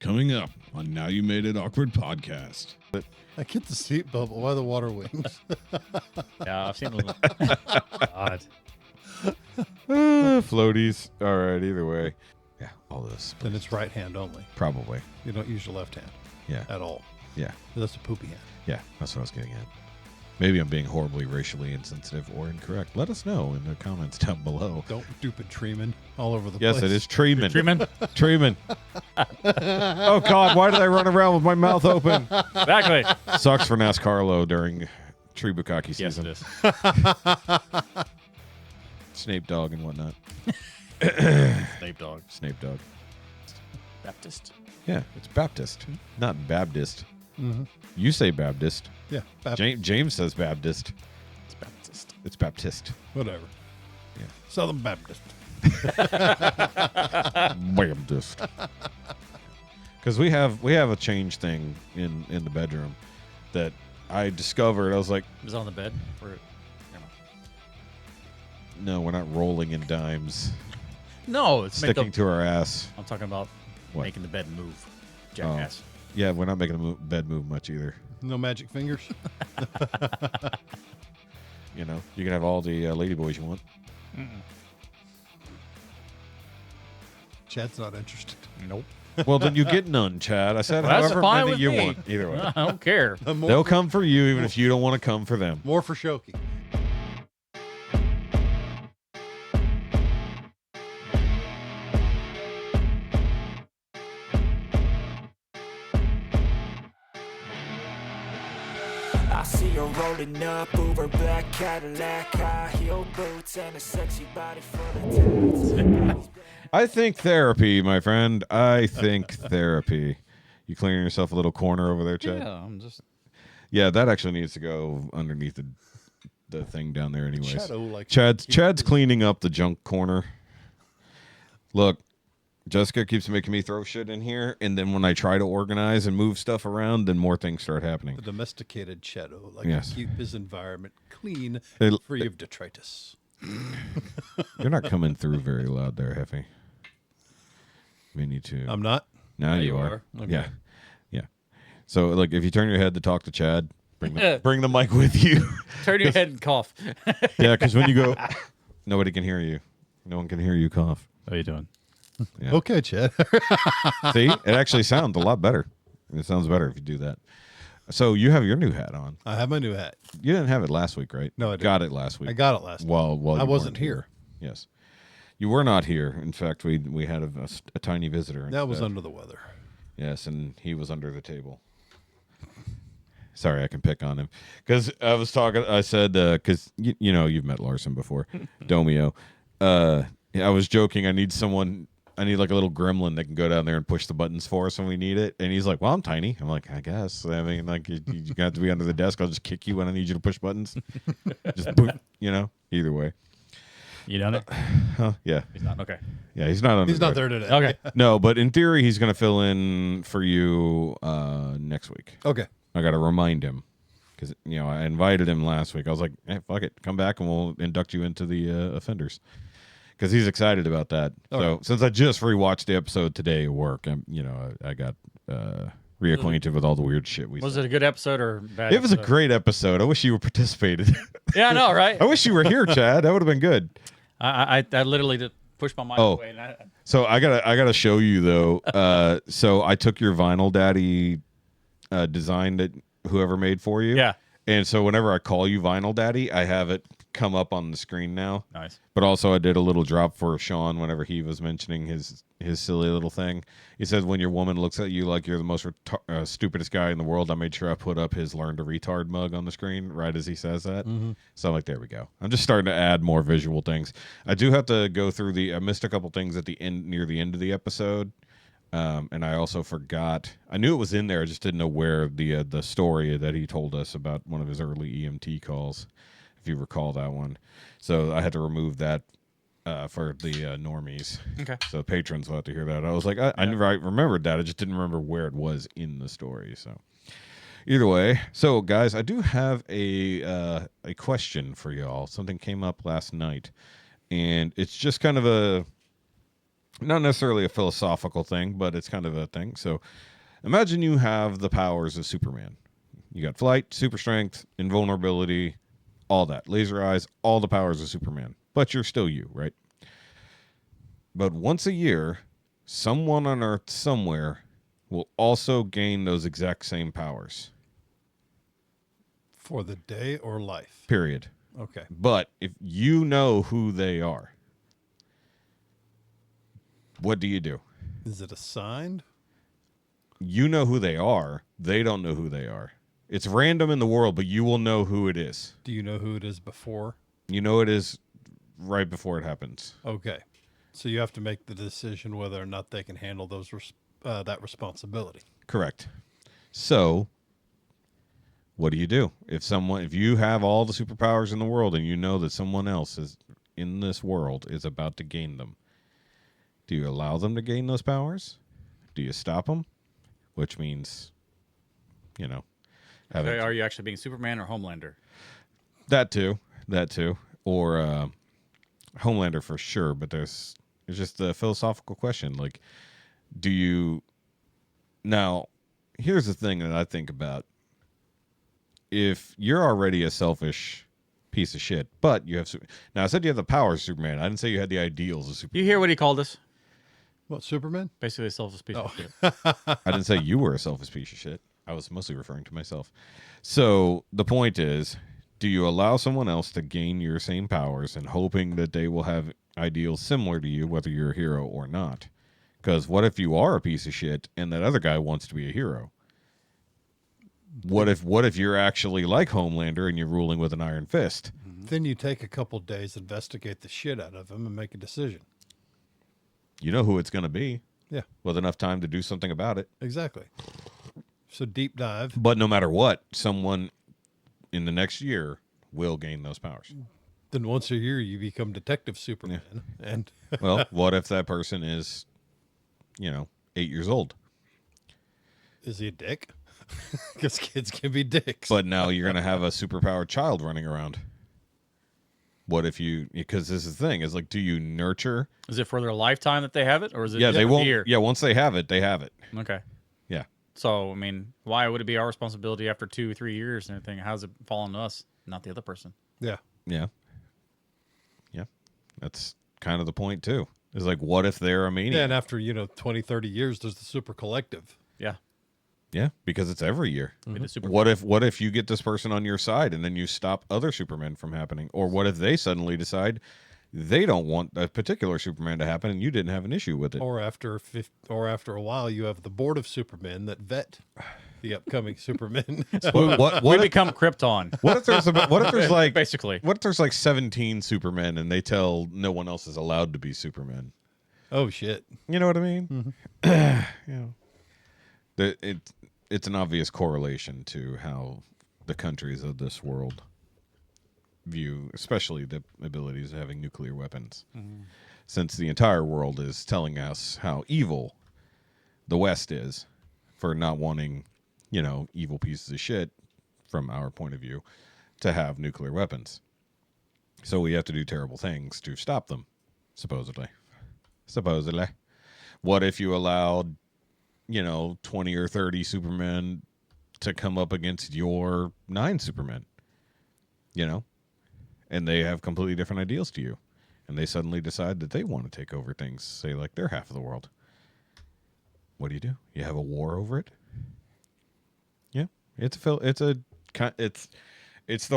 Coming up on Now You Made It Awkward podcast. I get the seat bubble. Why the water wings? Yeah, I've seen a little. God. Floaties. All right, either way. Yeah, all this. Then it's right hand only. Probably. You don't use your left hand Yeah. at all. Yeah. That's a poopy hand. Yeah, that's what I was getting at. Maybe I'm being horribly racially insensitive or incorrect. Let us know in the comments down below. Don't stupid treeman all over the Yes, place. it is treatment. Treatment? Treatment. Oh, God, why did I run around with my mouth open? Exactly. Sucks for NASCARlo during tree bukkake Yes, season. it is. Snape dog and whatnot. Snape dog. Snape dog. Baptist. Yeah, it's Baptist, not Baptist. Mm-hmm. You say Baptist. Yeah. James says Baptist. It's Baptist. It's Baptist. Whatever. Yeah. Southern Baptist. Baptist. Because we have a change thing in the bedroom that I discovered. I was like, Is it on the bed? no, we're not rolling in dimes, No, it's sticking to our ass. I'm talking about What? making the bed move. Jackass. Yeah, we're not making the bed move much either. No magic fingers. You know, you can have all the ladyboys you want. Chad's not interested. Nope. Well, then you get none, Chad. I said Well, that's however fine many with you me. want. Either way. I don't care. More They'll for, come for you even if you don't want to come for them. more for Shoky. I see her rolling up, Uber black Cadillac, high heel boots, and a sexy body full of tats. I think therapy, my friend. I think therapy. You clearing yourself a little corner over there, Chad? Yeah, I'm just. Yeah, that actually needs to go underneath the thing down there anyways. Shadow like Chad's cleaning up the junk corner. Look, Jessica keeps making me throw shit in here, and then when I try to organize and move stuff around, then more things start happening. the domesticated shadow, like Yes. to keep his environment clean, It- free of detritus. You're not coming through very loud there, Heffy. We need to. I'm not. Now you are. Yeah. Yeah. So, like, if you turn your head to talk to Chad, bring the mic with you. Turn your head and cough. Yeah, because when you go, nobody can hear you. No one can hear you cough. How you doing? Yeah. Okay, Chad. See, it actually sounds a lot better. It sounds better if you do that. So you have your new hat on. I have my new hat. You didn't have it last week, right? No, I didn't. Got it last week. I got it last. Well, I you wasn't weren't here. Yes, you were not here. In fact, we had a tiny visitor. That was instead. under the weather. Yes, and he was under the table. Sorry, I can pick on him because I was talking. I said because you know you've met Larson before, Domio. I was joking. I need someone. I need like a little gremlin that can go down there and push the buttons for us when we need it. And he's like, "Well, I'm tiny." I'm like, "I guess." I mean, like you got to be under the desk. I'll just kick you when I need you to push buttons. Just boop, you know. Either way. You done it? Huh? Yeah. He's not. Okay. Yeah. He's not. He's not there today. Okay. No, but in theory, he's going to fill in for you next week. Okay. I got to remind him because I invited him last week. I was like, "Hey, fuck it, come back and we'll induct you into the offenders," because he's excited about that. So since I just rewatched the episode today at work, I got reacquainted with all the weird shit we Was said. it a good episode or bad? It was a episode? great episode. I wish you were participated. Yeah, I know, right? I wish you were here, Chad. That would have been good. I literally just pushed my mic Oh. away. And So I gotta show you though. So I took your Vinyl Daddy design that whoever made for you. Yeah. And so whenever I call you Vinyl Daddy, I have it come up on the screen now. Nice. But also I did a little drop for Sean whenever he was mentioning his silly little thing. He says when your woman looks at you like you're the most stupidest guy in the world, I made sure I put up his Learn to Retard mug on the screen right as he says that. So I'm like, there we go. I'm just starting to add more visual things. I do have to go through I missed a couple things at the end, near the end of the episode. And I also forgot. I knew it was in there. I just didn't know where the story that he told us about one of his early EMT calls, if you recall that one. So I had to remove that for the normies. Okay. So patrons will have to hear that. I was like, I remembered that. I just didn't remember where it was in the story. So either way. So guys, I do have a question for y'all. Something came up last night, and it's just kind of not necessarily a philosophical thing, but it's kind of a thing. So imagine you have the powers of Superman. You got flight, super strength, invulnerability, all that. Laser eyes, all the powers of Superman. But you're still you, right? But once a year, someone on Earth somewhere will also gain those exact same powers. For the day or life? Period. Okay. But if you know who they are, what do you do? Is it assigned? You know who they are. They don't know who they are. It's random in the world, but you will know who it is. Do you know who it is before? You know it is right before it happens. Okay. So you have to make the decision whether or not they can handle that responsibility. Correct. So, what do you do? If you have all the superpowers in the world and you know that someone else is in this world is about to gain them, do you allow them to gain those powers? Do you stop them? Which means, Are you actually being Superman or Homelander? That too. Or Homelander for sure, but it's just a philosophical question. Like, do you... Now, here's the thing that I think about. If you're already a selfish piece of shit, but you have... Now, I said you have the powers of Superman. I didn't say you had the ideals of Superman. You hear what he called us? What, Superman? Basically a selfish piece of shit. I didn't say you were a selfish piece of shit. I was mostly referring to myself. So, the point is... Do you allow someone else to gain your same powers and hoping that they will have ideals similar to you, whether you're a hero or not? Because what if you are a piece of shit and that other guy wants to be a hero? What if you're actually like Homelander and you're ruling with an iron fist? Then you take a couple days, investigate the shit out of him, and make a decision. You know who it's going to be. Yeah. With enough time to do something about it. Exactly. So deep dive. But no matter what, someone in the next year will gain those powers. Then once a year you become Detective Superman. Yeah. And Well, what if that person is, 8 years old? is he a dick? Because kids can be dicks. But now you're going to have a superpowered child running around. What if because this is the thing, is like, do you nurture? Is it for their lifetime that they have it? Or is it Yeah, just they a won't. year? Yeah, once they have it, they have it. Okay. Yeah. So, I mean, why would it be our responsibility after 2 or 3 years and everything? How's it fall on us, not the other person? yeah. Yeah. Yeah. That's kind of the point, too. Is like, what if they're a maniac? Yeah, and after, 20, 30 years, there's the super collective. Yeah. Yeah, because it's every year. Be the super- What if you get this person on your side and then you stop other Supermen from happening? Or what if they suddenly decide they don't want a particular Superman to happen and you didn't have an issue with it? Or after a while, you have the board of Supermen that vet the upcoming Supermen. we become Krypton, What if there's like basically. What if there's like 17 Supermen and they tell no one else is allowed to be Superman? Oh, shit. You know what I mean? It's an obvious correlation to how the countries of this world view, especially the abilities of having nuclear weapons. Since the entire world is telling us how evil the West is for not wanting, evil pieces of shit, from our point of view, to have nuclear weapons. So we have to do terrible things to stop them, supposedly. What if you allowed, 20 or 30 Supermen to come up against your 9 Supermen? And they have completely different ideals to you. And they suddenly decide that they want to take over things, say like they're half of the world. What do? You have a war over it? Yeah. It's the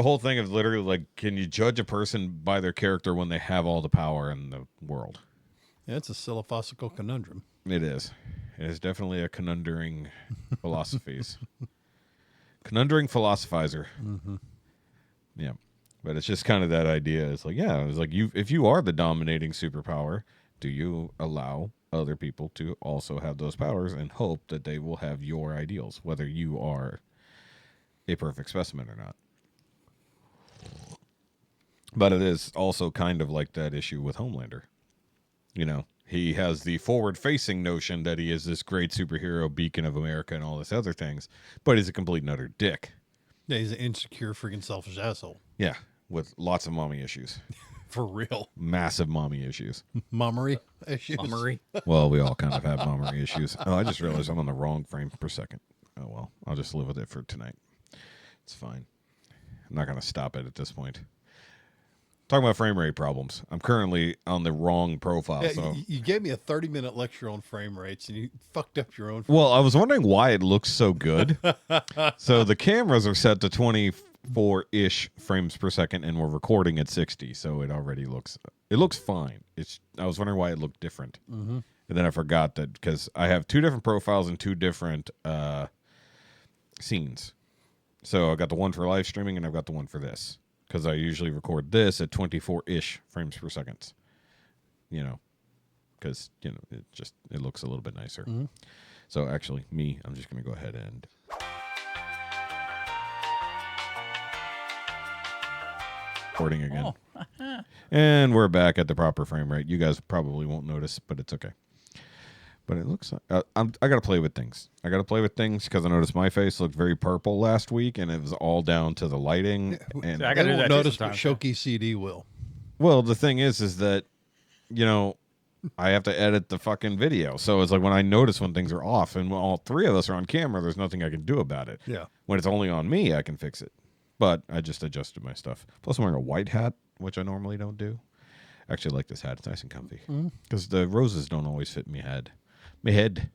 whole thing of literally like, can you judge a person by their character when they have all the power in the world? Yeah, it's a philosophical conundrum. It is. It is definitely a conundering philosophies. Conundering philosophizer. Yeah. But it's just kind of that idea. It's like, yeah, it's like if you are the dominating superpower, do you allow other people to also have those powers and hope that they will have your ideals, whether you are a perfect specimen or not? But it is also kind of like that issue with Homelander. He has the forward-facing notion that he is this great superhero, beacon of America, and all this other things, but he's a complete and utter dick. Yeah, he's an insecure, freaking selfish asshole. Yeah, with lots of mommy issues. For real. Massive mommy issues. Mummery issues. Mummery. Well, we all kind of have mommy issues. Oh, I just realized I'm on the wrong frame per second. Oh, well, I'll just live with it for tonight. It's fine. I'm not going to stop it at this point. Talking about frame rate problems. I'm currently on the wrong profile. Yeah, So, you gave me a 30-minute lecture on frame rates, and you fucked up your own. well, I was wondering why it looks so good. So the cameras are set to 24-ish frames per second, and we're recording at 60. So it already looks fine. I was wondering why it looked different, and then I forgot that because I have two different profiles and two different scenes. So I got the one for live streaming, and I've got the one for this. Because I usually record this at 24-ish frames per second. Because, it looks a little bit nicer. So actually, I'm just going to go ahead and... recording again. And we're back at the proper frame rate. You guys probably won't notice, but it's okay. But it looks like I got to play with things. I got to play with things because I noticed my face looked very purple last week, and it was all down to the lighting. And I gotta do that too notice what sometimes. Shoky CD will. well, the thing is that I have to edit the fucking video, so it's like when I notice when things are off, and when all three of us are on camera, there's nothing I can do about it. Yeah. When it's only on me, I can fix it. But I just adjusted my stuff. Plus, I'm wearing a white hat, which I normally don't do. I actually like this hat. It's nice and comfy because the roses don't always fit my head. My head.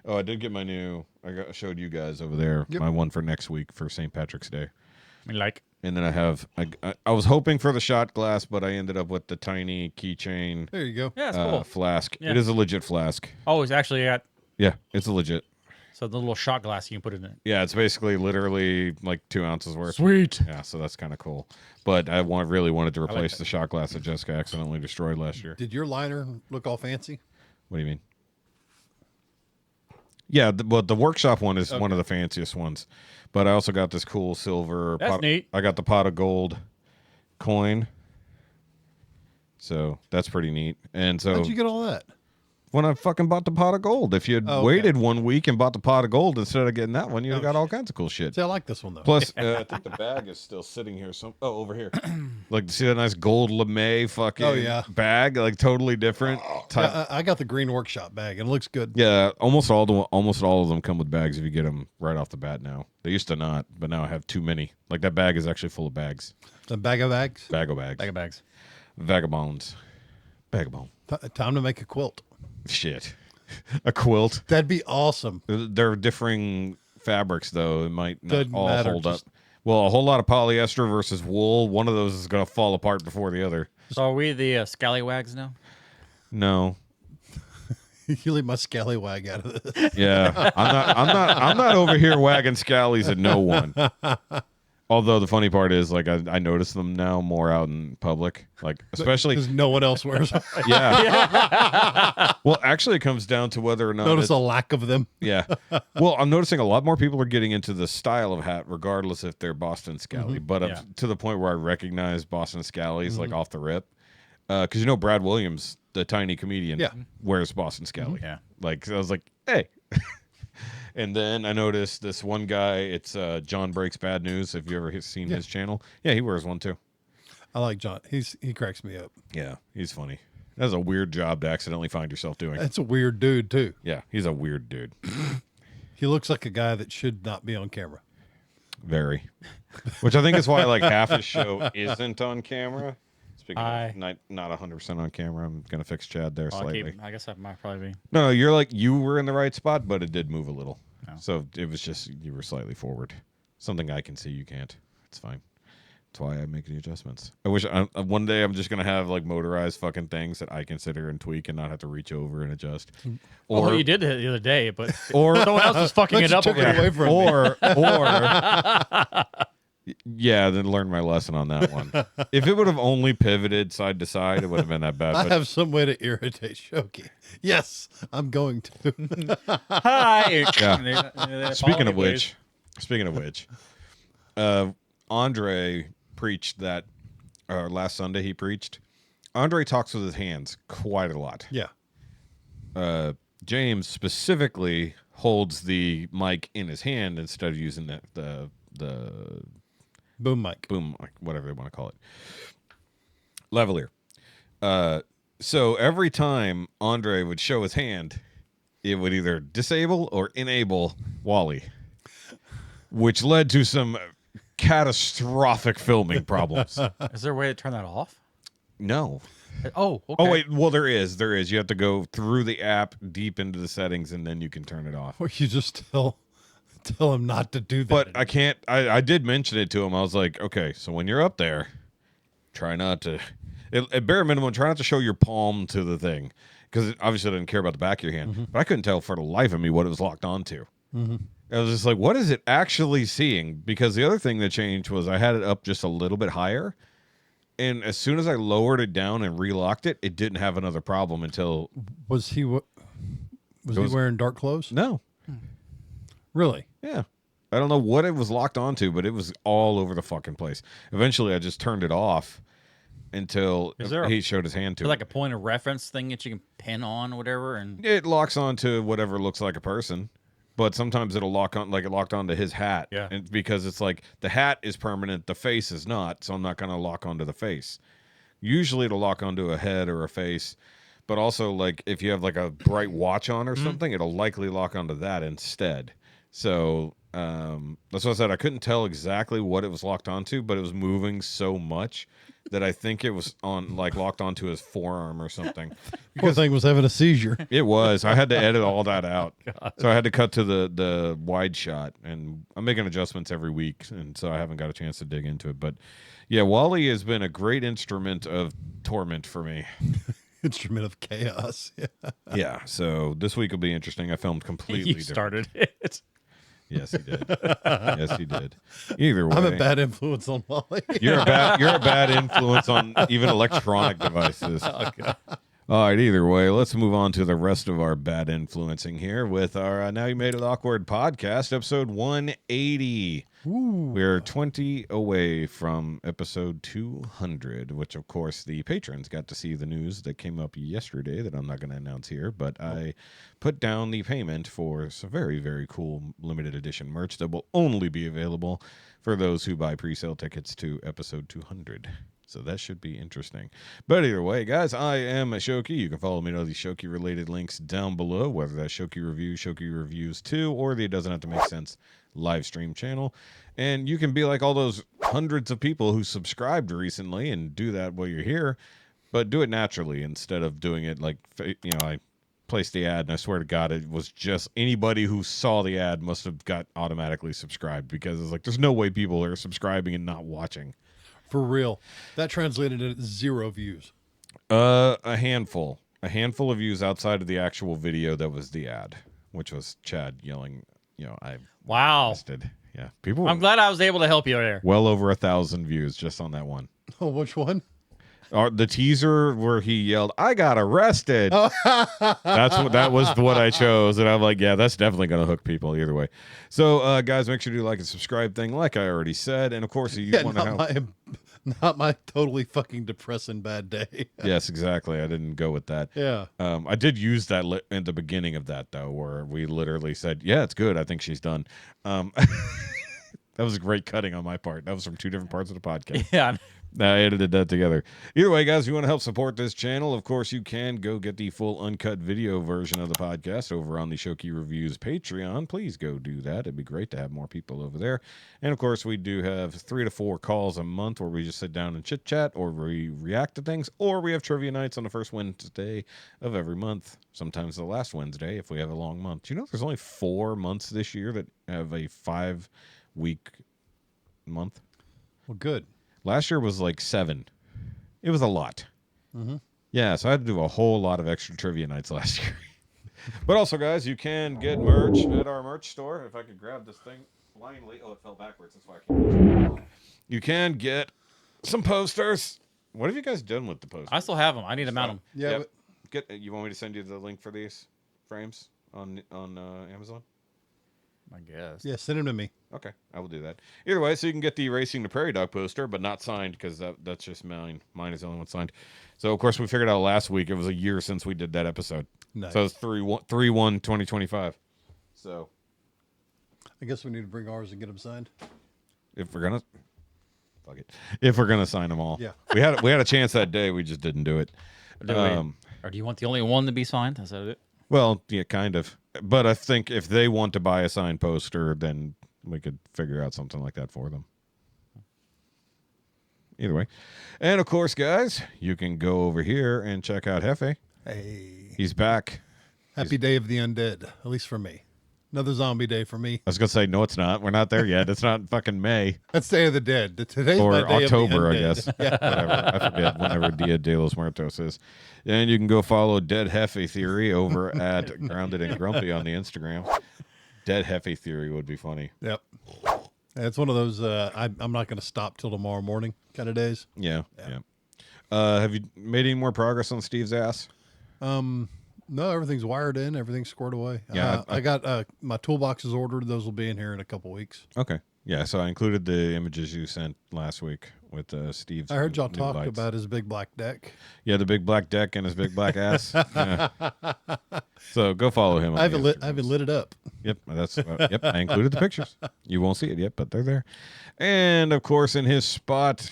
Oh, I did get my new. I showed you guys over there my one for next week for St. Patrick's Day. And then I have. I was hoping for the shot glass, but I ended up with the tiny keychain. There you go. Yeah, it's cool. Flask. Yeah. It is a legit flask. Oh, it's actually at Yeah, it's a legit. so the little shot glass you can put in it. Yeah, it's basically literally like 2 ounces worth. Sweet. Yeah, so that's kind of cool. But I really wanted to replace the shot glass that Jessica accidentally destroyed last year. Did your liner look all fancy? What do you mean? Yeah, but the workshop one is one of the fanciest ones. But I also got this cool silver. That's neat. I got the pot of gold coin. So that's pretty neat. And so How'd you get all that? when I fucking bought the pot of gold, if you had waited 1 week and bought the pot of gold instead of getting that one, you'd have got all kinds of cool shit. See, I like this one though. Plus, I think the bag is still sitting here. Over here. Like, see that nice gold lame fucking bag? Like, totally different. Yeah, I got the green workshop bag and it looks good. Yeah, almost all of them come with bags if you get them right off the bat now. They used to not, but now I have too many. Like, that bag is actually full of bags. A bag of bags. Bag of bags. Bag of bags. Vagabonds. Vagabond. Time to make a quilt. Shit. A quilt. That'd be awesome. They're differing fabrics, though. It might not Doesn't all matter, hold up. just- Well, a whole lot of polyester versus wool. One of those is going to fall apart before the other. So are we the scallywags now? No. You leave my scallywag out of this. Yeah. I'm not over here wagging scallies at no one. Although the funny part is, like, I notice them now more out in public, like, especially. Because no one else wears them. Yeah. Well, actually, it comes down to whether or not. Notice a lack of them. Yeah. Well, I'm noticing a lot more people are getting into the style of hat, regardless if they're Boston Scally. But to the point where I recognize Boston Scallies, like, off the rip. Because, Brad Williams, the tiny comedian, wears Boston Scally. Yeah. Like, I was like, hey. And then I noticed this one guy. It's John Breaks Bad News. Have you ever seen his channel? Yeah, he wears one too. I like John. He cracks me up. Yeah, he's funny. That's a weird job to accidentally find yourself doing. That's a weird dude too. Yeah, he's a weird dude. He looks like a guy that should not be on camera. Very. Which I think is why like half his show isn't on camera. Speaking of not 100% on camera, I'm gonna fix Chad there slightly. I guess I might probably be. No, you were in the right spot, but it did move a little. No. So it was just you were slightly forward. Something I can see, you can't. It's fine. That's why I make the adjustments. I wish one day I'm just gonna have like motorized fucking things that I can sit here and tweak and not have to reach over and adjust. Or Well, you did it the other day, but or someone else was fucking it up. Took Over it there. away from me. or yeah, then learn my lesson on that one. If it would have only pivoted side to side, it would have been that bad. I But have some way to irritate Shoky. Yes, I'm going to. Hi. Yeah. Speaking of which, Andre preached that last Sunday. He preached. Andre talks with his hands quite a lot. Yeah. James specifically holds the mic in his hand instead of using the Boom mic. boom mic, whatever they want to call it. Lavalier. So every time Andre would show his hand, it would either disable or enable Wally, which led to some catastrophic filming problems. Is there a way to turn that off? No. Oh, okay. Oh, wait. Well, there is. There is. You have to go through the app deep into the settings, and then you can turn it off. Or you just tell him not to do that. But I can't. I did mention it to him. I was like, okay, so when you're up there, try not to, at bare minimum, try not to show your palm to the thing. Because it obviously doesn't care about the back of your hand. But I couldn't tell for the life of me what it was locked onto. I was just like, what is it actually seeing? Because the other thing that changed was I had it up just a little bit higher. And as soon as I lowered it down and relocked it, it didn't have another problem until... Was he wearing dark clothes? No. Really? Yeah. I don't know what it was locked onto, but it was all over the fucking place. Eventually, I just turned it off until he showed his hand to it. Like a point of reference thing that you can pin on or whatever? And It locks onto whatever looks like a person. But sometimes it'll lock on, like it locked onto his hat. Yeah. And because it's like the hat is permanent, the face is not. So I'm not going to lock onto the face. Usually it'll lock onto a head or a face. But also, like, if you have like a bright watch on or something, it'll likely lock onto that instead. So that's what I said. I couldn't tell exactly what it was locked onto, but it was moving so much that I think it was locked onto his forearm or something. Poor thing was having a seizure. It was. I had to edit all that out. So I had to cut to the wide shot, and I'm making adjustments every week, and so I haven't got a chance to dig into it. But yeah, Wally has been a great instrument of torment for me. Instrument of chaos. Yeah. Yeah, so this week will be interesting. I filmed completely you different. started it. Yes, he did. Yes, he did. Either way, I'm a bad influence on Wally. You're a bad influence on even electronic devices. All right, either way, let's move on to the rest of our bad influencing here with our Now You Made It Awkward podcast, episode 180. We're 20 away from episode 200, which, of course, the patrons got to see the news that came up yesterday that I'm not going to announce here, but I put down the payment for some very, very cool limited edition merch that will only be available for those who buy pre-sale tickets to episode 200. So that should be interesting. But either way, guys, I am Shoky. You can follow me on all these Shoky-related links down below, whether that's Shoky Review, Shoky Reviews 2, or the It Doesn't Have to Make Sense live stream channel. And you can be like all those hundreds of people who subscribed recently and do that while you're here, but do it naturally instead of doing it like, I placed the ad, and I swear to God, it was just anybody who saw the ad must have got automatically subscribed, because it's like there's no way people are subscribing and not watching. For real. That translated into 0 views. A handful of views outside of the actual video that was the ad, which was Chad yelling, Wow. busted. Yeah, people. I'm glad I was able to help you there. Well over 1,000 views just on that one. Oh, which one? The teaser where he yelled, "I got arrested." That was what I chose, and I'm like, yeah, that's definitely going to hook people either way. So, guys, make sure to do like and subscribe thing, like I already said, and of course, if you want to help. Not my totally fucking depressing bad day. Yes, exactly. I didn't go with that. Yeah. I did use that in the beginning of that though, where we literally said, "Yeah, it's good. I think she's done." That was a great cutting on my part. That was from 2 different parts of the podcast. Yeah. I edited that together. Either way, guys, if you want to help support this channel, of course, you can go get the full uncut video version of the podcast over on the Shoky Reviews Patreon. Please go do that. It'd be great to have more people over there. And, of course, we do have 3 to 4 calls a month where we just sit down and chit-chat, or we react to things, or we have trivia nights on the first Wednesday of every month, sometimes the last Wednesday if we have a long month. Do you know there's only 4 months this year that have a 5-week month? Well, good. Last year was like 7. It was a lot. Mm-hmm. Yeah, so I had to do a whole lot of extra trivia nights last year. But also, guys, you can get merch at our merch store. If I could grab this thing blindly. Oh, it fell backwards. That's why I can't. You can get some posters. What have you guys done with the posters? I still have them. I need to mount them. Yeah. Yep. You want me to send you the link for these frames on Amazon? I guess. Yeah, send them to me. Okay, I will do that. Either way, so you can get the Racing the Prairie Dog poster, but not signed, because that's just mine. Mine is the only one signed. So, of course, we figured out last week it was a year since we did that episode. Nice. So it's 3/1/2025. So I guess we need to bring ours and get them signed. if we're gonna, fuck it. If we're gonna sign them all, Yeah. we had a chance that day. We just didn't do it. Or do you want the only one to be signed? Is that it? Well, yeah, kind of. But I think if they want to buy a signed poster, then we could figure out something like that for them. Either way. And of course, guys, you can go over here and check out Hefe. Hey. He's back. Happy Day of the Undead, at least for me. Another zombie day for me. I was going to say, no, it's not. We're not there yet. It's not fucking May. That's Day of the Dead. Today's Or my day October, of I the Undead. guess. Whatever. I forget whenever Dia de los Muertos is. And you can go follow Dead Hefe Theory over at Grounded and Grumpy on the Instagram. Dead Hefe Theory would be funny. Yep. It's one of those I'm not going to stop till tomorrow morning kind of days. Yeah. Have you made any more progress on Steve's ass? No, everything's wired in. Everything's squared away. Yeah, I got my toolboxes ordered. Those will be in here in a couple weeks. Okay. Yeah, so I included the images you sent last week with Steve's. I heard y'all new talk lights. about his big black deck. Yeah, the big black deck and his big black ass. Yeah. So go follow him. On I haven't the lit, lit it up. Yep, that's yep. I included the pictures. You won't see it yet, but they're there. And of course, in his spot,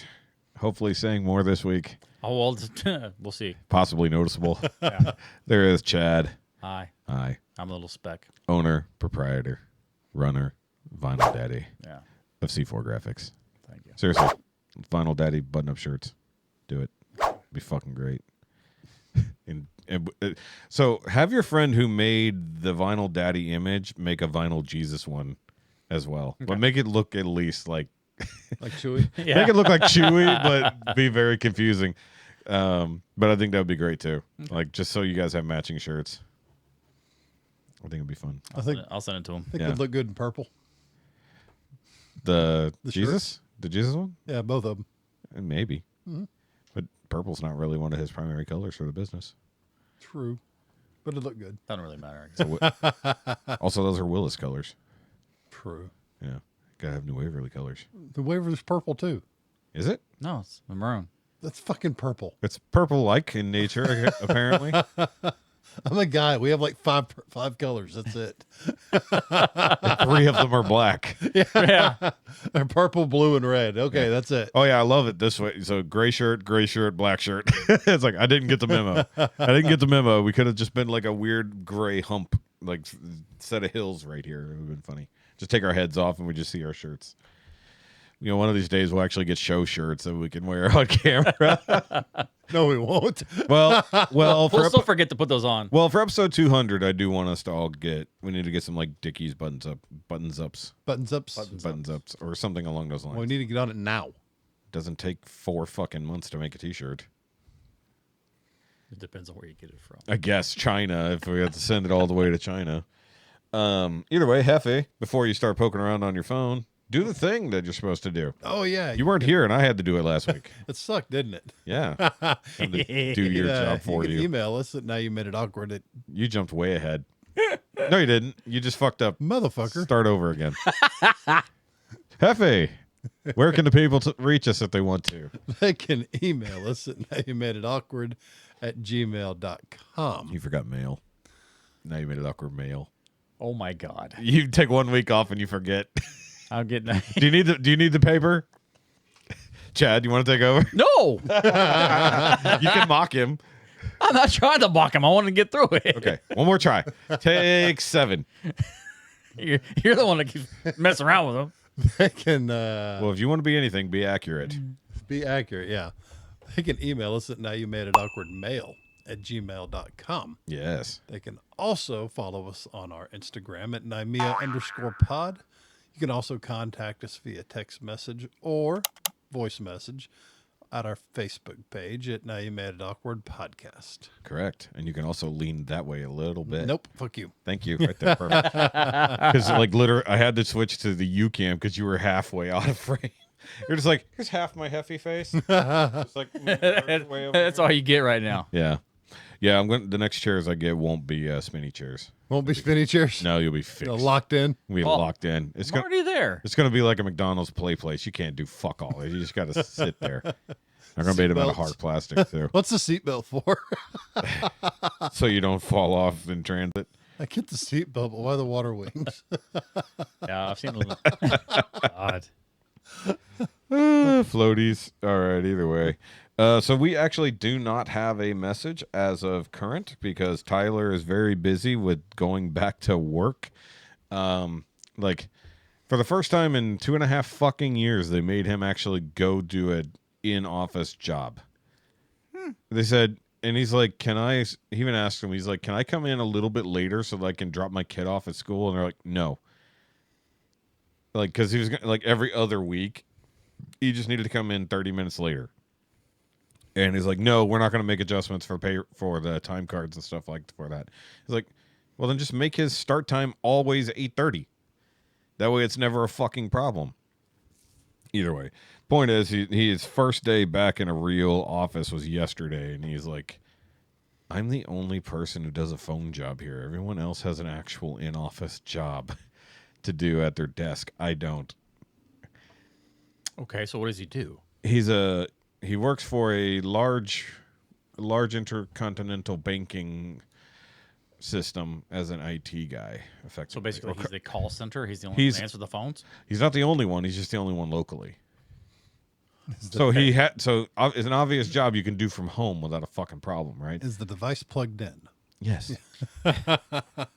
hopefully saying more this week. Oh, well, we'll see. Possibly noticeable. Yeah. There is Chad. Hi. Hi. I'm a little speck. Owner, proprietor, runner, Vinyl Daddy Yeah. of C4 Graphics. Thank you. Seriously, Vinyl Daddy button-up shirts. Do it. Be fucking great. So have your friend who made the Vinyl Daddy image make a Vinyl Jesus one as well. Okay. But make it look at least like Like Chewy. Yeah. make it look like Chewy, but be very confusing. But I think that would be great too. Like just so you guys have matching shirts. I think it'd be fun. I think I'll send it to him. it Yeah. would look good in purple. The The Jesus? The Jesus one? Yeah, both of them. Maybe. But purple's not really one of his primary colors for the business. True. But it looked good. Doesn't really matter. I guess. So also, those are Willis colors. True. Yeah. Gotta have New Waverly colors. The Waverly's purple too. Is it? No, it's maroon. That's fucking purple. It's purple-like in nature, apparently. I'm a guy. We have like five colors. That's it. 3 of them are black. Yeah. They're purple, blue, and red. Okay, that's it. Oh, yeah, I love it this way. So gray shirt, black shirt. It's like, I didn't get the memo. I didn't get the memo. We could have just been like a weird gray hump, like set of hills right here. It would have been funny. Just take our heads off and we just see our shirts. You know, one of these days we'll actually get show shirts that we can wear on camera. No, we won't. well, We'll for still forget to put those on. well, for episode 200, I do want us to all we need to get some like Dickies buttons ups, Buttons ups. buttons ups, or something along those lines. Well, we need to get on it now. Doesn't take 4 fucking months to make a t-shirt. It depends on where you get it from. I guess China, if we have to send it all the way to China. Either way, Hefe, before you start poking around on your phone, do the thing that you're supposed to do. Oh yeah, You weren't here, and I had to do it last week. It sucked, didn't it? Yeah. Had to do your job for can you. Email us at NowYouMadeItAwkward at You jumped way ahead. No, you didn't. You just fucked up. motherfucker. Start over again. Hefe, where can the people reach us if they want to? They can email us at NowYouMadeItAwkward at gmail.com. You forgot mail. Now you made it awkward mail. Oh my God. You take 1 week off and you forget. I'm getting Do you need the paper? Chad, you want to take over? No, You can mock him. I'm not trying to mock him. I want to get through it. Okay, one more try. Take 7. You're the one that keeps messing around with him. They can Well, if you want to be anything, be accurate. be accurate, yeah. They can email us at NowYouMadeItAwkwardMail at gmail.com. Yes. They can also follow us on our Instagram at Nymea_pod. You can also contact us via text message or voice message at our Facebook page at Now You Made It Awkward Podcast. Correct. And you can also lean that way a little bit. Nope, fuck you. Thank you. Right there. Perfect. Because, like, literally, I had to switch to the UCam because you were halfway out of frame. You're just like, here's half my Heffy face. Just like, way over That's here. all you get right now. Yeah. Yeah, I'm going. The next chairs I get won't be spinny chairs. Won't be spinny chairs. No, you'll be fixed. Locked in. We'll be Oh. locked in. It's I'm gonna. already there. It's gonna be like a McDonald's play place. You can't do fuck all. You just gotta sit there. I'm gonna be made out of Seatbelts. hard plastic too, What's the seatbelt for? so you don't fall off in transit. I get the seatbelt, but why the water wings? Yeah, I've seen a little. God. Floaties. All right, either way. So we actually do not have a message as of current because Tyler is very busy with going back to work. Like, for the first time in 2.5 fucking years, they made him actually go do an in-office job. They said, and he's like, can I, he even asked him, he's like, can I come in a little bit later so that I can drop my kid off at school? And they're like, no. Like, because he was, like, every other week, he just needed to come in 30 minutes later. And he's like, no, we're not going to make adjustments for pay for the time cards and stuff like for that. He's like, well, then just make his start time always 8:30. That way it's never a fucking problem. Either way. Point is, his first day back in a real office was yesterday, and he's like, I'm the only person who does a phone job here. Everyone else has an actual in-office job to do at their desk. I don't. Okay, so what does he do? He works for a large intercontinental banking system as an IT guy, effectively. So basically, he's the call center. He's the only one to answer the phones. He's not the only one. He's just the only one locally. So it's an obvious job you can do from home without a fucking problem, right? Is the device plugged in? Yes.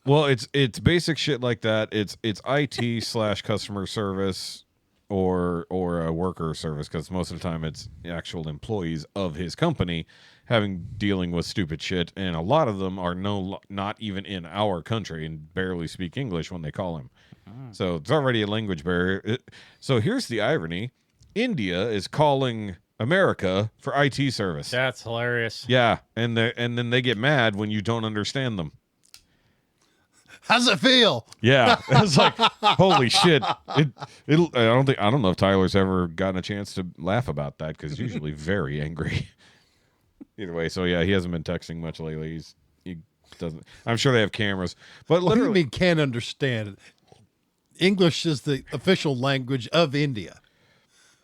Well, it's basic shit like that. It's IT / customer service or a worker service, because most of the time it's the actual employees of his company dealing with stupid shit, and a lot of them are not even in our country and barely speak English when they call him. So it's already a language barrier. So here's the irony. India is calling America for IT service. That's hilarious. Yeah, and then they get mad when you don't understand them. How's it feel? Yeah, it's like holy shit. I don't know if Tyler's ever gotten a chance to laugh about that because he's usually very angry. Either way, so yeah, he hasn't been texting much lately. He doesn't. I'm sure they have cameras, but What do you literally, mean can't understand it? English is the official language of India.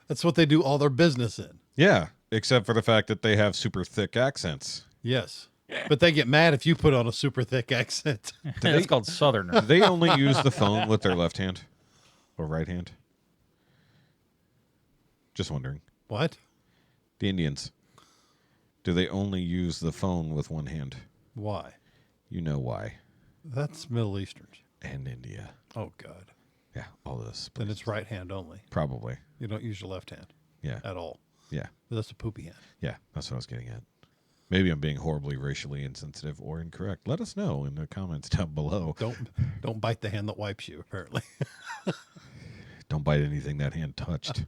That's what they do all their business in. yeah, except for the fact that they have super thick accents. Yes. But they get mad if you put on a super thick accent. It's called Southerner. They only use the phone with their left hand or right hand. Just wondering. What? The Indians. Do they only use the phone with one hand? Why? You know why. That's Middle Easterns. And India. Oh, God. Yeah, all of this. Then it's right hand only. Probably. You don't use your left hand Yeah. at all. Yeah. But that's a poopy hand. Yeah, that's what I was getting at. Maybe I'm being horribly racially insensitive or incorrect. Let us know in the comments down below. Don't bite the hand that wipes you, apparently. Don't bite anything that hand touched.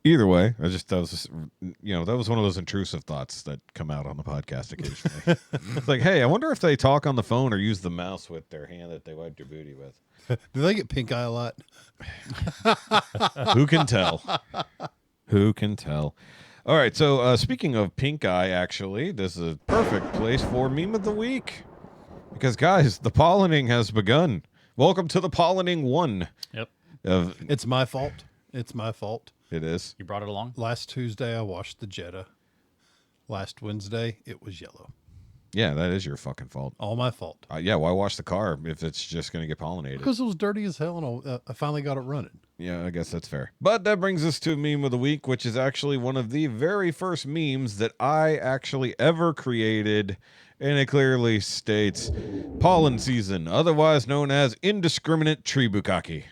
Either way, that was one of those intrusive thoughts that come out on the podcast occasionally. It's like, hey, I wonder if they talk on the phone or use the mouse with their hand that they wiped your booty with. Do they get pink eye a lot? Who can tell? Who can tell? All right, so speaking of pink eye, actually, this is a perfect place for Meme of the Week. Because, guys, the pollinating has begun. Welcome to the pollinating one. Yep. It's my fault. It's my fault. It is. You brought it along? Last Tuesday, I washed the Jetta. Last Wednesday, it was yellow. Yeah, that is your fucking fault. All my fault. Yeah, why wash the car if it's just going to get pollinated? Because it was dirty as hell, and I finally got it running. Yeah, I guess that's fair. But that brings us to Meme of the Week, which is actually one of the very first memes that I actually ever created. And it clearly states, pollen season, otherwise known as indiscriminate tree bukkake.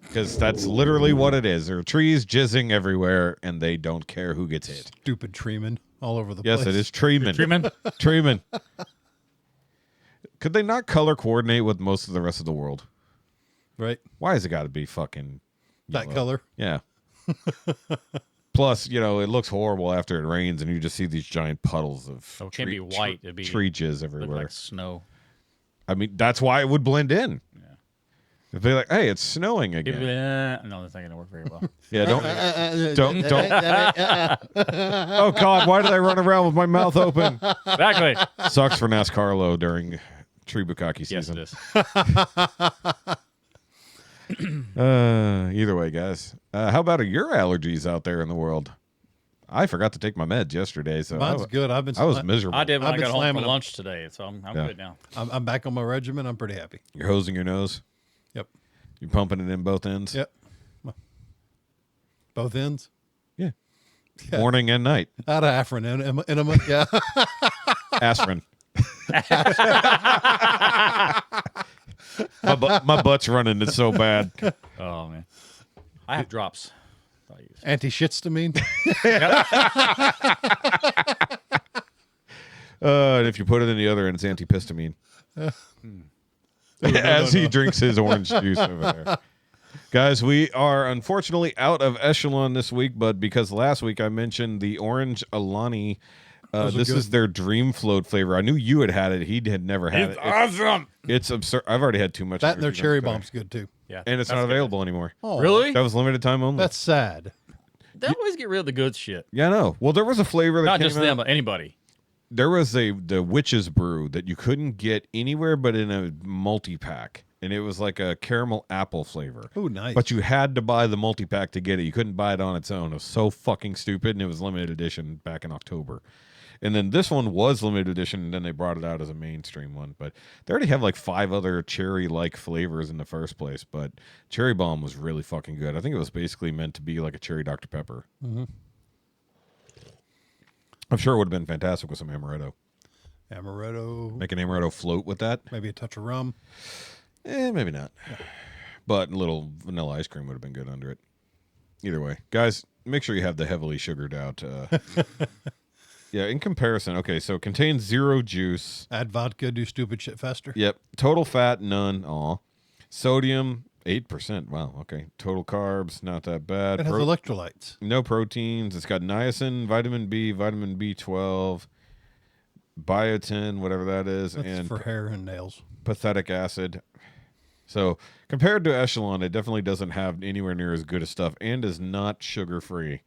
Because that's literally what it is. There are trees jizzing everywhere, and they don't care who gets hit. Stupid treeman all over the place. Yes, it is treeman. Treatment? Treeman. Could they not color coordinate with most of the rest of the world? Right? Why has it got to be fucking That yellow? color. Yeah. Plus, it looks horrible after it rains, and you just see these giant puddles of So it can't be white. It'd be tree jizz look everywhere. like snow. I mean, that's why it would blend in. Yeah. If they're like, hey, it's snowing again. No, that's not going to work very well. Yeah, don't. Oh, God, why did I run around with my mouth open? Exactly. Sucks for NASCARlo during tree bukkake Yes, season. it is. Either way, guys. How about your allergies out there in the world? I forgot to take my meds yesterday, so Mine's good. I was miserable. I did when I've I been got home slamming for them. lunch today, so I'm Yeah. good now. I'm back on my regimen. I'm pretty happy. You're hosing your nose. Yep. You're pumping it in both ends. Yep. Both ends? Yeah. Yeah. Morning and night. Out of Afrin enema. Yeah. Aspirin. my butt's running. It's so bad. Oh man, I have drops. I use. Anti-shitstamine. And if you put it in the other end, it's antihistamine. As he drinks his orange juice over there. Guys, we are unfortunately out of Echelon this week, but because last week I mentioned the Orange Alani, this is their Dream Float flavor. I knew you had it. He had never had it. Awesome. It's absurd. I've already had too much. That and their energy cherry drink bomb's good too. Yeah, and it's not available anymore. Oh, Really? That was limited time only. That's sad. They always get rid of the good shit. Yeah, I know. Well, there was a flavor that Not came just out. them, but anybody. There was the Witch's Brew that you couldn't get anywhere but in a multi-pack. And it was like a caramel apple flavor. Oh, nice. But you had to buy the multi-pack to get it. You couldn't buy it on its own. It was so fucking stupid, and it was limited edition back in October. And then this one was limited edition, and then they brought it out as a mainstream one. But they already have like 5 other cherry-like flavors in the first place. But Cherry Bomb was really fucking good. I think it was basically meant to be like a cherry Dr. Pepper. Mm-hmm. I'm sure it would have been fantastic with some amaretto. Amaretto. Make an amaretto float with that. Maybe a touch of rum. Maybe not. But a little vanilla ice cream would have been good under it. Either way. Guys, make sure you have the heavily sugared out. Yeah, in comparison. Okay, so it contains 0 juice. Add vodka, do stupid shit faster. Yep. Total fat, none. Aw. Sodium, 8%. Wow, okay. Total carbs, not that bad. It has electrolytes. No proteins. It's got niacin, vitamin B, vitamin B12, biotin, whatever that is. That's and for hair and nails. pathetic acid. So compared to Echelon, it definitely doesn't have anywhere near as good a stuff and is not sugar-free,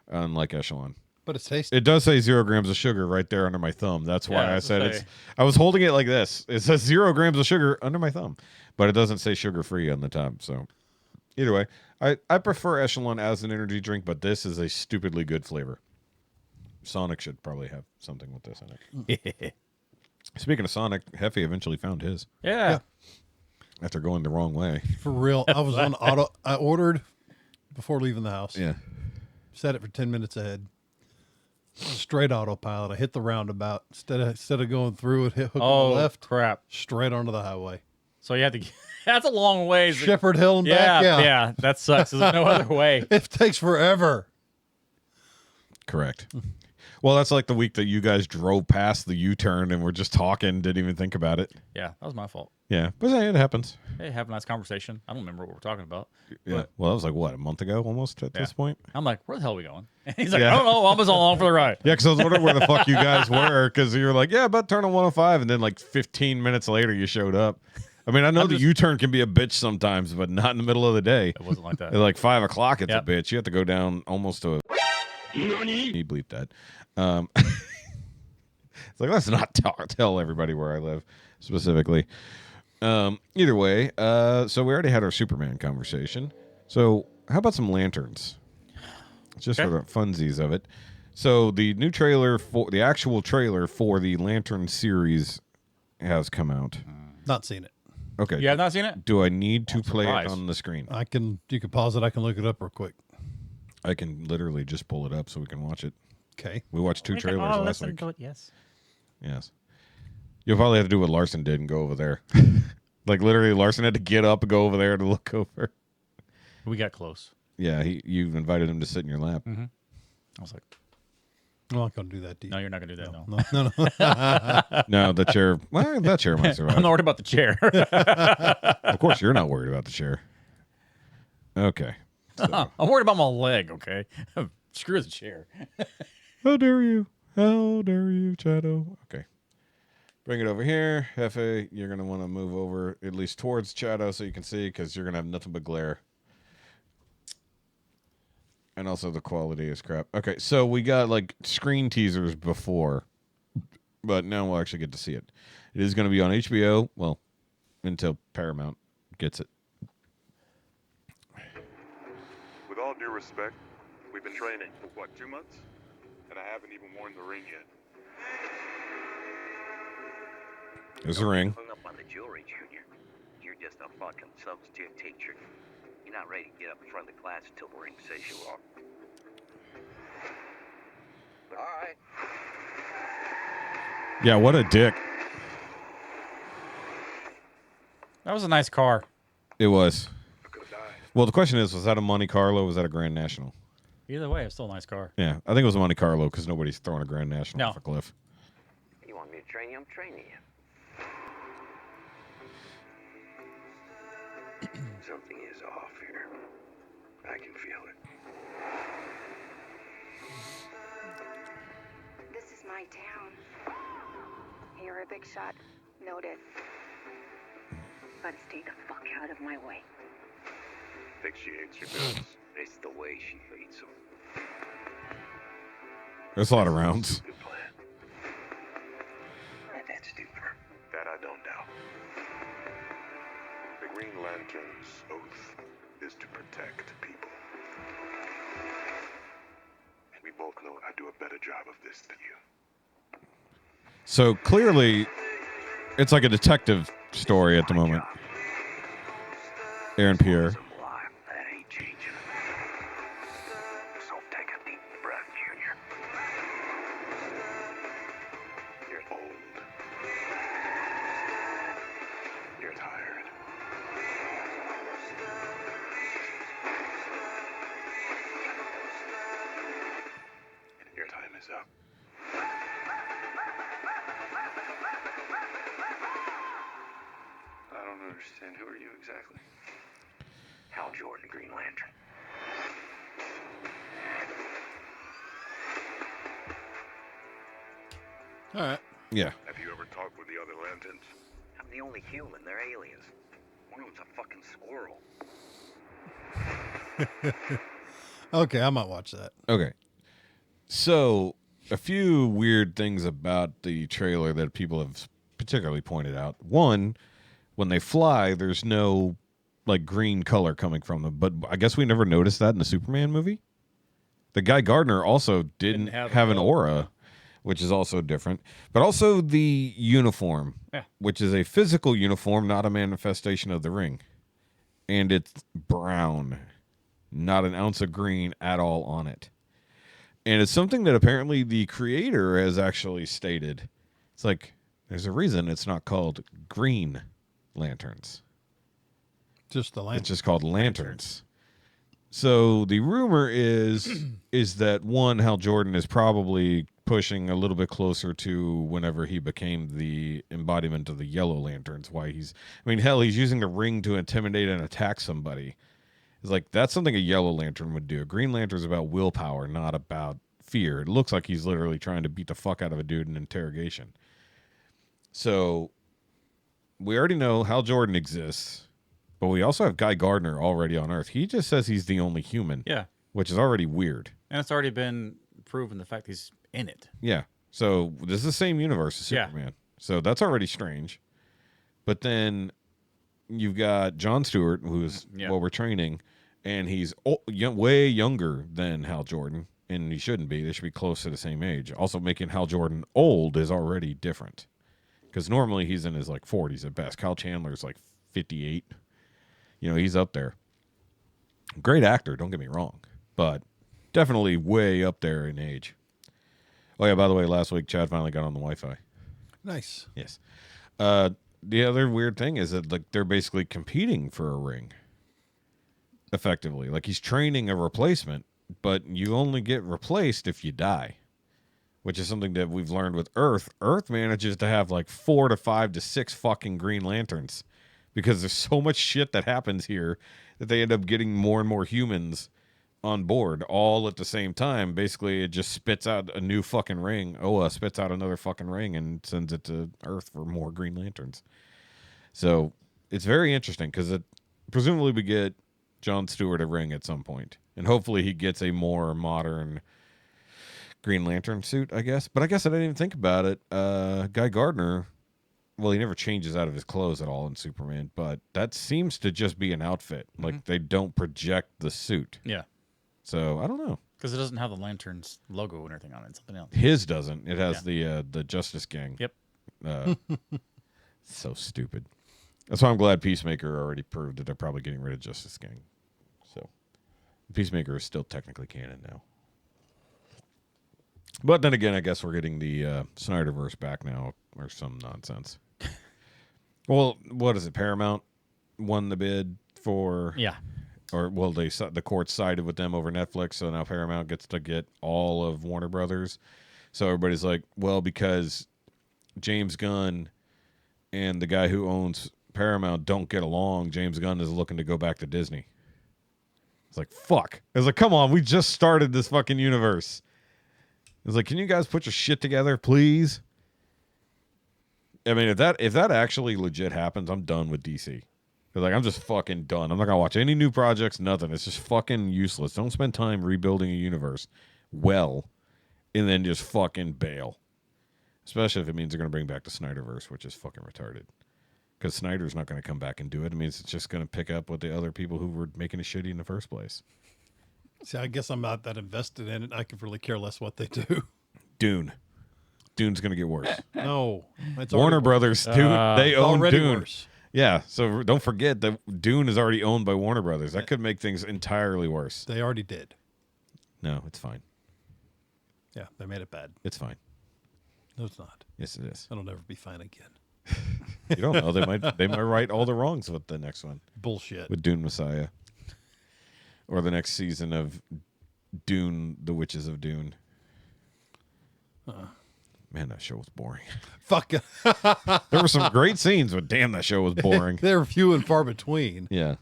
unlike Echelon. But it's tasty. It does say 0 grams of sugar right there under my thumb. That's why Yeah, I said it's it's. I was holding it like this. It says 0 grams of sugar under my thumb, but it doesn't say sugar-free on the top. So either way, I prefer Echelon as an energy drink, but this is a stupidly good flavor. Sonic should probably have something with this in it. Speaking of Sonic, Heffy eventually found his Yeah. after going the wrong way. For real. I was on auto. I ordered before leaving the house. Yeah. Set it for 10 minutes ahead. Straight autopilot. I hit the roundabout. Instead of going through it, hit hook Oh, on the left. crap. Straight onto the highway. So you have to. That's a long ways. Shepherd Hill and Yeah, back. yeah. That sucks. There's no other way. It takes forever. Correct. Well, that's like the week that you guys drove past the U-turn and were just talking, didn't even think about it. Yeah, that was my fault. Yeah, but hey, it happens. Hey, have a nice conversation. I don't remember what we're talking about. Yeah. But Well, that was like, what, a month ago almost at this point? I'm like, where the hell are we going? And he's like, Yeah. I don't know. I was along for the ride. Yeah, because I was wondering where the fuck you guys were, because you were like, yeah, about turn on 105, and then like 15 minutes later you showed up. I mean, I know the U-turn can be a bitch sometimes, but not in the middle of the day. It wasn't like that. At like 5 o'clock, it's Yep. a bitch. You have to go down almost to a... You bleep that. It's like, let's not tell everybody where I live specifically. Either way, so we already had our Superman conversation. So how about some lanterns? Just for the funsies of it. So the new trailer for the actual trailer for the Lantern series has come out. Not seen it. Okay. You have not seen it? Do I need to play it surprised. on the screen? You can pause it. I can look it up real quick. I can literally just pull it up so we can watch it. Okay. We watched 2 trailers last week. Yes. Yes. You'll probably have to do what Larson did and go over there. Like literally, Larson had to get up and go over there to look over. We got close. Yeah, you invited him to sit in your lap. I was like, I'm not going to do that to you. no, you're not going to do that. No. No. No, the chair. Well, that chair might survive. I'm not worried about the chair. Of course, you're not worried about the chair. Okay. So. I'm worried about my leg, okay? Screw the chair. How dare you? How dare you, Shadow? Okay. Bring it over here. Hefe, you're going to want to move over at least towards Shadow so you can see, because you're going to have nothing but glare. And also the quality is crap. Okay, so we got like screen teasers before, but now we'll actually get to see it. It is going to be on HBO, well, until Paramount gets it. With all due respect, we've been training for what, 2 months? And I haven't even worn the ring yet. There's a ring. Hung up on the jewelry, Junior. You're just a fucking substitute teacher. You're not ready to get up in front of the class until the ring says you are. All right. Yeah, what a dick. That was a nice car. It was. I could have died. Well, the question is, was that a Monte Carlo or was that a Grand National? Either way, it's still a nice car. Yeah, I think it was a Monte Carlo because nobody's throwing a Grand National No. off a cliff. You want me to train you? I'm training you. Something is off here. I can feel it. This is my town. You're a big shot. Noted. But stay the fuck out of my way. Think she hates your guns. It's the way she hates them. There's a lot of rounds. Good plan. That's deeper. That I don't doubt. The Green Lantern's oath is to protect people. And we both know I do a better job of this than you. So clearly, it's like a detective story at the moment. Aaron Pierre. That ain't changing. So take a deep breath, Junior. You're old. You're tired. And your time is up. I don't understand. Who are you exactly? Hal Jordan, Green Lantern. All right. Yeah. Have you ever talked with the other lanterns? I'm the only human. They're aliens. One of them's a fucking squirrel. Okay, I might watch that. Okay. So, a few weird things about the trailer that people have particularly pointed out. One, when they fly, there's no like green color coming from them. But I guess we never noticed that in the Superman movie. The Guy Gardner also didn't have an aura, which is also different. But also the uniform, which is a physical uniform, not a manifestation of the ring. And it's brown. Not an ounce of green at all on it. And it's something that apparently the creator has actually stated. It's like, there's a reason it's not called Green Lanterns. Just the lantern. It's just called Lanterns. So the rumor is that one, Hal Jordan is probably pushing a little bit closer to whenever he became the embodiment of the Yellow Lanterns. He's using the ring to intimidate and attack somebody. It's like, that's something a Yellow Lantern would do. A Green Lantern is about willpower, not about fear. It looks like he's literally trying to beat the fuck out of a dude in interrogation. So we already know Hal Jordan exists, but we also have Guy Gardner already on Earth. He just says he's the only human. Yeah. Which is already weird. And it's already been proven the fact he's in it. Yeah. So this is the same universe as Superman. So that's already strange. But then you've got Jon Stewart, who's what we're training, and he's way younger than Hal Jordan, and he shouldn't be. They should be close to the same age. Also, making Hal Jordan old is already different, because normally he's in his 40s at best. Kyle Chandler's 58. He's up there. Great actor, don't get me wrong, but definitely way up there in age. Oh yeah, by the way, last week Chad finally got on the Wi-Fi. Nice. Yes. The other weird thing is that they're basically competing for a ring. Effectively. He's training a replacement, but you only get replaced if you die. Which is something that we've learned with Earth. Earth manages to have 4 to 5 to 6 fucking Green Lanterns. Because there's so much shit that happens here that they end up getting more and more humans on board all at the same time. Basically, it just spits out a new fucking ring. Oa spits out another fucking ring and sends it to Earth for more Green Lanterns. So it's very interesting because presumably we get Jon Stewart a ring at some point. And hopefully he gets a more modern Green Lantern suit, I guess. But I guess I didn't even think about it. Guy Gardner, well, he never changes out of his clothes at all in Superman, but that seems to just be an outfit. They don't project the suit. Yeah. So I don't know. Because it doesn't have the Lantern's logo and everything on it. It's something else. His doesn't. It has the Justice Gang. Yep. So stupid. That's why I'm glad Peacemaker already proved that they're probably getting rid of Justice Gang. Peacemaker is still technically canon now. But then again, I guess we're getting the Snyderverse back now, or some nonsense. Well, what is it? Paramount won the bid for... Yeah. Or, well, the court sided with them over Netflix, so now Paramount gets to get all of Warner Brothers. So everybody's like, well, because James Gunn and the guy who owns Paramount don't get along, James Gunn is looking to go back to Disney. It's like, fuck. It's like, come on, we just started this fucking universe. It's like, can you guys put your shit together, please? I mean, if that actually legit happens, I'm done with DC. Like, I'm just fucking done. I'm not gonna watch any new projects, nothing. It's just fucking useless. Don't spend time rebuilding a universe well, and then just fucking bail. Especially if it means they're gonna bring back the Snyderverse, which is fucking retarded. Because Snyder's not gonna come back and do it. It means it's just gonna pick up with the other people who were making it shitty in the first place. See, I guess I'm not that invested in it. I could really care less what they do. Dune's gonna get worse. No, it's Warner already Brothers, they own already Dune. worse. Yeah, so don't forget that Dune is already owned by Warner Brothers. That could make things entirely worse. They already did. No, it's fine. Yeah, they made it bad. It's fine. No, it's not. Yes, it is. It'll never be fine again. You don't know. They might right all the wrongs with the next one. Bullshit. With Dune Messiah. Or the next season of Dune, The Witches of Dune. Man, that show was boring. Fuck it. There were some great scenes, but damn, that show was boring. They're few and far between. Yeah.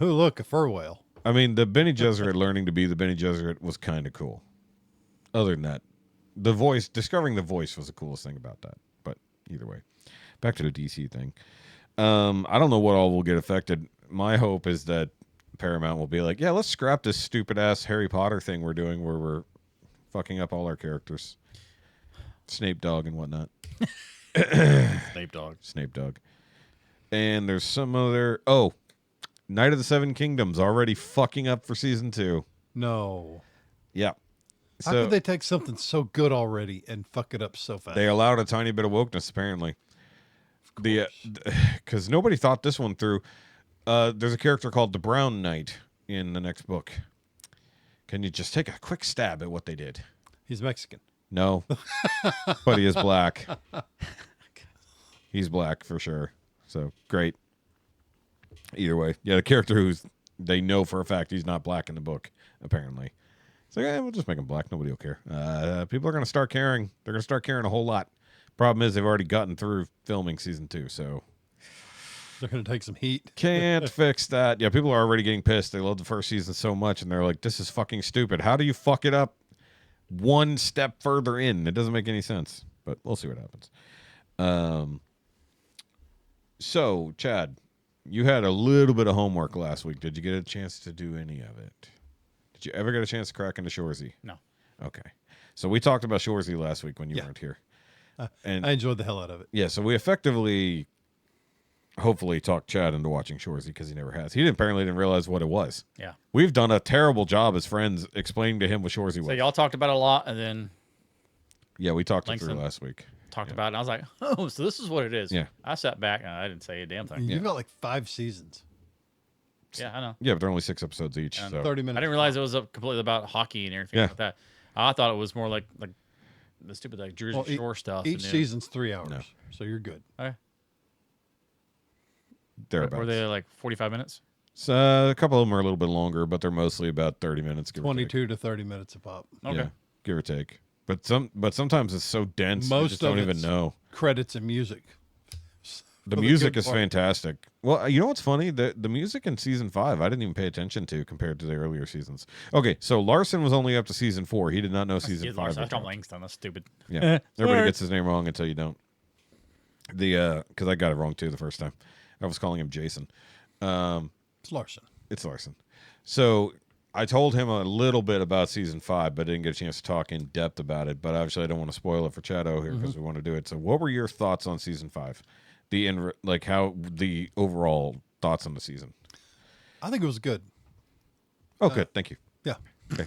Oh, look, a fur whale. I mean, the Bene Gesserit learning to be the Bene Gesserit was kind of cool. Other than that, discovering the voice was the coolest thing about that. But either way, back to the DC thing. I don't know what all will get affected. My hope is that Paramount will be like, yeah, let's scrap this stupid ass Harry Potter thing we're doing where we're fucking up all our characters. Snape Dog and whatnot. Snape Dog. And there's some other... Oh, Night of the Seven Kingdoms already fucking up for season 2. No. Yeah. How could they take something so good already and fuck it up so fast? They allowed a tiny bit of wokeness, apparently. Because nobody thought this one through. There's a character called the Brown Knight in the next book. Can you just take a quick stab at what they did? He's Mexican. No, but he is black. He's black for sure. So great. Either way, yeah, the character they know for a fact he's not black in the book. Apparently, it's like, we'll just make him black. Nobody will care. People are going to start caring. They're going to start caring a whole lot. Problem is, they've already gotten through filming season 2, so they're going to take some heat. Can't fix that. Yeah, people are already getting pissed. They love the first season so much, and they're like, "This is fucking stupid. How do you fuck it up?" One step further in. It doesn't make any sense, but we'll see what happens. So, Chad, you had a little bit of homework last week. Did you get a chance to do any of it? Did you ever get a chance to crack into Shoresy? No. Okay. So we talked about Shoresy last week when you weren't here. And I enjoyed the hell out of it. Yeah, so we effectively, hopefully, talked Chad into watching Shoresy because he never has. He apparently didn't realize what it was. Yeah. We've done a terrible job as friends explaining to him what Shoresy was. So y'all talked about it a lot, and then yeah, we talked it Langston through last week. Talked about it, and I was like, oh, so this is what it is. Yeah. I sat back, and I didn't say a damn thing. You've got like 5 seasons. Yeah, I know. Yeah, but they're only 6 episodes each. And So 30 minutes. I didn't realize it was completely about hockey and everything like that. I thought it was more like the stupid Jersey Shore stuff. Each season's 3 hours, No. so you're good. Okay. Thereabouts. Were they like 45 minutes? So a couple of them are a little bit longer, but they're mostly about 30 minutes. Give 22 to 30 minutes a pop. Okay. Yeah, give or take. But sometimes it's so dense, you just don't even know. Credits and music. The For music good is part. fantastic. Well, you know what's funny? The music in season 5, I didn't even pay attention to compared to the earlier seasons. Okay, so Larson was only up to season 4. He did not know season 5. That's was John out. Langston. That's stupid. Yeah, everybody gets his name wrong until you don't. Because I got it wrong too the first time. I was calling him Jason. It's Larson. It's Larson. So I told him a little bit about season 5, but didn't get a chance to talk in depth about it. But obviously, I don't want to spoil it for Chado here because we want to do it. So, what were your thoughts on season 5? How the overall thoughts on the season? I think it was good. Oh, good. Thank you. Yeah. Okay.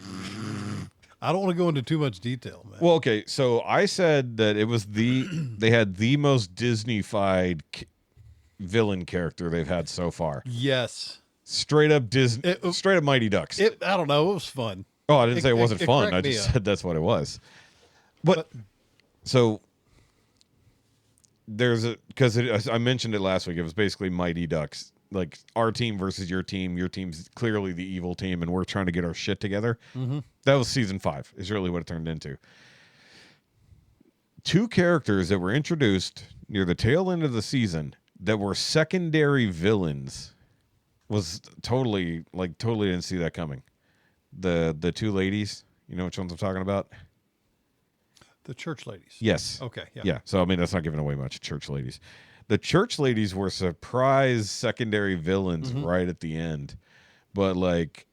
I don't want to go into too much detail, man. Well, okay. So I said that it was they had the most Disney-fied villain character they've had so far. Yes. Straight up Disney, straight up Mighty Ducks. I don't know. It was fun. Oh, I didn't say it wasn't fun. I cracked me just up. said that's what it was. But so there's because I mentioned it last week. It was basically Mighty Ducks, like our team versus your team. Your team's clearly the evil team, and we're trying to get our shit together. Mm-hmm. That was season 5. Is really what it turned into. 2 characters that were introduced near the tail end of the season that were secondary villains was totally didn't see that coming. The 2 ladies, you know which ones I'm talking about? The church ladies. Yes. Okay. Yeah. Yeah. So I mean that's not giving away much. Church ladies. The church ladies were surprise secondary villains right at the end. But like,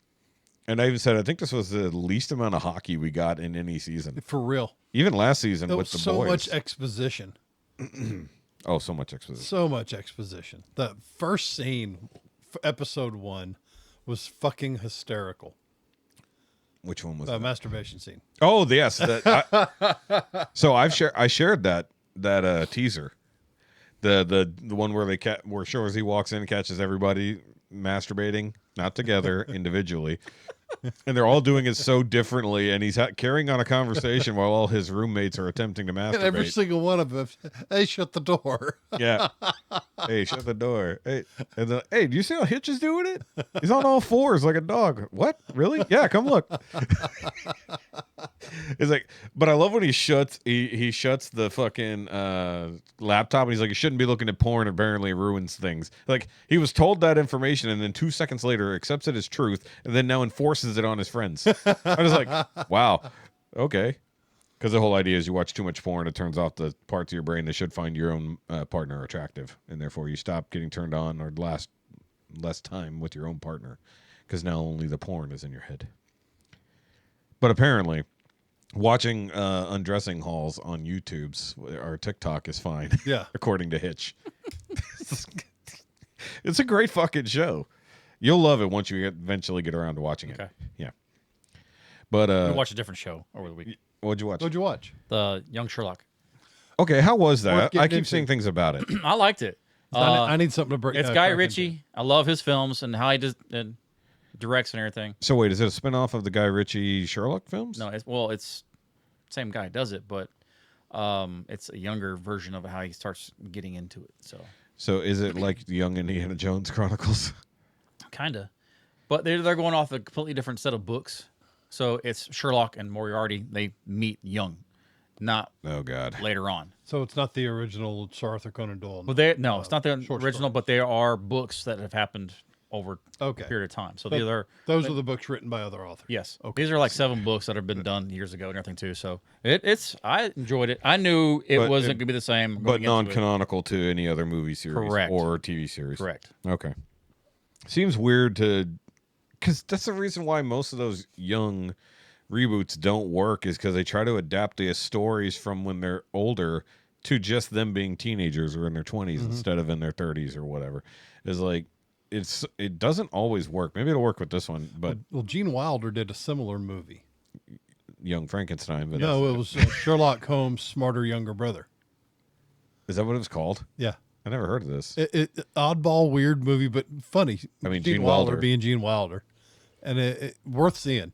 and I even said I think this was the least amount of hockey we got in any season. For real. Even last season There with was the boys. so much exposition. Oh, so much exposition. So much exposition. The first scene, episode 1, was fucking hysterical. Which one was The that? masturbation scene. Oh, yes. So I shared that teaser, the one where where Shorzy walks in and catches everybody masturbating, not together, individually, and they're all doing it so differently, and he's carrying on a conversation while all his roommates are attempting to masturbate. And every single one of them, hey, shut the door. Yeah. Hey, shut the door. Hey, and then, hey, do you see how Hitch is doing it? He's on all 4s like a dog. What? Really? Yeah, come look. It's like, but I love when he shuts the fucking laptop and he's like, you shouldn't be looking at porn. Apparently, it ruins things. Like he was told that information and then 2 seconds later accepts it as truth and then now enforces it on his friends. I was like, wow, okay. Because the whole idea is you watch too much porn, it turns off the parts of your brain that should find your own partner attractive, and therefore you stop getting turned on or last less time with your own partner, because now only the porn is in your head. But apparently, watching undressing hauls on YouTube's or TikTok is fine. Yeah, according to Hitch. It's a great fucking show. You'll love it once you eventually get around to watching it. Okay. Yeah. But we watched a different show over the week. What'd you watch? What'd you watch? The Young Sherlock. Okay, how was Worth that? getting I keep into. seeing things about it. I liked it. I need something to break. It's Guy Ritchie. I love his films and how he does directs and everything. So wait, is it a spinoff of the Guy Ritchie Sherlock films? No, it's same guy does it, but it's a younger version of how he starts getting into it. So is it like the Young Indiana Jones Chronicles? Kinda, but they're going off a completely different set of books. So it's Sherlock and Moriarty. They meet young, not Oh God. later on. So it's not the original Sir Arthur Conan Doyle. Well, it's not the short original, story. but there are books that have happened over a period of time. So But these are those are the books written by other authors. yes. Okay. These are like 7 books that have been done years ago and everything too. So I enjoyed it. I knew it But wasn't going to be the same, But going into it. non-canonical to any other movie series Correct. or TV series. Correct. Okay. Seems weird because that's the reason why most of those young reboots don't work is because they try to adapt the stories from when they're older to just them being teenagers or in their 20s instead of in their 30s or whatever. It's like it doesn't always work. Maybe it'll work with this one, but Well, Gene Wilder did a similar movie. Young Frankenstein. But No, it was Sherlock Holmes' smarter younger brother. is that what it was called? Yeah. I never heard of this. Oddball, weird movie, but funny. I mean, Gene Gene Wilder Wilder. being Gene Wilder, and it worth seeing.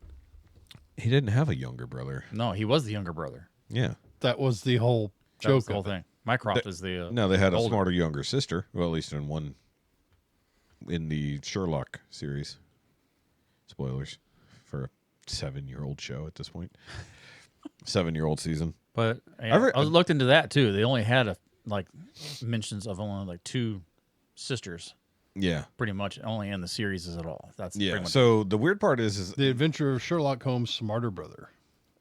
He didn't have a younger brother. No, he was the younger brother. Yeah. That was the whole That joke. was the of whole it. thing. Mycroft is the No, they had a older. smarter younger sister. Well, at least in the Sherlock series. Spoilers for a 7-year-old show at this point. 7-year-old season. But yeah, I was looked into that too. They only had mentions of only 2 sisters, Yeah. pretty much only in the series at all. That's Yeah. pretty much So the weird part is The Adventure of Sherlock Holmes' smarter brother.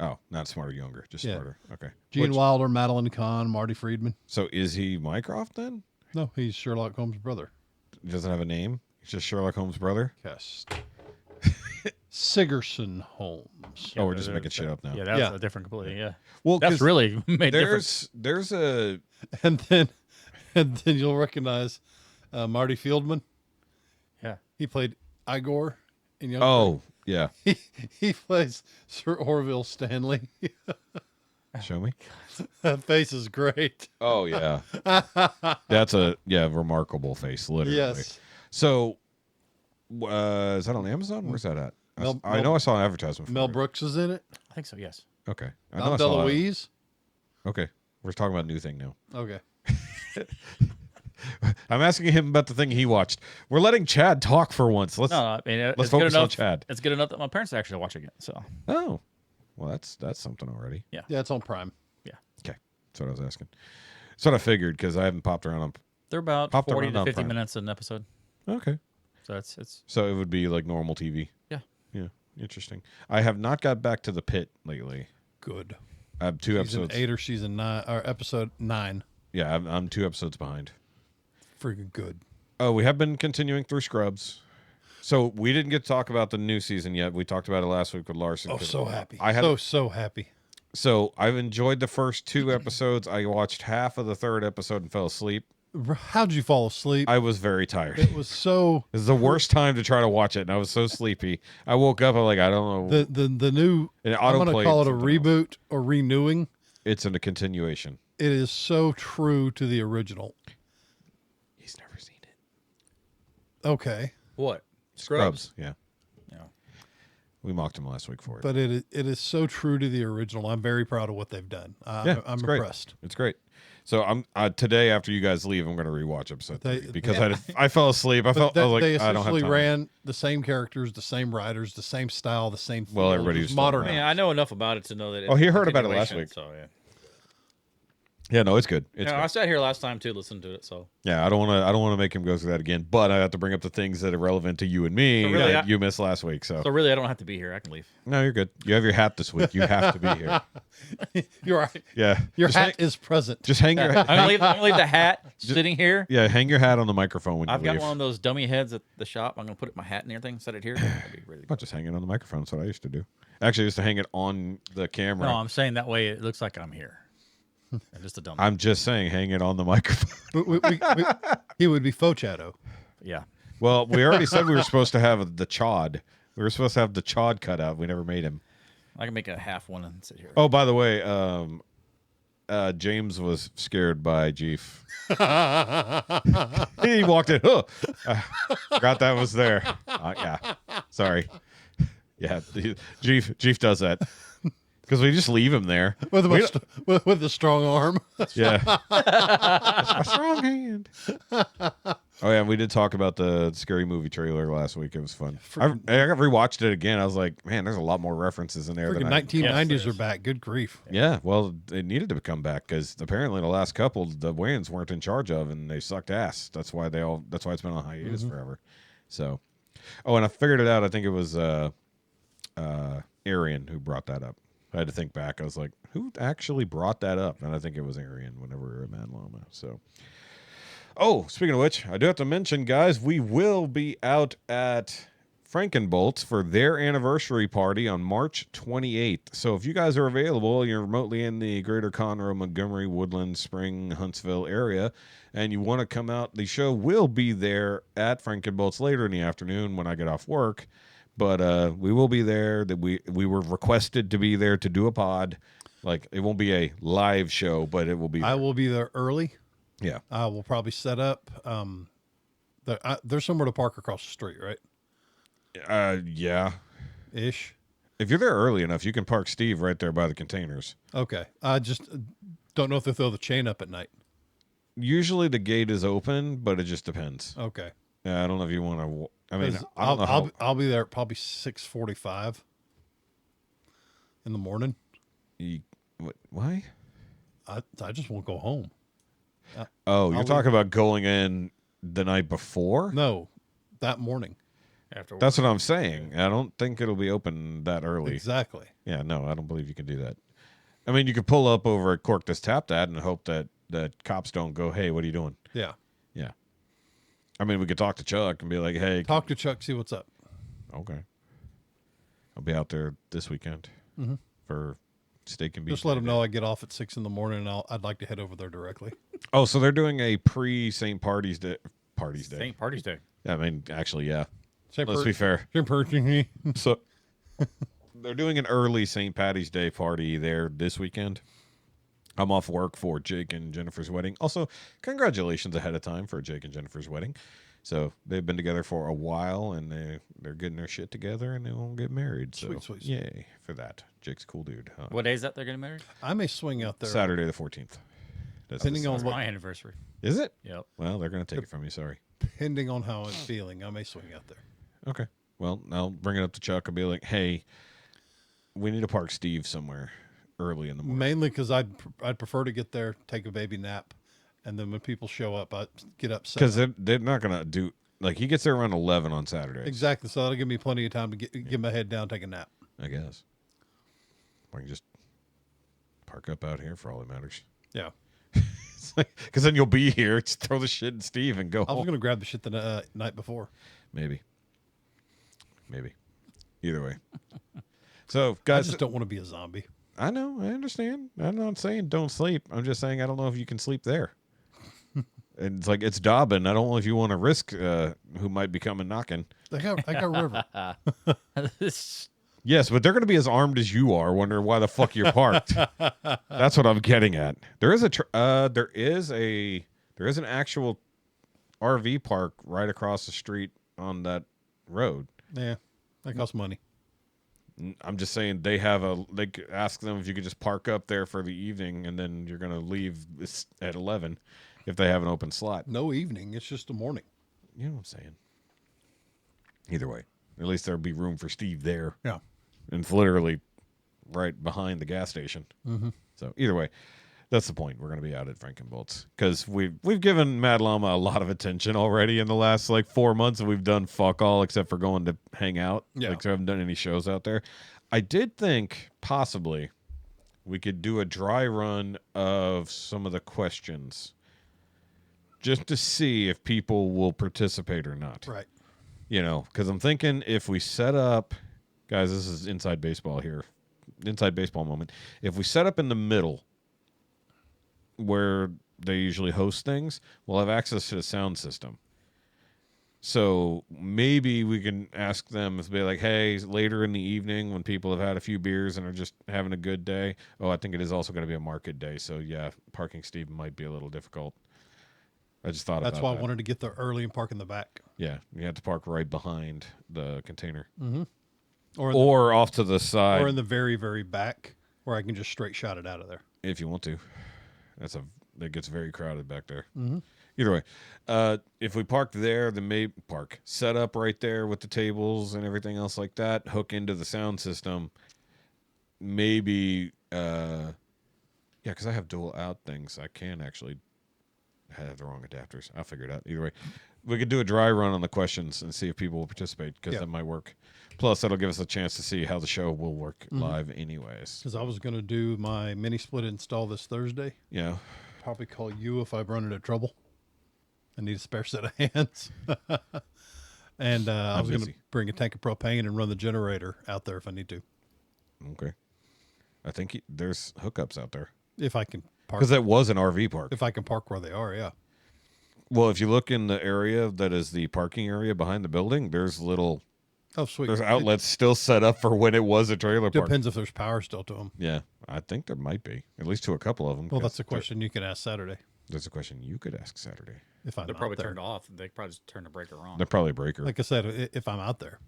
oh, not smarter younger, just Yeah. smarter. Okay. Gene Wilder, Madeline Kahn, Marty Friedman. So is he Mycroft then? No, he's Sherlock Holmes' brother. He doesn't have a name. He's just Sherlock Holmes' brother. Yes. Sigerson Holmes. Oh, we're just making shit up now. Yeah, that's Yeah. a different completely. Yeah, Well, that's 'cause really made difference. there's a And then you'll recognize Marty Fieldman. Yeah, He played Igor in Young. oh yeah. He plays Sir Orville Stanley. Show me. That face is great. Oh yeah. That's a remarkable face, literally. Yes. So Is that on Amazon? Where's that at? I Mel- know I saw an advertisement for Mel it. Brooks is in it. I think so. Yes. Okay. I know Dom I saw it. DeLuise. Okay. We're talking about a new thing now. Okay. I'm asking him about the thing he watched. We're letting Chad talk for once. Let's No, I mean, let's it's good focus on enough. Chad. It's good enough that my parents are actually watching it. So Oh. Well, that's something already. Yeah, it's on Prime. yeah, Okay. That's what I was asking. That's what I figured because I haven't popped around on. they're about Popped 40 around to on 50 Prime. minutes an episode. Okay. So it's So it would be like normal TV. yeah. Yeah. Interesting. I have not got back to the pit lately. Good. I have 2 Season episodes. 8 or season 9 or episode 9. Yeah, I'm 2 episodes behind. Freaking good. Oh, we have been continuing through Scrubs. So we didn't get to talk about the new season yet. We talked about it last week with Larson. Oh, so happy. I had so happy. So I've enjoyed the first 2 episodes. I watched half of the 3rd episode and fell asleep. How'd you fall asleep? I was very tired. It was so This is the worst time to try to watch it, and I was so sleepy. I woke up. I'm like, I don't know. the new. And it I'm gonna autoplayed call it a something else. reboot or renewing. It's in a continuation. It is so true to the original. He's never seen it. Okay, What? Scrubs. Yeah. Yeah. We mocked him last week for it. but it is so true to the original. I'm very proud of what they've done. Yeah, I'm it's great. impressed. It's great. So I'm today after you guys leave, I'm going to rewatch episode 3 because Yeah. I fell asleep. I But was like, they I don't have essentially time. ran the same characters, the same writers, the same style, the same. Well, feel. everybody It was was modern. I mean, I know enough about it to know that. Oh, it's he a heard about it last continuation, week. So yeah. Yeah, no, it's good. It's Yeah, good. I sat here last time too, listened to it. So Yeah, I don't want to make him go through that again. But I have to bring up the things that are relevant to you and me So really, that I- you missed last week. So really, I don't have to be here. I can leave. no, you're good. You have your hat this week. You have to be here. You're right. Yeah, Your just hat is present. just hang your I'm gonna leave the hat sitting here. yeah, hang your hat on the microphone when you I've got leave. one of those dummy heads at the shop. I'm gonna put my hat and everything, set it here. That'd be really Not just hang it on the microphone. That's what I used to do. Actually, I used to hang it on the camera. No, I'm saying that way it looks like I'm here. I'm just a dummy. I'm just saying, hang it on the microphone. He would be faux shadow. Yeah. Well, we already said we were supposed to have the chod. We were supposed to have the chod cut out. We never made him. I can make a half one and sit here. Oh, by the way, James was scared by Jeef. He walked in. Huh. Forgot that was there. Yeah. Yeah, Jeef does that. Because we just leave him there. With a strong arm. Yeah. A strong hand. Oh, yeah, we did talk about the Scary Movie trailer last week. It was fun. I rewatched it again. I was like, man, there's a lot more references in there. Freaking Than 1990s are back. Good grief. Yeah, well, it needed to come back because apparently the last couple the Wayans weren't in charge of, and they sucked ass. That's why it's been on hiatus forever. So, oh, and I figured it out. I think it was Arian who brought that up. I had to think back. I was like, who actually brought that up? And I think it was Arian whenever we were at Mad Loma. So, oh, speaking of which, I do have to mention, guys, we will be out at Frankenbolt's for their anniversary party on March 28th. So if you guys are available, you're remotely in the greater Conroe, Montgomery, Woodland, Spring, Huntsville area, and you want to come out, the show will be there at Frankenbolt's later in the afternoon when I get off work. But we will be there. That we were requested to be there to do a pod. Like, it won't be a live show, but it will be. I will be there early. Yeah. I will probably set up. There's somewhere to park across the street, right? Yeah. Ish. If you're there early enough, you can park Steve right there by the containers. Okay. I just don't know if they throw the chain up at night. Usually the gate is open, but it just depends. Okay. Yeah, I don't know if you want to. I mean, 'Cause I don't know how. I'll be there at probably 6:45 in the morning. Why? I just won't go home. Oh, you're I'll talking about going in the night before? No, that morning. After That's what I'm saying. I don't think it'll be open that early. Exactly. Yeah, no, I don't believe you can do that. I mean, you could pull up over at Cork This Tap That and hope that cops don't go, hey, what are you doing? Yeah. Yeah. I mean, we could talk to Chuck and be like, hey. Talk to Chuck, see what's up. Okay. I'll be out there this weekend for steak and beef. Just let him know I get off at 6 in the morning, and I'd like to head over there directly. Oh, so they're doing a pre-St. Party's Day. St. Party's Day. I mean, actually, yeah. St. Let's be fair. St. Party. So they're doing an early St. Patty's Day party there this weekend. I'm off work for Jake and Jennifer's wedding. Also, congratulations ahead of time for Jake and Jennifer's wedding. So they've been together for a while, and they're getting their shit together, and they won't get married. So Sweet. yay for that. Jake's a cool dude. Huh? What day is that they're getting married? I may swing out there. Saturday the 14th. Depending on It's what, my anniversary. Is it? Yep. Well, they're going to take it from you. Sorry. depending on how I'm feeling, I may swing out there. Okay. Well, I'll bring it up to Chuck and be like, hey, we need to park Steve somewhere early in the morning. Mainly because I'd prefer to get there, take a baby nap, and then when people show up, I get upset. Because they're not going to do, like, he gets there around 11 on Saturdays. Exactly. So that'll give me plenty of time to get my head down, take a nap. I guess. I can just park up out here for all that matters. Yeah. Because then you'll be here, just throw the shit in Steve and go I was home. going to grab the shit the night before. Maybe. Either way. So, I guys, just don't want to be a zombie. I know, I understand. I'm not saying don't sleep. I'm just saying I don't know if you can sleep there. And it's like, it's Dobbin. I don't know if you want to risk who might be coming knocking. I got River. Yes, but they're going to be as armed as you are, wondering why the fuck you're parked. That's what I'm getting at. There is an actual RV park right across the street on that road. Yeah. That costs money. I'm just saying they ask them if you could just park up there for the evening, and then you're going to leave at 11 if they have an open slot. No evening. It's just the morning. You know what I'm saying? Either way, at least there'll be room for Steve there. Yeah. And it's literally right behind the gas station. Mm-hmm. So either way, that's the point. We're going to be out at Frankenbolt's because we've given Mad Llama a lot of attention already in the last 4 months, and we've done fuck all except for going to hang out. Yeah. So I haven't done any shows out there. I did think possibly we could do a dry run of some of the questions just to see if people will participate or not. Right. Because I'm thinking if we set up, guys, this is inside baseball here, inside baseball moment. If we set up in the middle where they usually host things, we'll have access to the sound system. So maybe we can ask them to be like, hey, later in the evening when people have had a few beers and are just having a good day. Oh, I think it is also going to be a market day. So, yeah, parking Steve might be a little difficult. I just thought That's about why that. I wanted to get there early and park in the back. Yeah, you have to park right behind the container. Mm-hmm. Or off to the side. Or in the very, very back where I can just straight shot it out of there. If you want to. That gets very crowded back there. Mm-hmm. Either way, if we park there, then set up right there with the tables and everything else like that, hook into the sound system. Maybe, because I have dual out things. I can actually have the wrong adapters. I'll figure it out. Either way, we could do a dry run on the questions and see if people will participate because that might work. Plus, that'll give us a chance to see how the show will work live anyways. Because I was going to do my mini split install this Thursday. Yeah. Probably call you if I run into trouble. I need a spare set of hands. And I was going to bring a tank of propane and run the generator out there if I need to. Okay. I think there's hookups out there. If I can park. Because that was an RV park. If I can park where they are, yeah. Well, if you look in the area that is the parking area behind the building, there's sweet. There's outlets still set up for when it was a trailer park. Depends if there's power still to them. Yeah, I think there might be, at least to a couple of them. Well, that's a question you can ask Saturday. That's a question you could ask Saturday. If I'm They're out probably there. turned off. They probably just turned the breaker on. They're probably a breaker. Like I said, if I'm out there,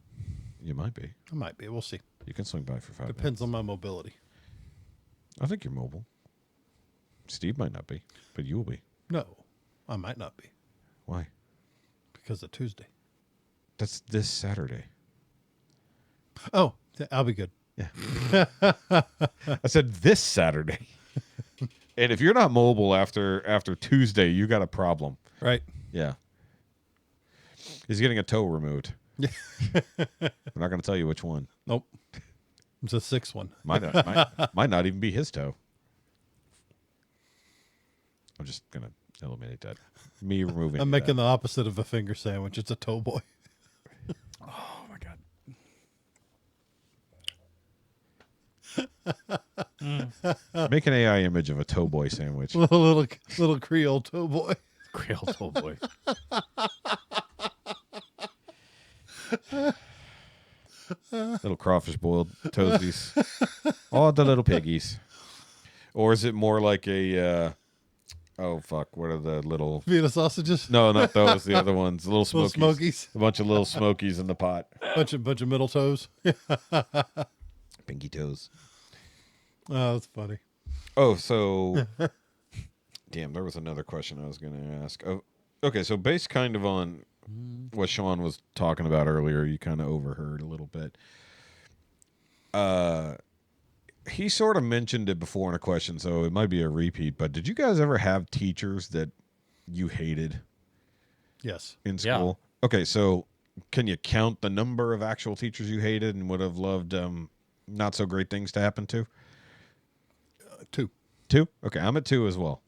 You might be. I might be. We'll see. You can swing by for 5 minutes. Depends on my mobility. I think you're mobile. Steve might not be, but you will be. No, I might not be Why? because of Tuesday. That's this Saturday. Oh, I'll be good. Yeah. I said this Saturday. And if you're not mobile after Tuesday, you got a problem. Right. Yeah. He's getting a toe removed. Yeah. I'm not going to tell you which one. Nope. It's a 6th one. Might not even be his toe. I'm just going to eliminate that. Me removing I'm making that. the opposite of a finger sandwich. It's a toe boy. Oh my god. Make an AI image of a toe boy sandwich. little Creole toe boy. Creole toll boy. Little crawfish boiled toasties. All the little piggies. Or is it more like a Oh fuck! What are the little? Vienna sausages. No, not those. The other ones. The little Little smokies. smokies. A bunch of little smokies in the pot. Bunch of middle toes. Pinky toes. Oh, that's funny. Oh, so damn, there was another question I was going to ask. Oh, okay, so based kind of on what Sean was talking about earlier, you kind of overheard a little bit. He sort of mentioned it before in a question, so it might be a repeat, but did you guys ever have teachers that you hated Yes. in school? Yeah. Okay, so can you count the number of actual teachers you hated and would have loved not so great things to happen to? 2. 2? Okay, I'm at 2 as well.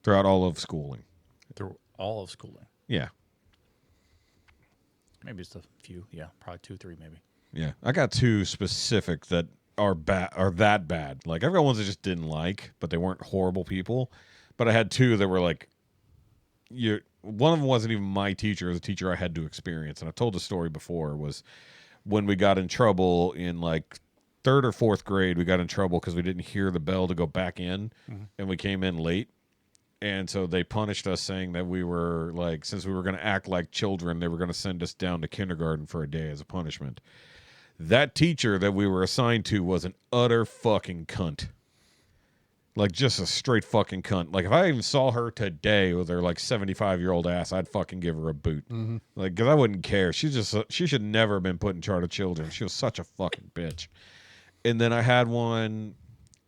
Throughout all of schooling. Through all of schooling. Yeah. Maybe it's a few. Yeah, probably 2, 3 maybe. Yeah, I got 2 specific that are that bad. Like I've got ones I just didn't like, but they weren't horrible people. But I had 2 that were like, one of them wasn't even my teacher; it was a teacher I had to experience. And I've told the story before. Was when we got in trouble in like 3rd or 4th grade. We got in trouble because we didn't hear the bell to go back in, and we came in late. And so they punished us, saying that we were like, since we were going to act like children, they were going to send us down to kindergarten for a day as a punishment. That teacher that we were assigned to was an utter fucking cunt. Like, just a straight fucking cunt. Like, if I even saw her today with her, like, 75-year-old ass, I'd fucking give her a boot. Mm-hmm. Like, because I wouldn't care. She should never have been put in charge of children. She was such a fucking bitch. And then I had one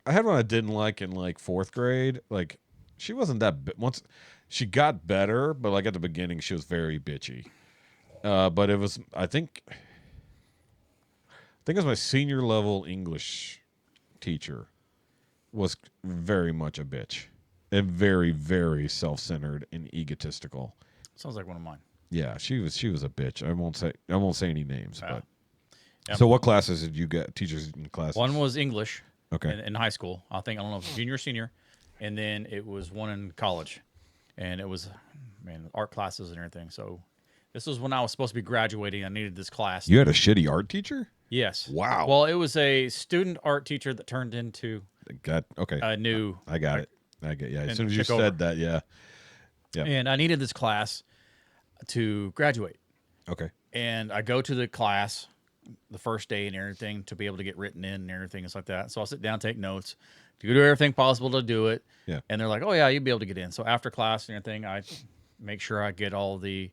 I didn't like in, like, 4th grade. Like, she wasn't that... Once she got better, but, like, at the beginning, she was very bitchy. But it was... I think it was my senior level English teacher was very much a bitch and very, very self-centered and egotistical. Sounds like one of mine. Yeah, she was a bitch. I won't say any names, but Yep. So what classes did you get? Teachers in classes? One was English. Okay. In high school. I don't know if it was junior or senior. And then it was one in college. And it was art classes and everything. So this was when I was supposed to be graduating. I needed this class. You had a shitty art teacher? Yes. Wow. Well, it was a student art teacher that turned into Okay. a new. I got it. Yeah. As soon as you took said over. that, yeah. And I needed this class to graduate. Okay. And I go to the class the first day and everything to be able to get written in and everything and like that. So I'll sit down, take notes, do everything possible to do it. Yeah. And they're like, "Oh yeah, you'll be able to get in." So after class and everything, I make sure I get all the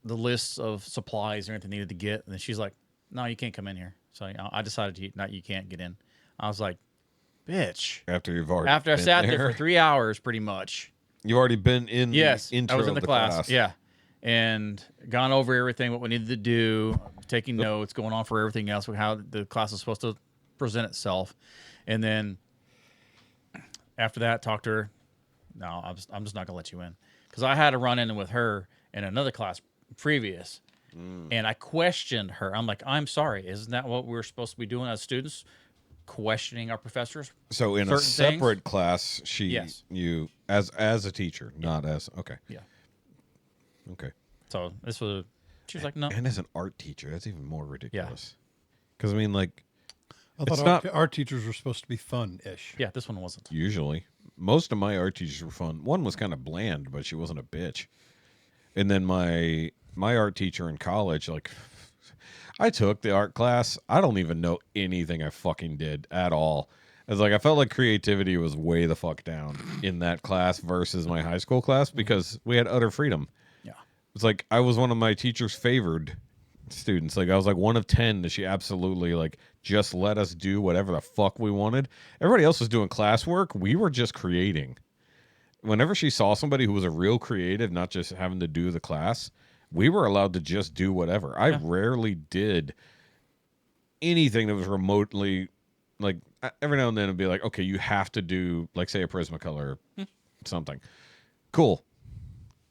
lists of supplies and everything needed to get. And then she's like, "No, you can't come in here." So I decided you can't get in. I was like, "Bitch." After I sat there for 3 hours, pretty much. You've already been in Yes, the intro I was in the of class. Yeah. And gone over everything, what we needed to do, taking notes, going on for everything else, how the class is supposed to present itself. And then after that, talked to her. No, I'm just not going to let you in. Because I had a run in with her in another class previous. And I questioned her. I'm like, "I'm sorry. Isn't that what we're supposed to be doing as students? Questioning our professors?" So in a separate class, you as a teacher, not as okay. Yeah. Okay. So she was like, "No." And as an art teacher, that's even more ridiculous. Because I mean, like, I thought art teachers were supposed to be fun-ish. Yeah, this one wasn't. Usually, most of my art teachers were fun. One was kind of bland, but she wasn't a bitch. And then my art teacher in college, like, I took the art class. I don't even know anything I fucking did at all. It's like I felt like creativity was way the fuck down in that class versus my high school class because we had utter freedom. Yeah. It's like I was one of my teacher's favored students. Like I was like one of 10 that she absolutely like just let us do whatever the fuck we wanted. Everybody else was doing classwork. We were just creating. Whenever she saw somebody who was a real creative, not just having to do the class, we were allowed to just do whatever. I rarely did anything that was remotely like every now and then it'd be like, okay, you have to do like say a Prismacolor or something. Cool.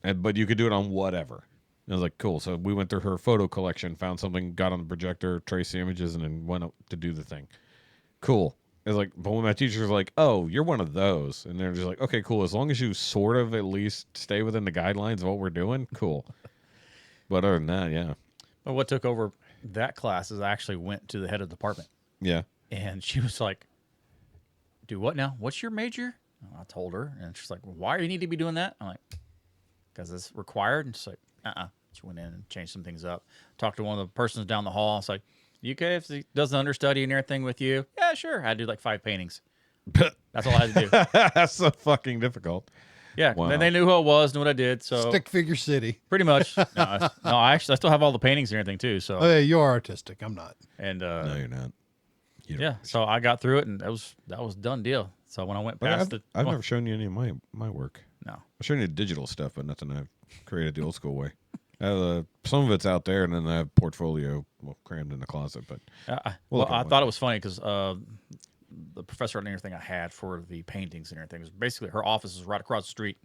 But you could do it on whatever. And I was like, cool. So we went through her photo collection, found something, got on the projector, traced the images, and then went up to do the thing. Cool. It's like, but when my teacher's like, "Oh, you're one of those," and they're just like, "Okay, cool. As long as you sort of at least stay within the guidelines of what we're doing, cool." But other than that, yeah. But what took over that class is I actually went to the head of the department. Yeah. And she was like, "Do what now? What's your major?" And I told her, and she's like, well, "Why do you need to be doing that?" I'm like, "Because it's required." And she's like, She went in and changed some things up. Talked to one of the persons down the hall. It's like, "You okay if he does the understudy and everything with you?" "Yeah, sure." I had to do like 5 paintings. That's all I had to do. That's so fucking difficult. Yeah, Wow. and they knew who I was and what I did. So Stick figure city. pretty much. No, I still have all the paintings and everything too. So Oh, yeah, you are artistic. I'm not. and No, you're not. yeah, so I got through it, and that was done deal. So when I went past I've never shown you any of my work. No. I've shown you digital stuff, but nothing I've created the old school way. Some of it's out there, and then I have portfolio crammed in the closet. But I thought it was funny because the professor and everything I had for the paintings and everything was basically her office is right across the street,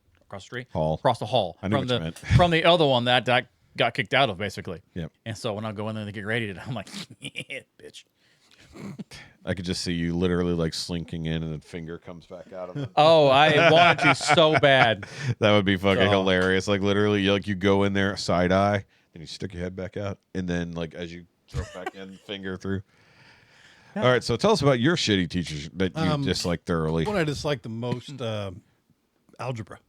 Hall. across the hall I knew from what you meant. from the other one that I got kicked out of basically. Yep. And so when I go in there to get ready, I'm like, yeah, bitch. I could just see you literally like slinking in, and then finger comes back out of it. Oh, I wanted to so bad. That would be fucking hilarious. Like literally, you go in there side eye, then you stick your head back out, and then like as you throw it back in, finger through. Yeah. All right, so tell us about your shitty teachers that you dislike thoroughly. What I dislike the most, algebra.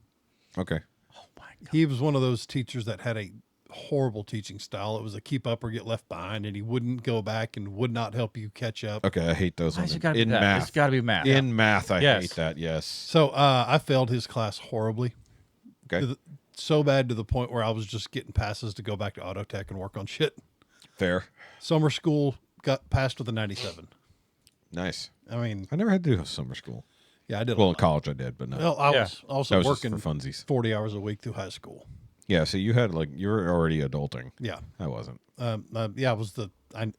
Okay. Oh my God. He was one of those teachers that had a horrible teaching style. It was a keep up or get left behind, and he wouldn't go back and would not help you catch up. Okay, I hate those ones. It's gotta be In that. math. It's got to be math. In math, I Yes. hate that. Yes. So I failed his class horribly. Okay. So bad to the point where I was just getting passes to go back to auto tech and work on shit. Fair. Summer school got passed with a 97. Nice. I mean, I never had to do summer school. yeah, I did. Well, a in lot. college I did, but no. Well, I Yeah. was also That was just working for funsies. 40 hours a week through high school. Yeah, so you had you were already adulting. Yeah. I wasn't. I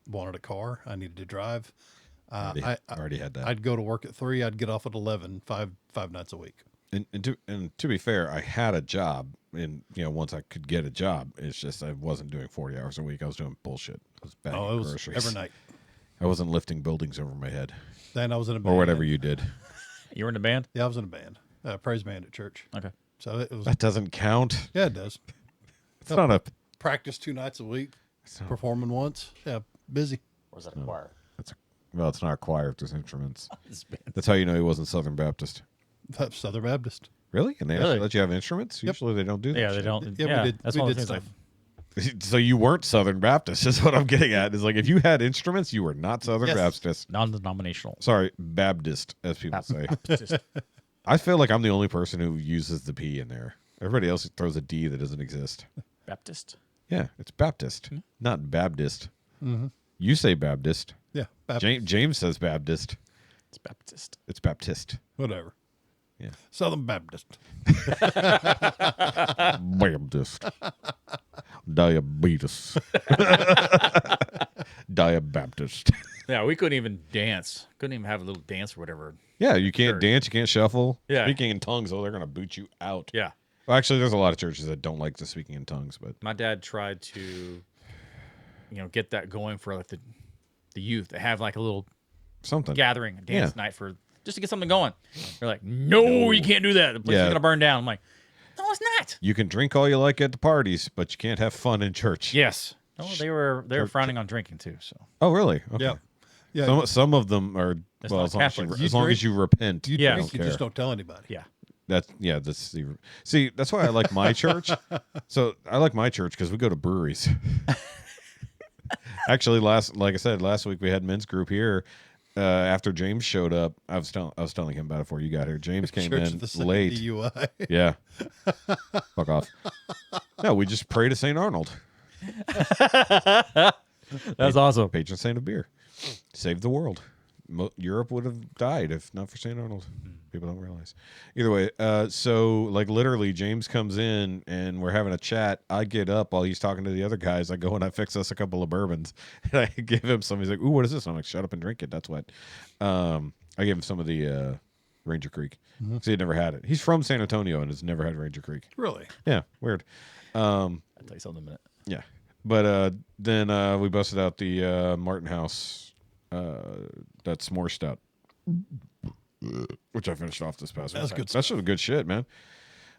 wanted a car. I needed to drive. I already had that. I'd go to work at 3. I'd get off at 11, five nights a week. And to be fair, I had a job, and once I could get a job, it's just I wasn't doing 40 hours a week. I was doing bullshit. I was bagging It was groceries every night. I wasn't lifting buildings over my head Then I was in a band. or whatever you did. You were in the band? Yeah, I was in a band, praise band at church. Okay. So it was. That doesn't count. Yeah, it does. It's not a. Practice 2 nights a week, performing once. Yeah, busy. Or was that a choir? Well, it's not a choir if there's instruments. That's how you know he wasn't Southern Baptist. That's Southern Baptist. Really? And they Really? actually let you have instruments? Usually they don't do that. Yeah, they shit. don't. Yeah, we did. That's We one of the did things. stuff. So you weren't Southern Baptist, is what I'm getting at. Is like if you had instruments, you were not Southern Yes. Baptist. Non-denominational. Sorry, Baptist, as people say. Just- I feel like I'm the only person who uses the P in there. Everybody else throws a D that doesn't exist. Baptist. Yeah, it's Baptist, not Baptist. You say Baptist. Yeah, Baptist. James says Baptist. It's Baptist. It's Baptist. Whatever. Yeah. Southern Baptist. Baptist. Diabetes. Diabaptist. Yeah, we couldn't even dance. Couldn't even have a little dance or whatever. Yeah, you can't Sure. dance, you can't shuffle. Yeah. Speaking in tongues, they're going to boot you out. Yeah. Well, actually, there's a lot of churches that don't like the speaking in tongues, but My dad tried to, get that going for like the youth. They have like a little something. gathering, a dance Yeah. night for just to get something going. They're like, no, you can't do that. The place Yeah. is gonna burn down. I'm like, no, it's not. You can drink all you like at the parties, but you can't have fun in church. Yes. No, they were frowning on drinking too. So Oh, really? Okay. Yeah. Yeah. Some of them are It's well, not as long as, Catholic. as long as you repent. You Yeah. drink, you don't just care. don't tell anybody. yeah, That's see. That's why I like my church. So I like my church because we go to breweries. Actually, last week we had men's group here. After James showed up, I was telling him about it before you got here. James came Church in of the Second late. DUI. Yeah, fuck off. No, we just pray to St. Arnold, that's awesome. patron saint of beer. Save the world. Europe would have died if not for St. Arnold. People don't realize. Either way, so like literally, James comes in and we're having a chat. I get up while he's talking to the other guys. I go and I fix us a couple of bourbons, and I give him some. He's like, "Ooh, what is this?" And I'm like, "Shut up and drink it." That's what. I gave him some of the Ranger Creek. So he had never had it. He's from San Antonio and has never had Ranger Creek. Really? Yeah, weird. I'll tell you something in a minute. Yeah, but then we busted out the Martin House that s'more stout, which I finished off this past week. That's good That's good shit, man.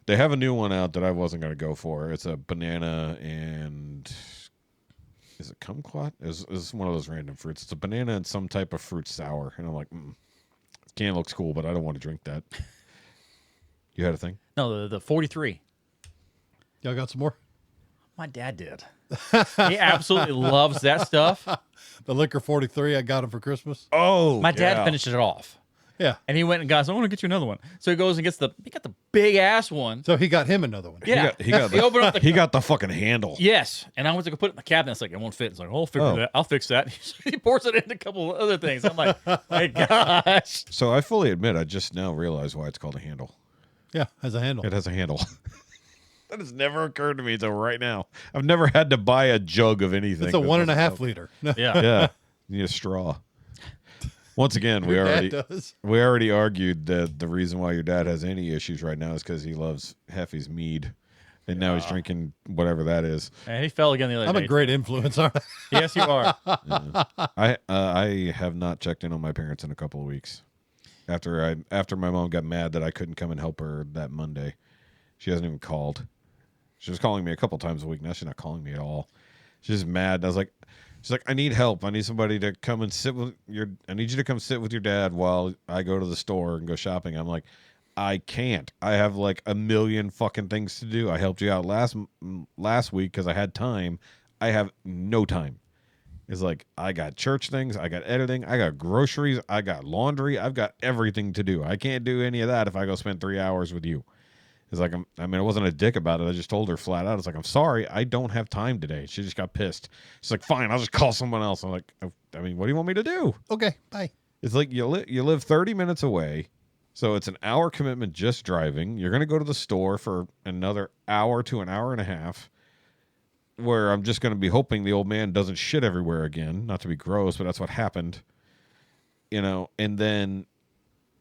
They have a new one out that I wasn't going to go for. It's a banana and is it kumquat? It's one of those random fruits. It's a banana and some type of fruit sour, and I'm like, can looks cool, but I don't want to drink that. You had a thing? No, the 43. Y'all got some more? My dad did. He absolutely loves that stuff. The liquor 43, I got him for Christmas. Oh, My dad finished it off. Yeah. And he went and got, so I want to get you another one. So he goes and he got the big ass one. So he got him another one. Yeah. He got He opened up the he got the fucking handle. Yes. And I went to go put it in the cabinet. It's like, it won't fit. It's like, I'll figure that. I'll fix that. He pours it into a couple of other things. I'm like, my gosh. So I fully admit, I just now realize why it's called a handle. Yeah, has a handle. It has a handle. That has never occurred to me until right now. I've never had to buy a jug of anything. It's a 1.5 liter. Yeah. Yeah, you need a straw. Once again, we Your already dad does. we already argued that the reason why your dad has any issues right now is because he loves Heffy's mead, and now he's drinking whatever that is. And he fell again the other I'm day. a great influence, aren't I? Yes, you are. I have not checked in on my parents in a couple of weeks. After my mom got mad that I couldn't come and help her that Monday, she hasn't even called. She was calling me a couple times a week. Now she's not calling me at all. She's just mad. She's like, I need help. I need somebody to come and I need you to come sit with your dad while I go to the store and go shopping. I'm like, I can't. I have like a million fucking things to do. I helped you out last week because I had time. I have no time. It's like, I got church things. I got editing. I got groceries. I got laundry. I've got everything to do. I can't do any of that if I go spend 3 hours with you. It's like, I wasn't a dick about it. I just told her flat out. It's like, I'm sorry. I don't have time today. She just got pissed. She's like, fine, I'll just call someone else. I'm like, what do you want me to do? Okay, bye. It's like you live 30 minutes away. So it's an hour commitment just driving. You're going to go to the store for another hour to an hour and a half where I'm just going to be hoping the old man doesn't shit everywhere again. Not to be gross, but that's what happened. And then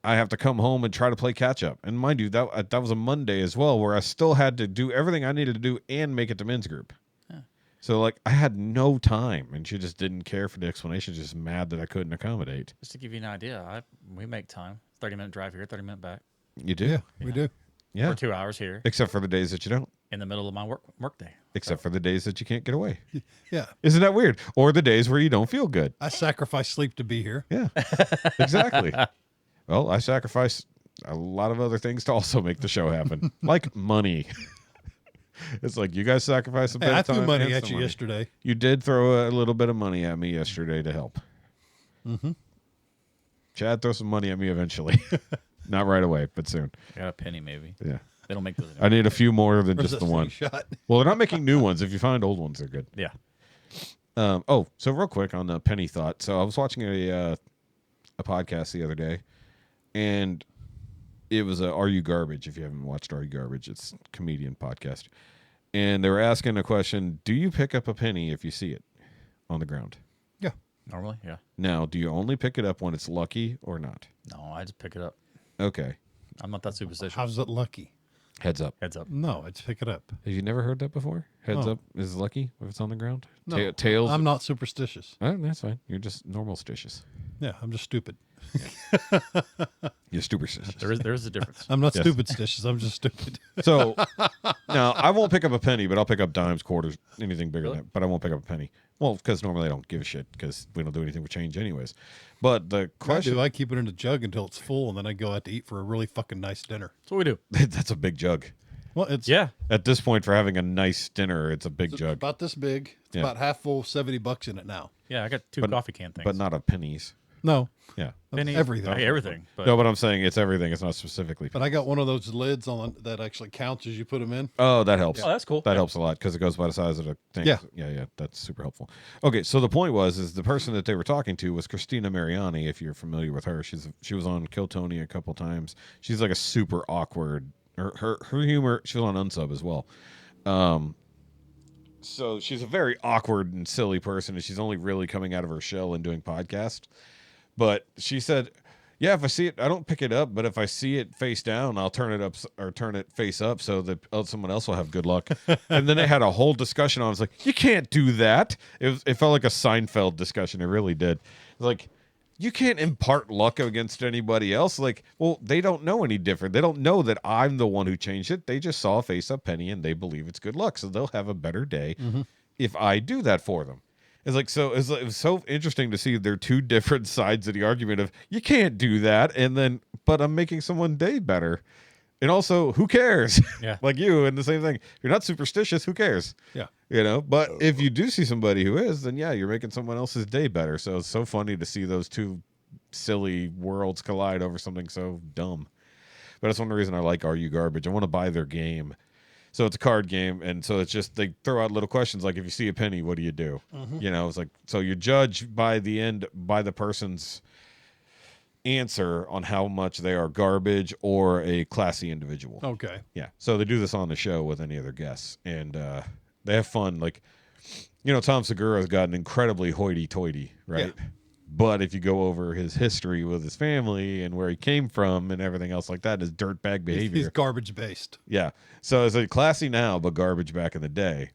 I have to come home and try to play catch up. And mind you, that was a Monday as well, where I still had to do everything I needed to do and make it to men's group. Yeah. So like I had no time, and she just didn't care for the explanation. Just mad that I couldn't accommodate. Just to give you an idea, we make time. 30-minute drive here, 30-minute back. You do? Yeah, we do. Yeah. For 2 hours here. Except for the days that you don't. In the middle of my work day. Except for the days that you can't get away. Yeah. Isn't that weird? Or the days where you don't feel good. I sacrifice sleep to be here. Yeah. Exactly. Well, I sacrifice a lot of other things to also make the show happen, like money. It's like you guys sacrifice a bit I of time. threw money and at some you money. yesterday. You did throw a little bit of money at me yesterday to help. Mm-hmm. Chad, throw some money at me eventually. Not right away, but soon. Got a penny maybe. Yeah. They don't make those anymore. I need a few more than Where's just that the one. shot? Well, they're not making new ones. If you find old ones, they're good. Yeah. So real quick on the penny thought. So I was watching a podcast the other day, and it was Are You Garbage? If you haven't watched Are You Garbage, it's a comedian podcast. And they were asking a question, do you pick up a penny if you see it on the ground? Yeah. Normally, yeah. Now, do you only pick it up when it's lucky or not? No, I just pick it up. Okay. I'm not that superstitious. How's it lucky? Heads up. Heads up. No, it's pick it up. Have you never heard that before? Heads No. up is lucky if it's on the ground? No, Tails? I'm not superstitious. Oh, that's fine. You're just normal stitious. Yeah, I'm just stupid. You're superstitious. There is a difference. I'm not Yes. stupid-stitious. I'm just stupid. So now I won't pick up a penny, but I'll pick up dimes, quarters, anything bigger than that. But I won't pick up a penny. Well, because normally I don't give a shit because we don't do anything with change anyways. But the question, I keep it in a jug until it's full, and then I go out to eat for a really fucking nice dinner. That's what we do. that's a big jug. Well, it's Yeah. At this point, for having a nice dinner, it's a big jug, about this big. It's Yeah. about half full, $70 in it now. Yeah, I got two But- coffee can things. but not of pennies. No, Yeah. Penny, everything. Everything. But No, but I'm saying it's everything. It's not specifically. but I got one of those lids on that actually counts as you put them in. Oh, that helps. Oh, that's cool. That Yeah. helps a lot because it goes by the size of the thing. Yeah. Yeah. That's super helpful. Okay, so the point is the person that they were talking to was Christina Mariani. If you're familiar with her, she was on Kill Tony a couple times. She's like a super awkward. Her humor. She was on Unsub as well. So she's a very awkward and silly person, and she's only really coming out of her shell and doing podcasts. But she said, yeah, if I see it, I don't pick it up, but if I see it face down, I'll turn it up or turn it face up so that someone else will have good luck. And then they had a whole discussion on it. It's like, you can't do that. It felt like a Seinfeld discussion. It really did. It's like, you can't impart luck against anybody else. Like, well, they don't know any different. They don't know that I'm the one who changed it. They just saw a face-up penny and they believe it's good luck. So they'll have a better day if I do that for them. It's like, so it was so interesting to see there are two different sides of the argument of you can't do that. And then, but I'm making someone's day better. And also, who cares? Yeah. Like you, and the same thing. If you're not superstitious, who cares? Yeah. You know, but if you do see somebody who is, then yeah, you're making someone else's day better. So it's so funny to see those two silly worlds collide over something so dumb. But that's one reason I like Are You Garbage. I want to buy their game. So it's a card game, and so it's just they throw out little questions like, if you see a penny, what do you do? You know, it's like, so you judge by the end by the person's answer on how much they are garbage or a classy individual. Okay. Yeah. So they do this on the show with any other guests, and they have fun. Like, you know, Tom Segura's got an incredibly hoity-toity, right? Yeah. But if you go over his history with his family and where he came from and everything else like that, his dirtbag behavior. He's garbage based. Yeah. So it's like classy now, but garbage back in the day.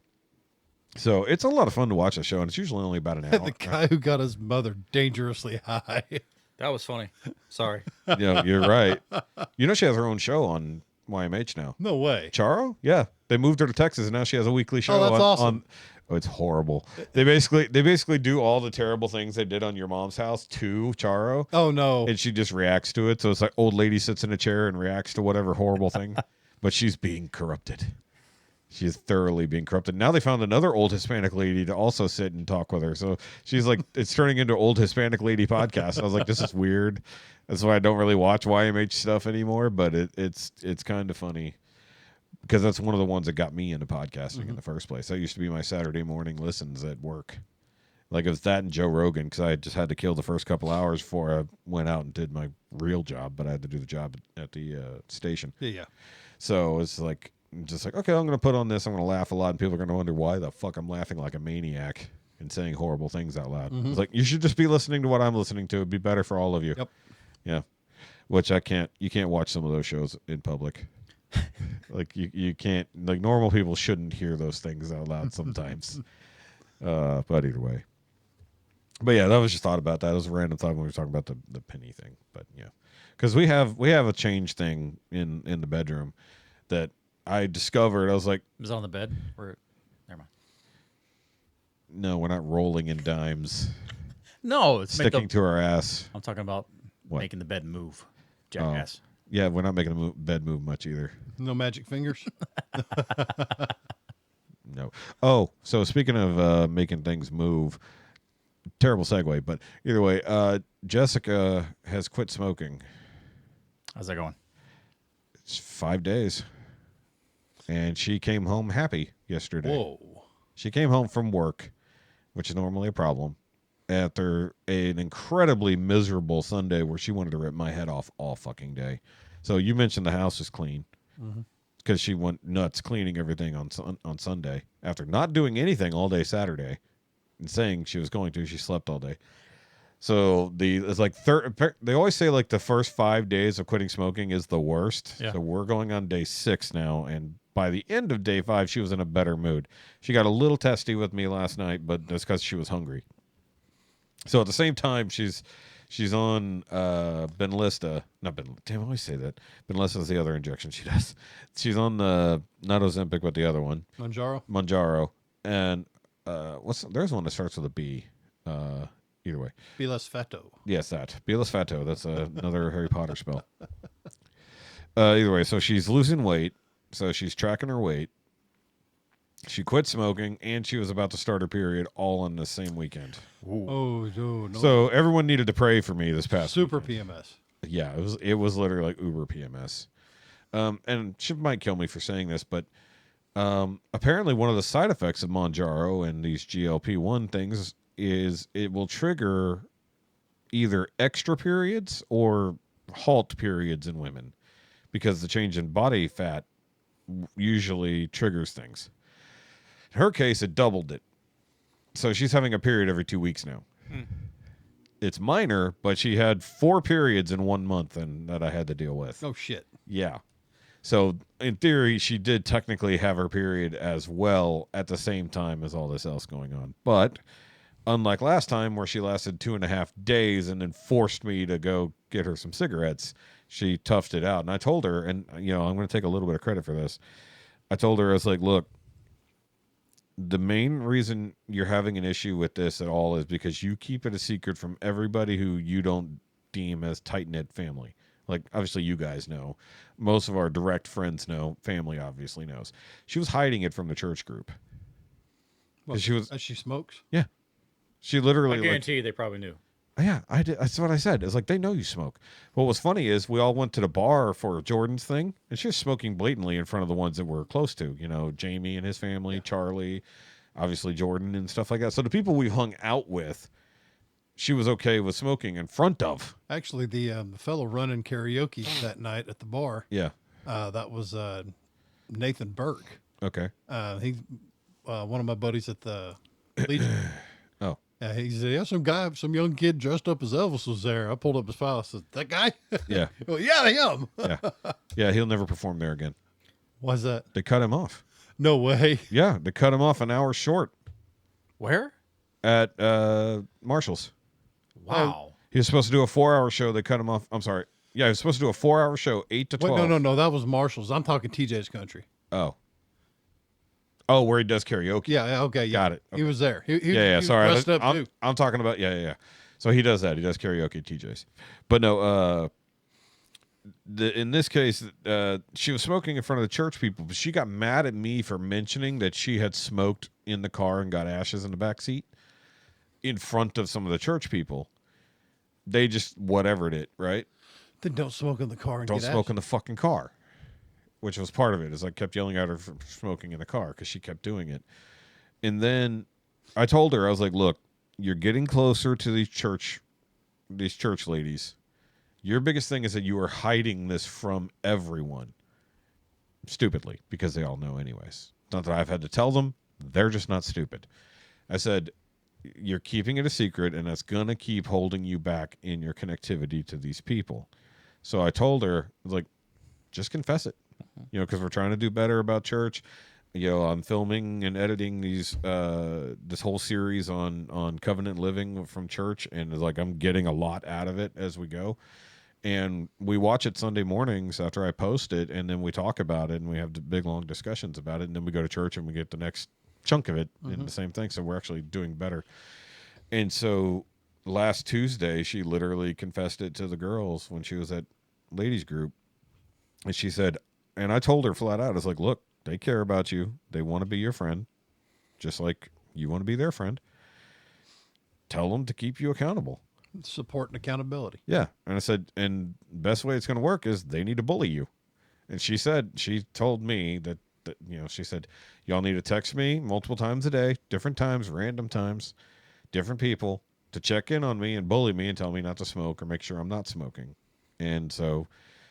So it's a lot of fun to watch the show, and it's usually only about an hour. The guy who got his mother dangerously high. That was funny. Sorry. You know, you're right. You know, she has her own show on YMH now. No way. Charo? Yeah. They moved her to Texas, and now she has a weekly show. Oh, that's awesome. Oh, it's horrible. They basically do all the terrible things they did on Your Mom's House to Charo. Oh, no. And she just reacts to it. So it's like old lady sits in a chair and reacts to whatever horrible thing. But she's being corrupted. She is thoroughly being corrupted. Now they found another old Hispanic lady to also sit and talk with her. So she's like, it's turning into old Hispanic lady podcast. I was like, this is weird. That's why I don't really watch YMH stuff anymore. But it's kind of funny because that's one of the ones that got me into podcasting in the first place. That used to be my Saturday morning listens at work. Like it was that and Joe Rogan, because I just had to kill the first couple hours before I went out and did my real job. But I had to do the job at the station. Yeah. So it's like, just like, okay, I'm going to put on this. I'm going to laugh a lot, and people are going to wonder why the fuck I'm laughing like a maniac and saying horrible things out loud. It's like, you should just be listening to what I'm listening to. It'd be better for all of you. Yep. Yeah. Which you can't watch some of those shows in public. Like you can't, like normal people shouldn't hear those things out loud sometimes. But either way. But yeah, that was just thought about that. It was a random thought when we were talking about the penny thing. But yeah, because we have a change thing in the bedroom that I discovered. I was like, Was it on the bed? Or never mind. no, we're not rolling in dimes, No, it's sticking to our ass. I'm talking about What? making the bed move. Jackass. Yeah, we're not making the bed move much either. No magic fingers. No. Oh, so speaking of making things move, terrible segue, but either way, Jessica has quit smoking. How's that going? It's 5 days. And she came home happy yesterday. Whoa. She came home from work, which is normally a problem, after an incredibly miserable Sunday where she wanted to rip my head off all fucking day. So you mentioned the house is clean because she went nuts cleaning everything on Sunday after not doing anything all day Saturday and saying she was going to. She slept all day. So it's like they always say like the first 5 days of quitting smoking is the worst. Yeah. So we're going on day 6 now, and by the end of day 5, she was in a better mood. She got a little testy with me last night, but that's because she was hungry. So at the same time, she's on Benlysta. Not Ben. Damn, I always say that. Benlysta is the other injection she does. She's on the not Ozempic, but the other one, Mounjaro, and there's one that starts with a B. Either way, Bilasfeto. yes, that Bilasfeto. That's another Harry Potter spell. Either way, so she's losing weight. So she's tracking her weight. She quit smoking, and she was about to start her period all in the same weekend. Oh, no. So everyone needed to pray for me this past Super weekend. PMS. Yeah, it was literally like Uber PMS. And she might kill me for saying this, but apparently one of the side effects of Mounjaro and these GLP-1 things is it will trigger either extra periods or halt periods in women because the change in body fat usually triggers things. In her case, it doubled it. So she's having a period every 2 weeks now. It's minor, but she had 4 periods in 1 month and that I had to deal with. Oh, shit. Yeah. So in theory, she did technically have her period as well at the same time as all this else going on. But unlike last time where she lasted 2.5 days and then forced me to go get her some cigarettes, she toughed it out. And I told her, and I'm going to take a little bit of credit for this. I told her, I was like, look, the main reason you're having an issue with this at all is because you keep it a secret from everybody who you don't deem as tight-knit family. Like, obviously, you guys know. Most of our direct friends know. Family obviously knows. She was hiding it from the church group. Well, She was, she smokes. yeah. She literally, I guarantee you they probably knew. yeah, I did. That's what I said. It's like, they know you smoke. What was funny is we all went to the bar for Jordan's thing, and she was smoking blatantly in front of the ones that we're close to. You know, Jamie and his family, Charlie, obviously Jordan and stuff like that. So the people we hung out with, she was okay with smoking in front of. Actually, the fellow running karaoke that night at the bar, Yeah. that was Nathan Burke. Okay. He's one of my buddies at the Legion. Oh. He said, yeah, some young kid dressed up as Elvis was there. I pulled up his file. I said, that guy? Yeah. Well, yeah, him. Yeah. Yeah, he'll never perform there again. Why's that? They cut him off. No way. Yeah, they cut him off an hour short Where? at Marshall's. Wow. He was supposed to do a 4-hour show. They cut him off. I'm sorry. Yeah, he was supposed to do a 4-hour show, 8 to 12. Wait, no. That was Marshall's. I'm talking TJ's Country. Oh. Oh, where he does karaoke. Yeah, okay. Yeah. Got it. He was there. He Yeah. was Sorry, dressed up too. I'm talking about. Yeah. So he does that. He does karaoke at TJ's. But no. In this case, she was smoking in front of the church people, but she got mad at me for mentioning that she had smoked in the car and got ashes in the back seat in front of some of the church people. They just whatevered it, right? Then don't smoke in the car and Don't get smoke in the fucking car, which was part of it. Is I kept yelling at her for smoking in the car because she kept doing it. And then I told her, I was like, look, you're getting closer to these church ladies. Your biggest thing is that you are hiding this from everyone. Stupidly, because they all know anyways. Not that I've had to tell them. They're just not stupid. I said, you're keeping it a secret, and that's going to keep holding you back in your connectivity to these people. So I told her, like, just confess it. You know, because we're trying to do better about church. You know, I'm filming and editing this whole series on covenant living from church, and it's like I'm getting a lot out of it as we go. And we watch it Sunday mornings after I post it, and then we talk about it, and we have the big, long discussions about it, and then we go to church and we get the next chunk of it in the same thing. So we're actually doing better. And so last Tuesday, she literally confessed it to the girls when she was at ladies group. And she said, and I told her flat out, I was like, look, they care about you. They want to be your friend, just like you want to be their friend. Tell them to keep you accountable. Support and accountability. Yeah. And I said, and best way it's going to work is they need to bully you. And she said, she told me that, you know, she said, y'all need to text me multiple times a day, different times, random times, different people to check in on me and bully me and tell me not to smoke or make sure I'm not smoking. And so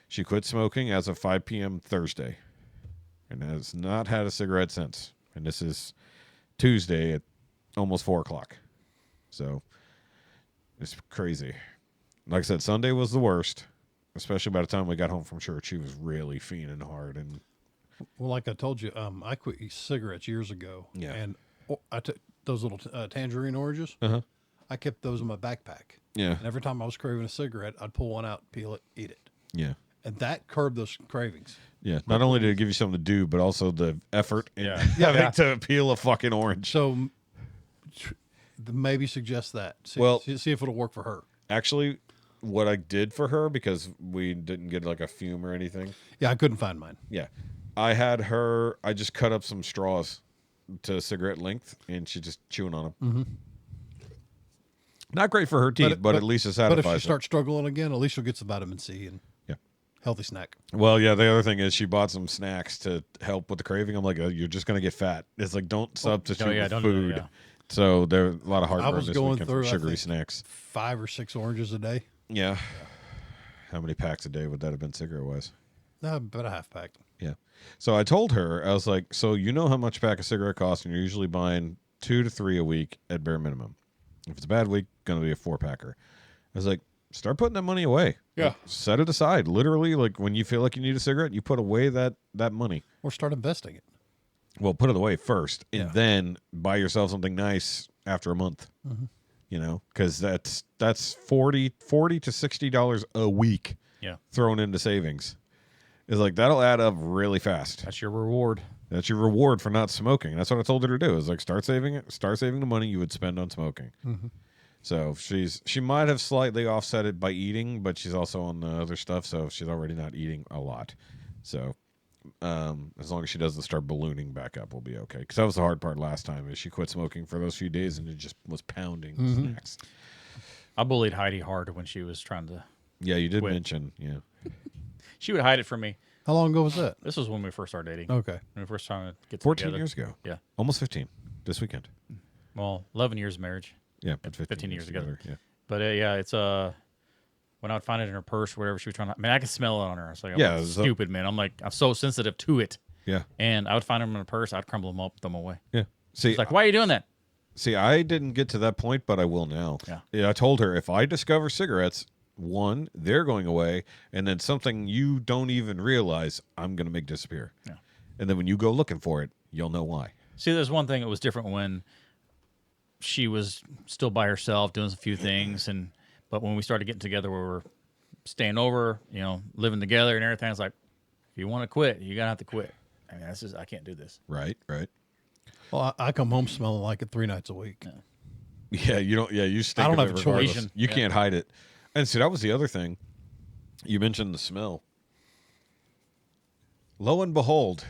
she quit smoking as of 5 p.m. Thursday and has not had a cigarette since. And this is Tuesday at almost 4 o'clock. So it's crazy. Like I said, Sunday was the worst, especially by the time we got home from church. She was really fiending hard. And well, like I told you, I quit cigarettes years ago. Yeah. And I took those little tangerine oranges. Uh-huh. I kept those in my backpack. Yeah. And every time I was craving a cigarette, I'd pull one out, peel it, eat it. Yeah. And that curbed those cravings. Yeah. Not only did it give you something to do, but also the effort in Yeah. having to peel a fucking orange. So maybe suggest that. See if it'll work for her. Actually, what I did for her, because we didn't get like a fume or anything. Yeah, I couldn't find mine. Yeah. I just cut up some straws to cigarette length, and she's just chewing on them. Mm-hmm. Not great for her teeth, but at least it satisfies But if her. she starts struggling again, at least she'll get some vitamin C and Yeah. healthy snack. Well, yeah, the other thing is she bought some snacks to help with the craving. I'm like, oh, you're just going to get fat. It's like, don't substitute with don't do food. that, yeah. So there a lot of I heartburn was this going weekend through from I sugary think, snacks. 5 or 6 oranges a day. Yeah. How many packs a day would that have been cigarette-wise? About a half pack. Yeah. So I told her, I was like, so you know how much a pack of cigarette costs, and you're usually buying 2 to 3 a week at bare minimum. If it's a bad week, going to be a 4-packer. I was like, start putting that money away. Yeah. Like, set it aside. Literally, like when you feel like you need a cigarette, you put away that money. Or start investing it. Well, put it away first, and Yeah. then buy yourself something nice after a month. Mm-hmm. You know, because that's $40 to $60 a week. Yeah. Thrown into savings. It's like that'll add up really fast. That's your reward. That's your reward for not smoking. That's what I told her to do. Is like start saving the money you would spend on smoking. Mm-hmm. So she might have slightly offset it by eating, but she's also on the other stuff, so she's already not eating a lot. So as long as she doesn't start ballooning back up, we'll be okay. Because that was the hard part last time, is she quit smoking for those few days and it just was pounding snacks. I bullied Heidi hard when she was trying to. Yeah, you did Quit. mention. Yeah. She would hide it from me. How long ago was that? This was when we first started dating. Okay. When we first started to get 14 together. years ago. Yeah. Almost 15 this weekend. Well, 11 years of marriage. Yeah, but 15 years together. Yeah. But yeah, it's when I would find it in her purse, whatever she was trying to. I mean, I could smell it on her. It's like, Yeah, I'm so- stupid, man. I'm so sensitive to it. Yeah. And I would find them in her purse. I'd crumble them up, throw them away. Yeah. See, It's like, why are you doing that? See, I didn't get to that point, but I will now. Yeah. I told her if I discover cigarettes, one, they're going away, and then something you don't even realize I'm going to make disappear. Yeah. And then when you go looking for it, you'll know why. See, there's one thing that was different when she was still by herself doing a few things, but when we started getting together, we were staying over, living together and everything. I was like, if you want to quit, you're gonna have to quit. I mean, I can't do this. Right. Well, I come home smelling like it 3 nights a week. Yeah, you don't. Yeah, you stink. I don't of have it a choice. regardless. You can't hide it. And see, that was the other thing. You mentioned the smell. Lo and behold,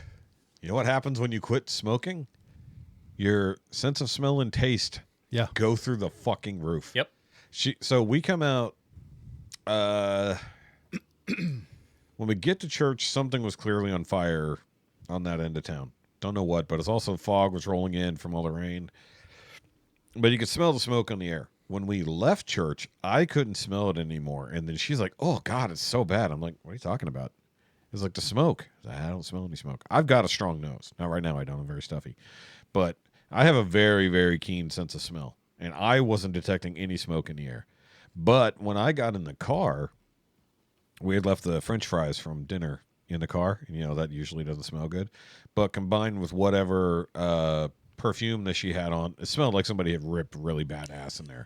you know what happens when you quit smoking? Your sense of smell and taste go through the fucking roof. Yep. So we come out. When we get to church, something was clearly on fire on that end of town. Don't know what, but it's also fog was rolling in from all the rain. But you could smell the smoke on the air. When we left church, I couldn't smell it anymore. And then she's like, oh, God, it's so bad. I'm like, what are you talking about? It's like the smoke. I don't smell any smoke. I've got a strong nose. Now, right now, I don't. I'm very stuffy. But I have a very, very keen sense of smell. And I wasn't detecting any smoke in the air. But when I got in the car, we had left the French fries from dinner in the car. And, that usually doesn't smell good. But combined with whatever perfume that she had on, it smelled like somebody had ripped really bad ass in there.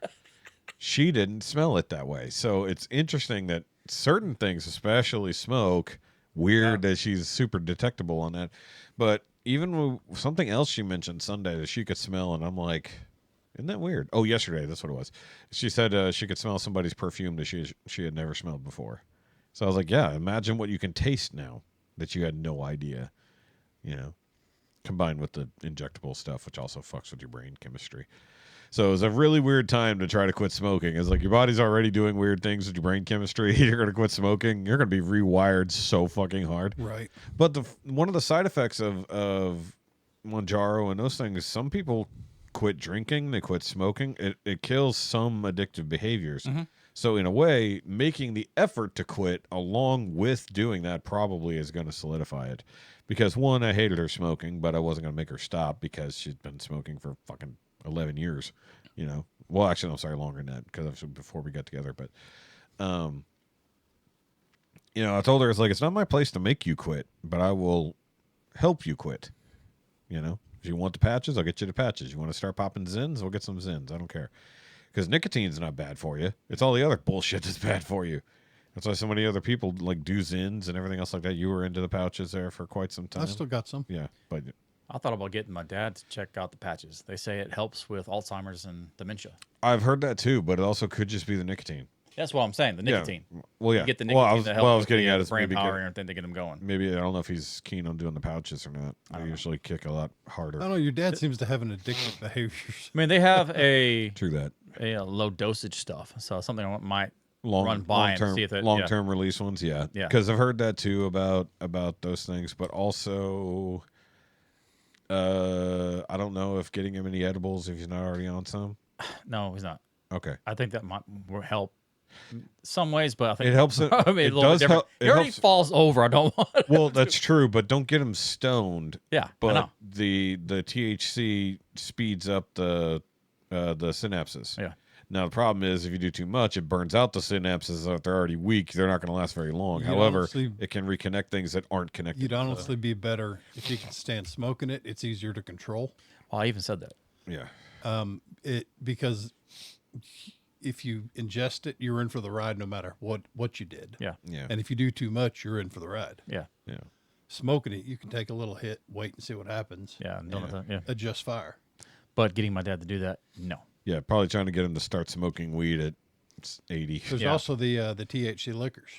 She didn't smell it that way. So it's interesting that certain things, especially smoke, weird that she's super detectable on that. But even with something else she mentioned Sunday that she could smell, and I'm like, isn't that weird? Oh, yesterday, that's what it was. She said she could smell somebody's perfume that she had never smelled before. So I was like, yeah, imagine what you can taste now that you had no idea, combined with the injectable stuff, which also fucks with your brain chemistry. So it was a really weird time to try to quit smoking. It's like your body's already doing weird things with your brain chemistry. You're going to quit smoking. You're going to be rewired so fucking hard. Right. But one of the side effects of Manjaro and those things, some people quit drinking, they quit smoking. It kills some addictive behaviors. Mm-hmm. So in a way, making the effort to quit along with doing that probably is going to solidify it. Because one, I hated her smoking, but I wasn't going to make her stop because she's been smoking for fucking 11 years, Well, actually, I'm sorry, longer than that because that was before we got together. But, I told her, it's not my place to make you quit, but I will help you quit. If you want the patches, I'll get you the patches. You want to start popping Zins, we'll get some Zins. I don't care. Because nicotine's not bad for you. It's all the other bullshit that's bad for you. That's why so many other people do Zins and everything else like that. You were into the pouches there for quite some time. I still got some. Yeah, but I thought about getting my dad to check out the patches. They say it helps with Alzheimer's and dementia. I've heard that too, but it also could just be the nicotine. That's what I'm saying, the nicotine. Yeah. Well, yeah. You get the nicotine that helps I was with getting the at is brain maybe power and everything to get them going. Maybe, I don't know if he's keen on doing the pouches or not. They usually kick a lot harder. I don't know. Your dad seems to have an addictive behaviors. I mean, they have a True that. low dosage stuff, so something I might Long run by term, and see if it long-term release ones, yeah. Because I've heard that too about those things, but also I don't know if getting him any edibles if he's not already on some. No, he's not. Okay. I think that might help some ways, but I think it helps. I mean, it a little does bit different. help. He already falls over. I don't want. Well, that's true, but don't get him stoned. Yeah, but I know. the THC speeds up the synapses. Yeah. Now the problem is if you do too much, it burns out the synapses. If they're already weak, they're not going to last very long. However, it can reconnect things that aren't connected. You'd honestly be better if you could stand smoking it. It's easier to control. Well, I even said that. Yeah. Because if you ingest it, you're in for the ride no matter what you did. Yeah. Yeah. And if you do too much, you're in for the ride. Yeah. Yeah. Smoking it, you can take a little hit, wait and see what happens. Yeah. And don't have to- yeah. Adjust fire. But getting my dad to do that, no. Yeah, probably trying to get him to start smoking weed at 80. There's also the THC liquors.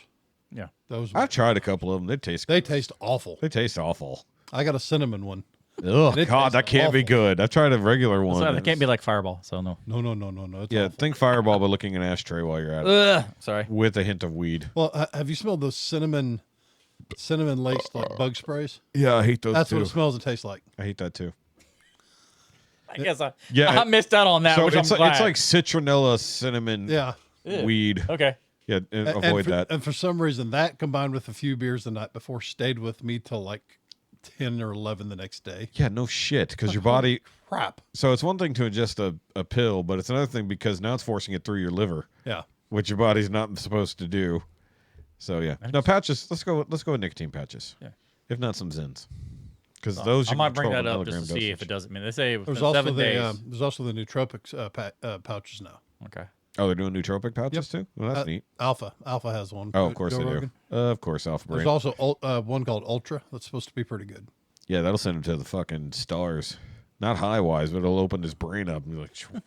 Yeah. Those I've tried a couple of them. They taste awful. They taste awful. I got a cinnamon one. Oh It God, tastes that can't be awful. good. I've tried a regular one. It can't be like Fireball, so no. No. It's Yeah, awful. think Fireball, but looking at an ashtray while you're at it, Ugh, sorry. with a hint of weed. Well, have you smelled those cinnamon laced like bug sprays? Yeah, I hate those That's too. what it smells and tastes like. I hate that too. I guess I Yeah, missed out on that, So which it's I'm like, glad. it's like citronella, cinnamon, Yeah. weed. Okay. Yeah, avoid that. And for some reason, that combined with a few beers the night before stayed with me till like 10 or 11 the next day. Yeah, no shit, because your body. Crap. So it's one thing to ingest a pill, but it's another thing because now it's forcing it through your liver, Yeah. which your body's not supposed to do. So yeah, no patches. Let's go with nicotine patches. Yeah. If not some Zins, because those I you might can bring control that the up just to milligram see if dosage. it does. I mean, they say There's within also 7 the days. there's also the nootropics pouches now. Okay. Oh, they're doing nootropic pouches too. Well, that's neat. Alpha has one. Oh, of course Joe they Rogan. do. Of course, Alpha There's Brain. also one called Ultra that's supposed to be pretty good. Yeah, that'll send him to the fucking stars. Not high wise, but it'll open his brain up and be like, "Shoo."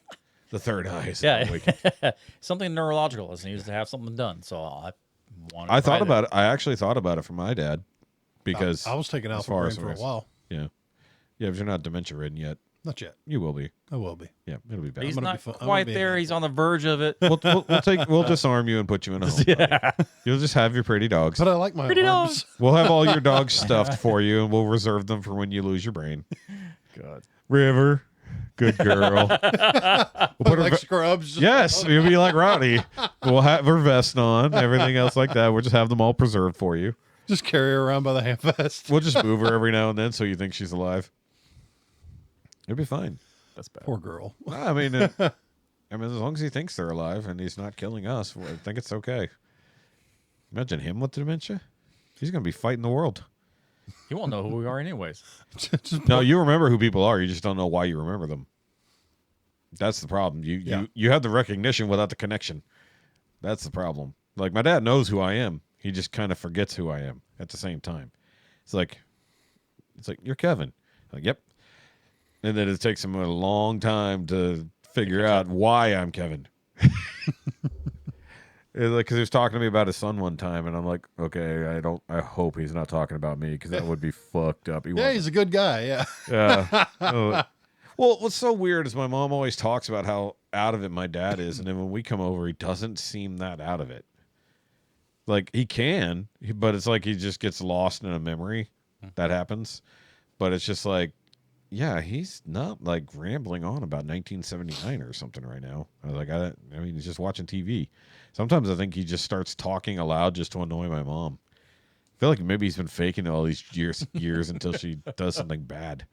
The third eye. Is awakened. Yeah. Something neurological. It needs to have something done. So I thought about it. I actually thought about it for my dad because I was taking as Alpha far Brain as for a ways. while. Yeah, but you're not dementia ridden yet. Not yet. You will be. I will be. Yeah, it'll be bad. He's gonna not be I'm gonna quite be there. an He's on the verge of it. We'll disarm you and put you in a home. Yeah. You'll just have your pretty dogs. But I like my Pretty arms. We'll have all your dogs stuffed for you, and we'll reserve them for when you lose your brain. God. River, good girl. We'll put her Like scrubs. yes, you'll be like Roddy. We'll have her vest on, everything else like that. We'll just have them all preserved for you. Just carry her around by the handvest. We'll just move her every now and then so you think she's alive. It'll be fine. That's bad. Poor girl. I mean, as long as he thinks they're alive and he's not killing us, I think it's okay. Imagine him with dementia. He's going to be fighting the world. He won't know who we are anyways. No, you remember who people are. You just don't know why you remember them. That's the problem. You have the recognition without the connection. That's the problem. Like, my dad knows who I am. He just kind of forgets who I am at the same time. It's like, you're Kevin. Like, yep. And then it takes him a long time to figure out why I'm Kevin. Because he was talking to me about his son one time, and I'm like, okay, I hope he's not talking about me, because that would be fucked up. Yeah, he's a good guy. Yeah. Yeah. Well, what's so weird is my mom always talks about how out of it my dad is, and then when we come over, he doesn't seem that out of it. Like, he can, but it's like he just gets lost in a memory. That happens. But it's just like, yeah, he's not like rambling on about 1979 or something right now. I was like, I mean, he's just watching TV. Sometimes I think he just starts talking aloud just to annoy my mom. I feel like maybe he's been faking it all these years until she does something bad.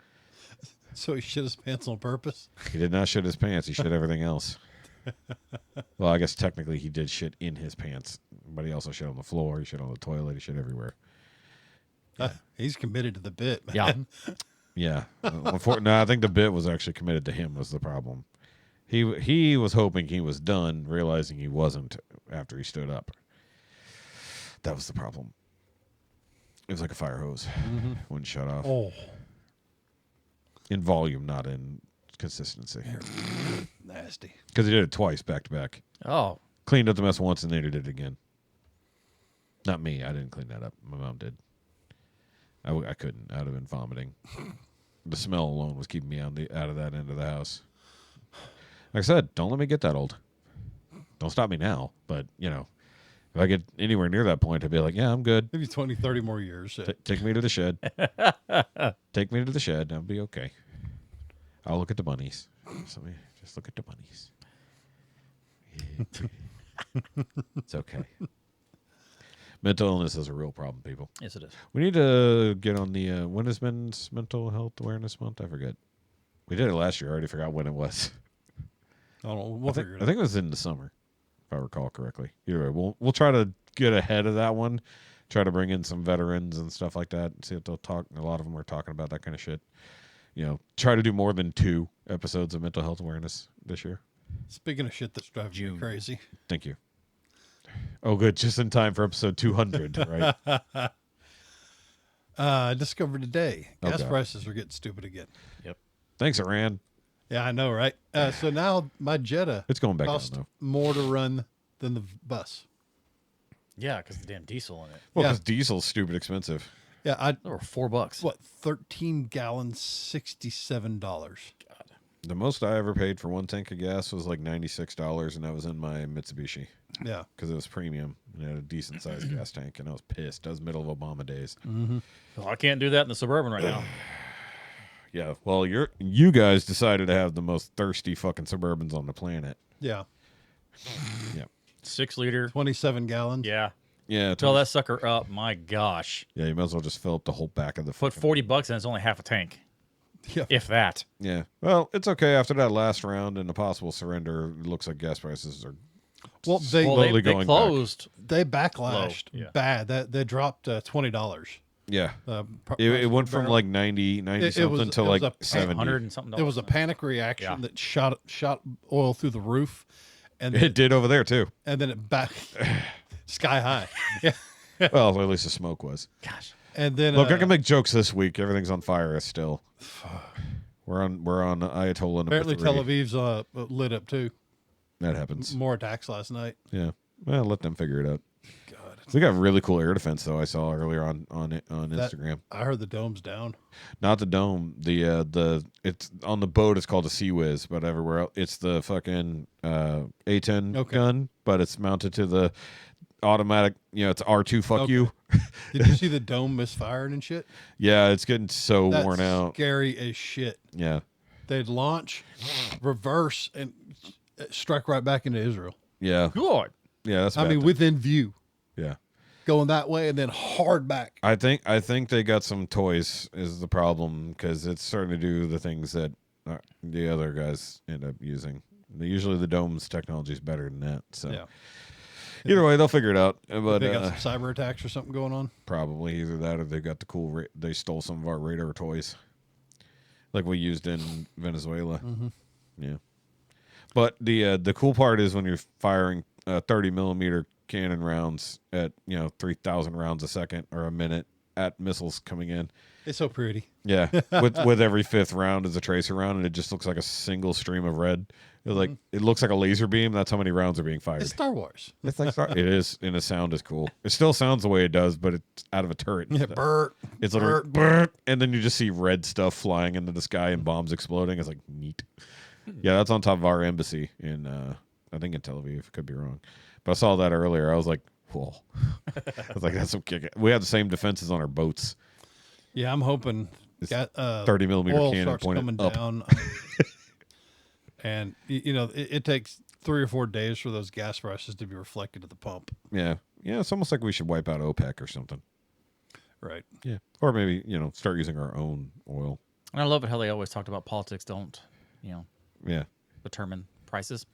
So he shit his pants on purpose. He did not shit his pants. He shit everything else. Well, I guess technically he did shit in his pants, but he also shit on the floor. He shit on the toilet. He shit everywhere. He's committed to the bit, man. Yeah. Yeah. No, I think the bit was actually committed to him was the problem. He was hoping he was done, realizing he wasn't after he stood up. That was the problem. It was like a fire hose. Wouldn't shut off. Oh, In volume, not in consistency. nasty. Because he did it twice back to back. Oh. Cleaned up the mess once and then he did it again. Not me. I didn't clean that up. My mom did. I couldn't. I would have been vomiting. The smell alone was keeping me out of that end of the house. Like I said, don't let me get that old. Don't stop me now. But, if I get anywhere near that point, I'd be like, yeah, I'm good. Maybe 20, 30 more years. Take me to the shed. Take me to the shed. I'll be okay. I'll look at the bunnies. Just look at the bunnies. It's okay. Mental illness is a real problem, people. Yes, it is. We need to get on the when is Men's Mental Health Awareness Month? I forget. We did it last year. I already forgot when it was. I don't know. We'll figure it I think it was in the summer, if I recall correctly. Either way, we'll try to get ahead of that one. Try to bring in some veterans and stuff like that. See if they'll talk. A lot of them are talking about that kind of shit. Try to do more than 2 episodes of mental health awareness this year. Speaking of shit that's driving me crazy. Thank you. Oh, good. Just in time for episode 200, right? I discovered today Oh, gas God. prices are getting stupid again. Yep. Thanks, Iran. Yeah, I know, right? So now my Jetta It's going back down, cost though. more to run than the bus. Yeah, because the damn diesel in it. Well, Yeah. because diesel's stupid expensive. Yeah, I They were $4. what 13 gallons, $67. The most I ever paid for one tank of gas was like $96, and that was in my Mitsubishi Yeah, because it was premium and it had a decent sized gas tank, and I was pissed. That was middle of Obama days. Well, I can't do that in the Suburban right now. Yeah, well, you guys decided to have the most thirsty fucking Suburbans on the planet. yeah, Yeah, 6 liter. 27 gallons. Yeah. yeah. Fill that sucker up. My gosh. Yeah, you might as well just fill up the whole back of the. Put fucking- $40 in, it's only half a tank. Yeah. If that. Yeah, well, it's okay after that last round and the possible surrender. It looks like gas prices are. Well, they Well, Slowly they going closed. they backlashed Low, yeah. bad. That they dropped $20. Yeah, Uh, it went from barrel. like 90 It something was- to it was like a 70. 100 and something. There was a panic reaction Yeah. that shot oil through the roof, and It did over there too. and then it back sky high. Yeah, Well, at least the smoke was. Gosh. and then Look, I can make jokes this week. Everything's on fire still. We're on Ayatollah number apparently 3. Tel Aviv's lit up too. That happens. More attacks last night. Yeah. Well, let them figure it out. We got really cool air defense though. I saw earlier on Instagram. I heard the dome's down. Not the dome. The it's on the boat. It's called a Sea Whiz, but everywhere else, it's the fucking A10 Okay. gun, but it's mounted to the automatic. It's R2. Fuck Okay. you. Did you see the dome misfiring and shit? Yeah, it's getting so That's worn out. scary as shit. Yeah, They'd launch, reverse, and strike right back into Israel. yeah, Good. yeah. That's. I bad mean, thing. within view, Yeah. going that way and then hard back. I think they got some toys is the problem because it's starting to do the things that the other guys end up using. Usually the dome's technology is better than that. So Yeah. either way, they'll figure it out. But They got some cyber attacks or something going on. probably either that or they got the cool. They stole some of our radar toys, like we used in Venezuela. Yeah. But the cool part is when you're firing 30 millimeter cannon rounds at 3,000 rounds a second or a minute at missiles coming in. It's so pretty. Yeah, with every fifth round is a tracer round, and it just looks like a single stream of red. It's like it looks like a laser beam. That's how many rounds are being fired. It's Star Wars. It's like it is, and the sound is cool. It still sounds the way it does, but it's out of a turret. Yeah, Bert. It's literally "Brr," and then you just see red stuff flying into the sky and bombs exploding. It's like neat. Yeah, that's on top of our embassy in I think in Tel Aviv. Could be wrong, but I saw that earlier. I was like, whoa. I was like, that's some kick. We have the same defenses on our boats. Yeah, I'm hoping. It's Got 30 millimeter oil cannon starts pointed coming up. down, and it takes 3 or 4 days for those gas prices to be reflected at the pump. Yeah, it's almost like we should wipe out OPEC or something. Right. Yeah, or maybe start using our own oil. And I love it how they always talked about politics don't, Yeah, determine prices.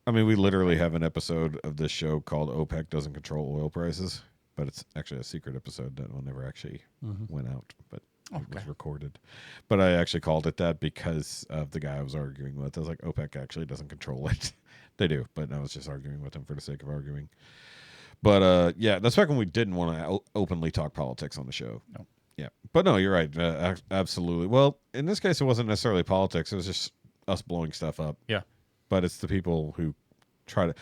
I mean, we literally have an episode of this show called "OPEC Doesn't Control Oil Prices," but it's actually a secret episode that one never actually went out, but it was recorded. But I actually called it that because of the guy I was arguing with. I was like, OPEC actually doesn't control it. They do, but I was just arguing with him for the sake of arguing. But yeah, that's back when we didn't want to openly talk politics on the show. No. Yeah, but no, you're right. Absolutely. Well, in this case, it wasn't necessarily politics. It was just us blowing stuff up. Yeah. But it's the people who try to.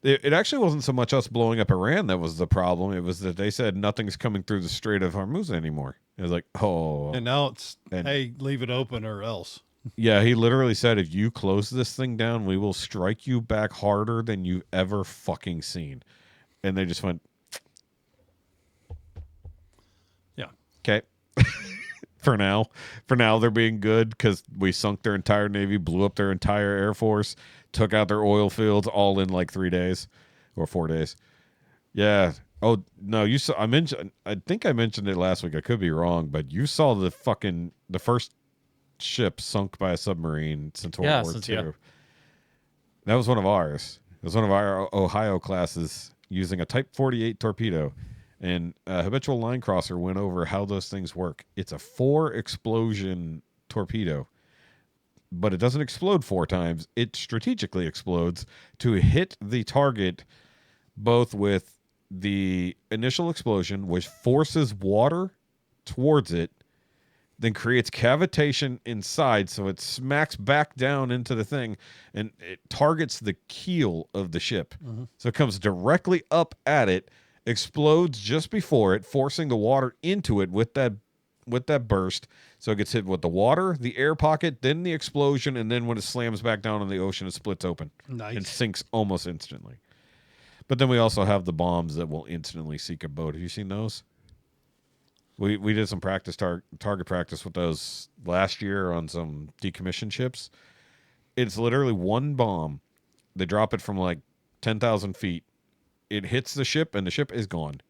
It actually wasn't so much us blowing up Iran that was the problem. It was that they said nothing's coming through the Strait of Hormuz anymore. It was like, oh. And now it's, And- hey, leave it open or else. Yeah, he literally said, if you close this thing down, we will strike you back harder than you've ever fucking seen. And they just went, Yeah. okay. For now, they're being good because we sunk their entire Navy, blew up their entire Air Force, took out their oil fields all in like 3 days or 4 days. Yeah. Oh, no, you saw, I think I mentioned it last week. I could be wrong, but you saw the first ship sunk by a submarine since World War II. Yeah. That was one of ours. It was one of our Ohio classes using a Type 48 torpedo. And a habitual line crosser went over how those things work. It's a 4 explosion torpedo, but it doesn't explode 4 times. It strategically explodes to hit the target both with the initial explosion, which forces water towards it, then creates cavitation inside, so it smacks back down into the thing, and it targets the keel of the ship. So it comes directly up at it, explodes just before it, forcing the water into it with that burst. So it gets hit with the water, the air pocket, then the explosion, and then when it slams back down in the ocean, it splits open and sinks almost instantly. But then we also have the bombs that will instantly sink a boat. Have you seen those? We did some practice target practice with those last year on some decommissioned ships. It's literally one bomb. They drop it from like 10,000 feet. It hits the ship, and the ship is gone.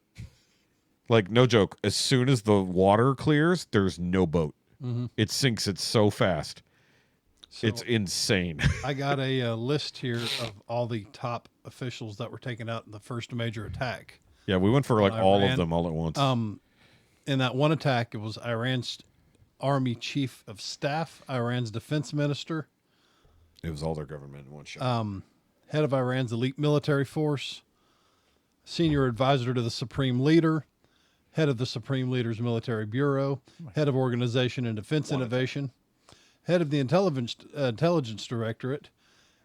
Like, no joke. As soon as the water clears, there's no boat. It sinks it so fast. So it's insane. I got a list here of all the top officials that were taken out in the first major attack. Yeah, we went for like all Iran. of them all at once. In that one attack, it was Iran's Army Chief of Staff, Iran's Defense Minister, It was all their government in one shot. head of Iran's elite military force, senior advisor to the Supreme Leader, head of the Supreme Leader's Military Bureau, head of Organization and Defense Innovation, head of the Intelligence Directorate,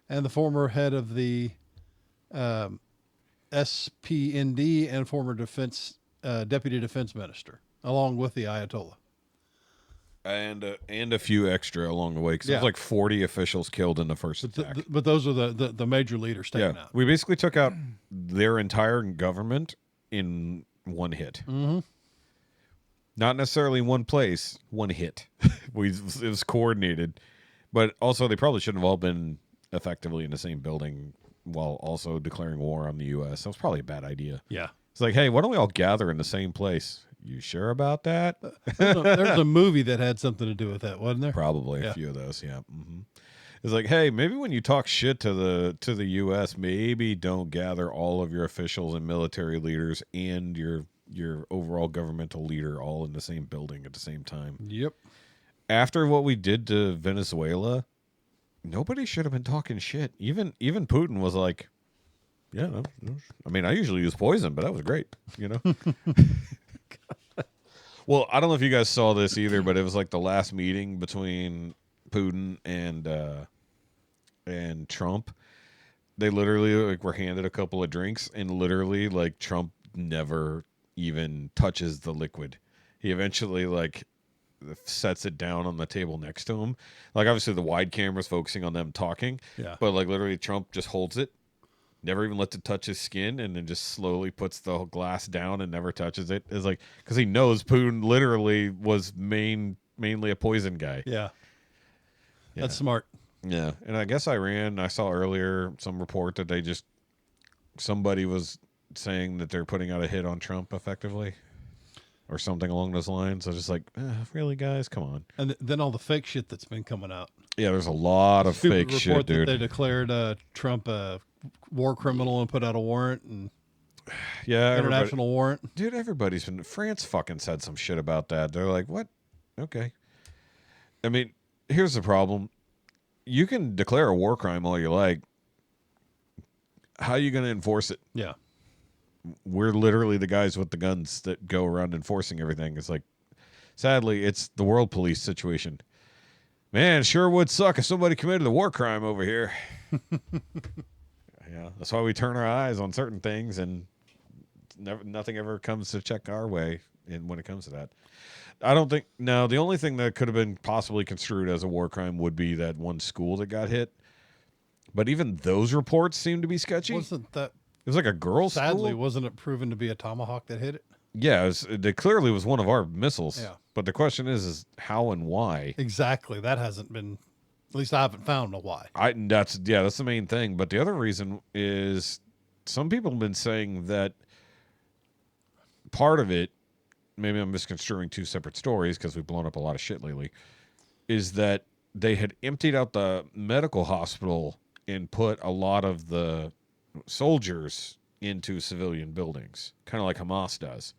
and the former head of the SPND and former Deputy Defense Minister, along with the Ayatollah. And a few extra along the way, because there was Yeah. like 40 officials killed in the first attack. But those are the major leaders taken out. We basically took out their entire government in one hit. Not necessarily in one place, one hit. It was coordinated, but also they probably shouldn't have all been effectively in the same building while also declaring war on the U.S. That was probably a bad idea. Yeah. It's like, hey, why don't we all gather in the same place? You sure about that? There's a movie that had something to do with that, wasn't there? Probably a few of those, yeah. It's like, hey, maybe when you talk shit to the U.S., maybe don't gather all of your officials and military leaders and your overall governmental leader all in the same building at the same time. Yep. After what we did to Venezuela, nobody should have been talking shit. Even Putin was like, yeah, I mean, I usually use poison, but that was great, you know? Well, I don't know if you guys saw this either, but it was like the last meeting between Putin and Trump. They literally like were handed a couple of drinks, and literally like Trump never even touches the liquid. He eventually like sets it down on the table next to him. Like obviously the wide camera's focusing on them talking, but like literally Trump just holds it, never even lets it touch his skin, and then just slowly puts the glass down and never touches it. It's like, because he knows Putin literally was mainly a poison guy. Yeah. That's smart. Yeah. And I guess Iran, I saw earlier some report that somebody was saying that they're putting out a hit on Trump effectively or something along those lines. I was just like, really, guys? Come on. And then all the fake shit that's been coming out. Yeah, there's a lot of fake report shit, dude. That they declared Trump a war criminal and put out a warrant and international warrant. Dude, France fucking said some shit about that. They're like, what? Okay. I mean, here's the problem. You can declare a war crime all you like. How are you going to enforce it? Yeah. We're literally the guys with the guns that go around enforcing everything. It's like, sadly, it's the world police situation. Man, sure would suck if somebody committed a war crime over here. Yeah, that's why we turn our eyes on certain things, and nothing ever comes to check our way when it comes to that. I don't think. No, the only thing that could have been possibly construed as a war crime would be that one school that got hit. But even those reports seem to be sketchy. Wasn't that? It was like a girls' Sadly, school. wasn't it proven to be a Tomahawk that hit it? Yeah, it clearly was one of our missiles. Yeah. But the question is how and why? Exactly. That hasn't been. At least I haven't found a why. That's the main thing. But the other reason is some people have been saying that part of it, maybe I'm misconstruing two separate stories because we've blown up a lot of shit lately, is that they had emptied out the medical hospital and put a lot of the soldiers into civilian buildings, kind of like Hamas does.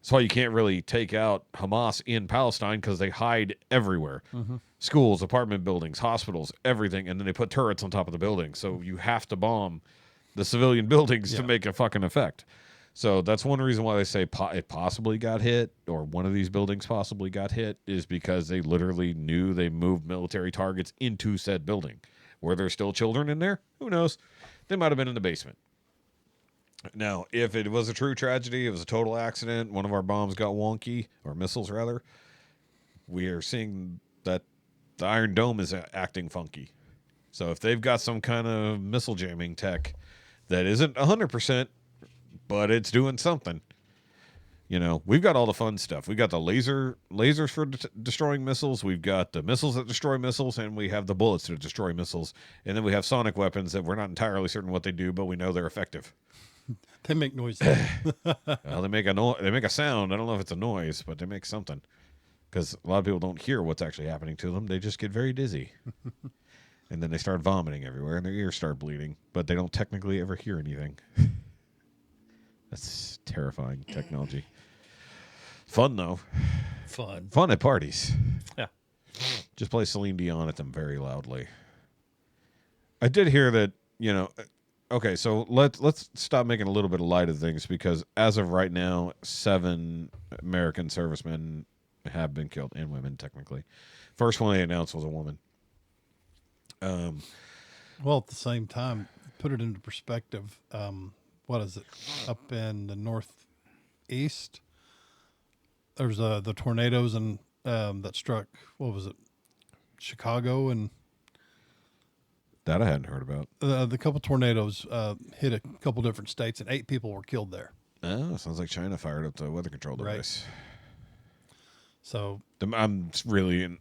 That's why you can't really take out Hamas in Palestine, because they hide everywhere. Schools, apartment buildings, hospitals, everything. And then they put turrets on top of the building. So you have to bomb the civilian buildings to make a fucking effect. So that's one reason why they say it possibly got hit, or one of these buildings possibly got hit, is because they literally knew they moved military targets into said building. Were there still children in there? Who knows? They might have been in the basement. Now, if it was a true tragedy, it was a total accident, one of our bombs got wonky, or missiles rather, we are seeing that the Iron Dome is acting funky. So if they've got some kind of missile jamming tech that isn't 100%, but it's doing something, we've got all the fun stuff. We got the lasers for destroying missiles. We've got the missiles that destroy missiles, and we have the bullets that destroy missiles. And then we have sonic weapons that we're not entirely certain what they do, but we know they're effective. They make noise. Well, they make a sound. I don't know if it's a noise, but they make something. Because a lot of people don't hear what's actually happening to them. They just get very dizzy. And then they start vomiting everywhere, and their ears start bleeding. But they don't technically ever hear anything. That's terrifying technology. Fun, though. Fun at parties. Yeah. Just play Celine Dion at them very loudly. I did hear that, okay, so let's stop making a little bit of light of things, because as of right now, 7 American servicemen have been killed, and women, technically. First one they announced was a woman. Well, at the same time, put it into perspective. What is it? Up in the northeast, there's the tornadoes that struck, what was it, Chicago, and that I hadn't heard about. The couple tornadoes hit a couple different states, and 8 people were killed there. Oh, sounds like China fired up the weather control device. Right. So I'm really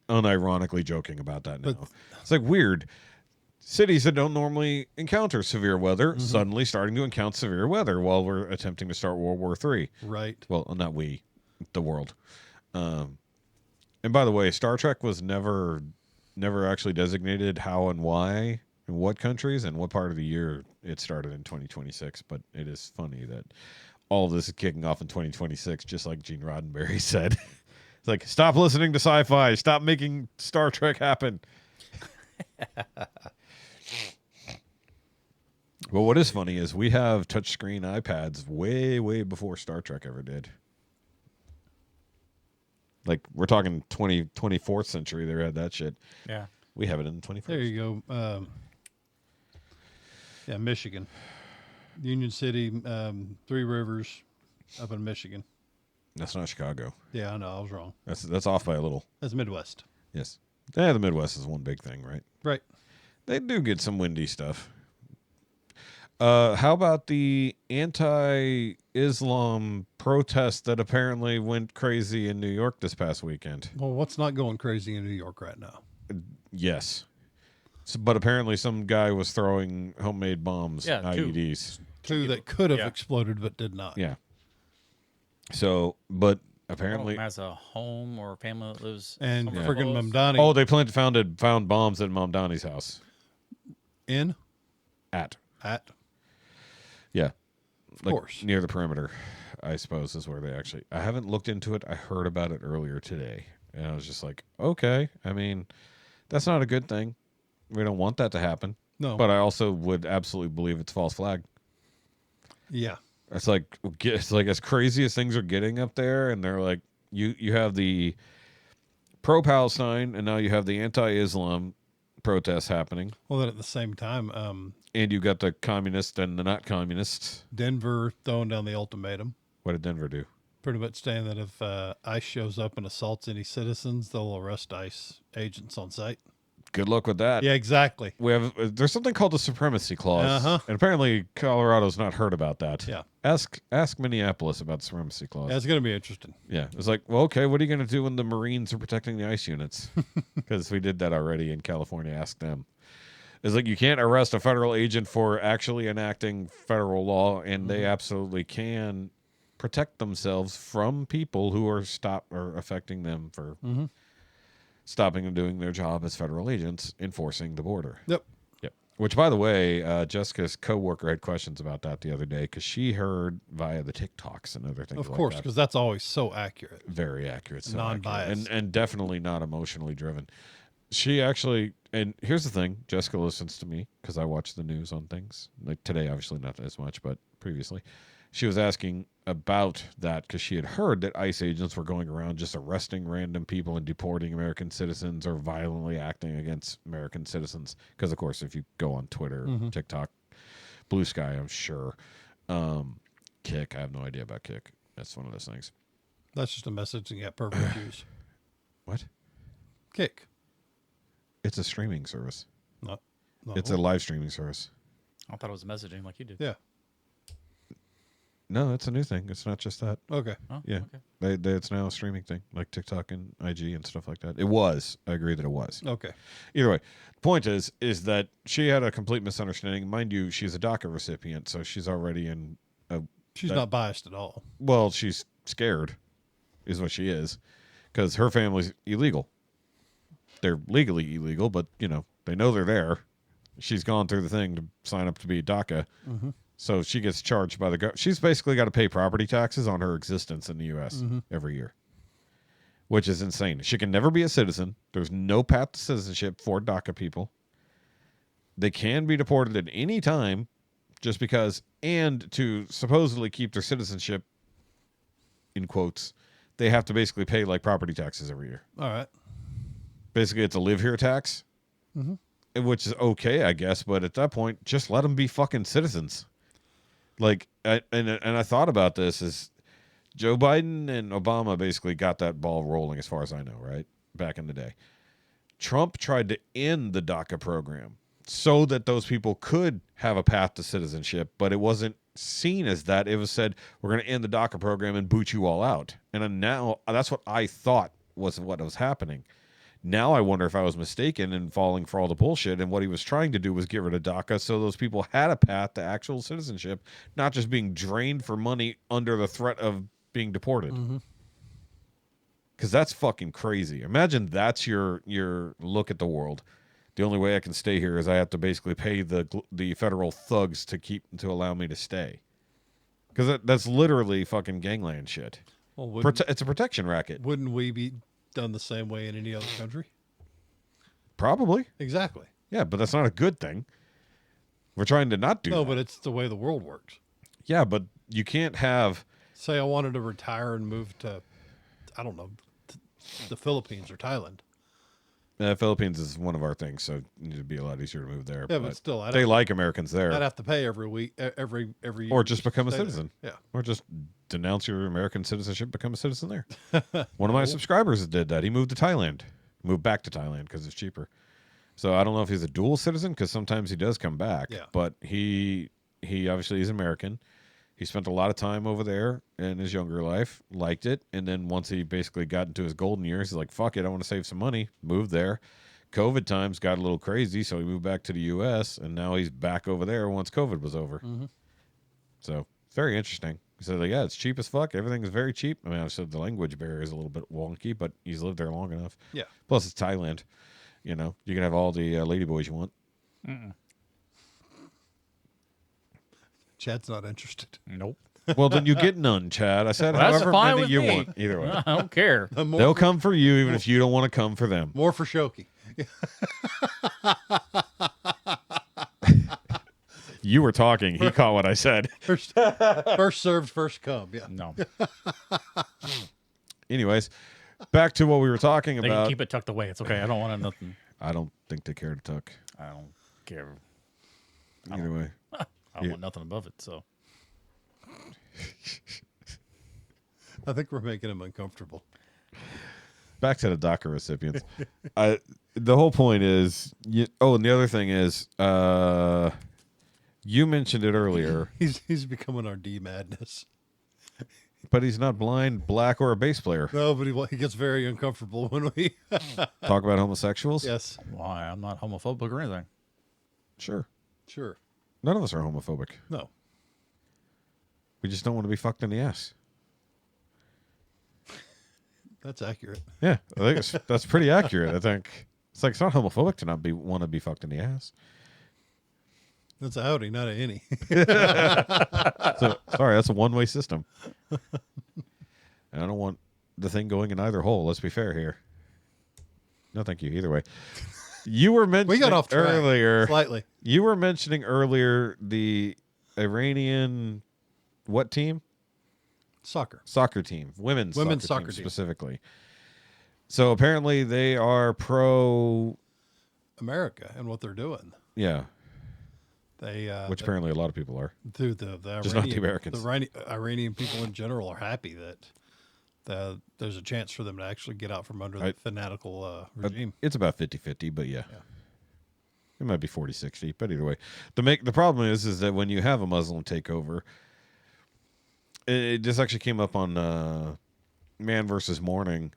unironically joking about that now. It's like weird. Cities that don't normally encounter severe weather suddenly starting to encounter severe weather while we're attempting to start World War III. Right. Well, not we, the world. And by the way, Star Trek was never actually designated how and why in what countries and what part of the year it started in 2026. But it is funny that all of this is kicking off in 2026, just like Gene Roddenberry said. It's like, stop listening to sci-fi. Stop making Star Trek happen. Well, what is funny is we have touchscreen iPads way, way before Star Trek ever did. Like, we're talking 24th century. They had that shit. Yeah. We have it in the 21st. there you go. Yeah, Michigan. Union City, 3 Rivers up in Michigan. That's not Chicago. Yeah, I know. I was wrong. That's off by a little. That's Midwest. Yes. Yeah, the Midwest is one big thing, right? Right. They do get some windy stuff. How about the anti-Islam protest that apparently went crazy in New York this past weekend? Well, what's not going crazy in New York right now? Yes. But apparently some guy was throwing homemade bombs, Yeah, IEDs. 2 that could have Yeah. exploded but did not. Yeah. So, but apparently... Has a home or a family that lives And somewhere friggin' close. Mamdani Oh, they found bombs at Mamdani's house. At. Yeah. Of course. Near the perimeter, I suppose, is where they actually... I haven't looked into it. I heard about it earlier today. And I was just like, okay. I mean, that's not a good thing. We don't want that to happen. No. But I also would absolutely believe it's false flag. Yeah. It's like as crazy as things are getting up there, and they're like, you have the pro-Palestine, and now you have the anti-Islam protests happening. Well, then at the same time, And you got the communists and the not communists. Denver throwing down the ultimatum, What did Denver do? pretty much saying that if ICE shows up and assaults any citizens, they'll arrest ICE agents on site. Good luck with that. Yeah, exactly. We have there's something called the supremacy clause, and apparently Colorado's not heard about that. Yeah. Ask Minneapolis about the supremacy clause. Yeah, it's going to be interesting. Yeah, it's like, well, okay, what are you going to do when the Marines are protecting the ICE units? Because we did that already in California. Ask them. It's like you can't arrest a federal agent for actually enacting federal law, and they absolutely can protect themselves from people who are affecting them for stopping them doing their job as federal agents enforcing the border. Yep. Yep. Which, by the way, Jessica's coworker had questions about that the other day because she heard via the TikToks and other things. Of like course, that. because that's always so accurate. Very accurate, so Non-biased. accurate, and definitely not emotionally driven. She actually, and here's the thing: Jessica listens to me because I watch the news on things. Like today, obviously not as much, but previously, she was asking about that because she had heard that ICE agents were going around just arresting random people and deporting American citizens or violently acting against American citizens. Because, of course, if you go on Twitter, TikTok, Blue Sky, I'm sure. Kick, I have no idea about Kick. That's one of those things. That's just a messaging app pervert use. What? Kick. It's a streaming service. No. It's a live streaming service. I thought it was messaging like you did. Yeah. No, it's a new thing. It's not just that. Okay. Oh, Yeah. Okay. It's now a streaming thing, like TikTok and IG and stuff like that. It was. I agree that it was. Okay. Either way, the point is that she had a complete misunderstanding. Mind you, she's a DACA recipient, so she's already in a... She's not biased at all. Well, she's scared, is what she is, because her family's illegal. They're legally illegal, but, you know, they know they're there. She's gone through the thing to sign up to be DACA. Mm-hmm. So she gets charged by the government. She's basically got to pay property taxes on her existence in the U.S. Every year, which is insane. She can never be a citizen. There's no path to citizenship for DACA people. They can be deported at any time just because, and to supposedly keep their citizenship, in quotes, they have to basically pay like property taxes every year. All right. Basically, it's a live here tax, which is okay, I guess. But at that point, just let them be fucking citizens. Like, and I thought about this is Joe Biden and Obama basically got that ball rolling as far as I know, right? Back in the day. Trump tried to end the DACA program so that those people could have a path to citizenship, but it wasn't seen as that. It was said, we're going to end the DACA program and boot you all out. And now that's what I thought was what was happening. Now I wonder if I was mistaken in falling for all the bullshit, and what he was trying to do was get rid of DACA so those people had a path to actual citizenship, not just being drained for money under the threat of being deported. Because that's fucking crazy. Imagine that's your look at the world. The only way I can stay here is I have to basically pay the federal thugs to allow me to stay. Because that's literally fucking gangland shit. Well, It's a protection racket. wouldn't we be done the same way in any other country? Probably. Exactly. Yeah, but that's not a good thing. We're trying to not do that. No, but it's the way the world works. Yeah, but you can't have... Say I wanted to retire and move to, I don't know, the Philippines or Thailand. Philippines is one of our things, so it need to be a lot easier to move there. Yeah, but still, they like Americans there. I'd have to pay every week, every year. Or just become a Stay there. citizen. Yeah. Or just denounce your American citizenship, become a citizen there. One of my subscribers did that. He moved to Thailand. Moved back to Thailand because it's cheaper. So I don't know if he's a dual citizen because sometimes he does come back. Yeah. But he obviously is American. He spent a lot of time over there in his younger life, liked it. And then once he basically got into his golden years, he's like, fuck it, I want to save some money. Moved there. COVID times got a little crazy, so he moved back to the U.S., and now he's back over there once COVID was over. So, very interesting. He said, yeah, it's cheap as fuck. Everything is very cheap. I mean, I said the language barrier is a little bit wonky, but he's lived there long enough. Yeah. Plus, it's Thailand. You know, you can have all the ladyboys you want. Chad's not interested. Nope. Well, then you get none, Chad. I said Well, that's however fine many with you me. want. Either way. I don't care. They'll come for you even if you don't want to come for them. More for Shoky. You were talking. He caught what I said. First served, first come. Yeah. No. Anyways, back to what we were talking They about. can keep it tucked away. It's okay. I don't want nothing. I don't think they care to tuck. I don't care. Either way. I don't want nothing above it. So I think we're making him uncomfortable. Back to the DACA recipients. The whole point is, and the other thing is, you mentioned it earlier, He's becoming our D madness. but he's not blind, black, or a bass player. No, but he gets very uncomfortable when we. Talk about homosexuals? Yes. why? I'm not homophobic or anything. Sure. Sure. None of us are homophobic. No. We just don't want to be fucked in the ass. That's accurate. Yeah, I think that's pretty accurate. I think it's like it's not homophobic to not want to be fucked in the ass. That's a howdy, not a any. So sorry, that's a one-way system. And I don't want the thing going in either hole. Let's be fair here. No, thank you. Either way, you were mentioning We got off track earlier. slightly. You were mentioning earlier the Iranian what team? Soccer team. Women's soccer team specifically. So apparently they are pro America and what they're doing. Yeah. Which apparently a lot of people are. The just not the Americans. The Iranian people in general are happy that there's a chance for them to actually get out from under the fanatical regime. It's about 50-50, but yeah. It might be 40-60, but either way. The problem is that when you have a Muslim takeover, this actually came up on Man versus Morning.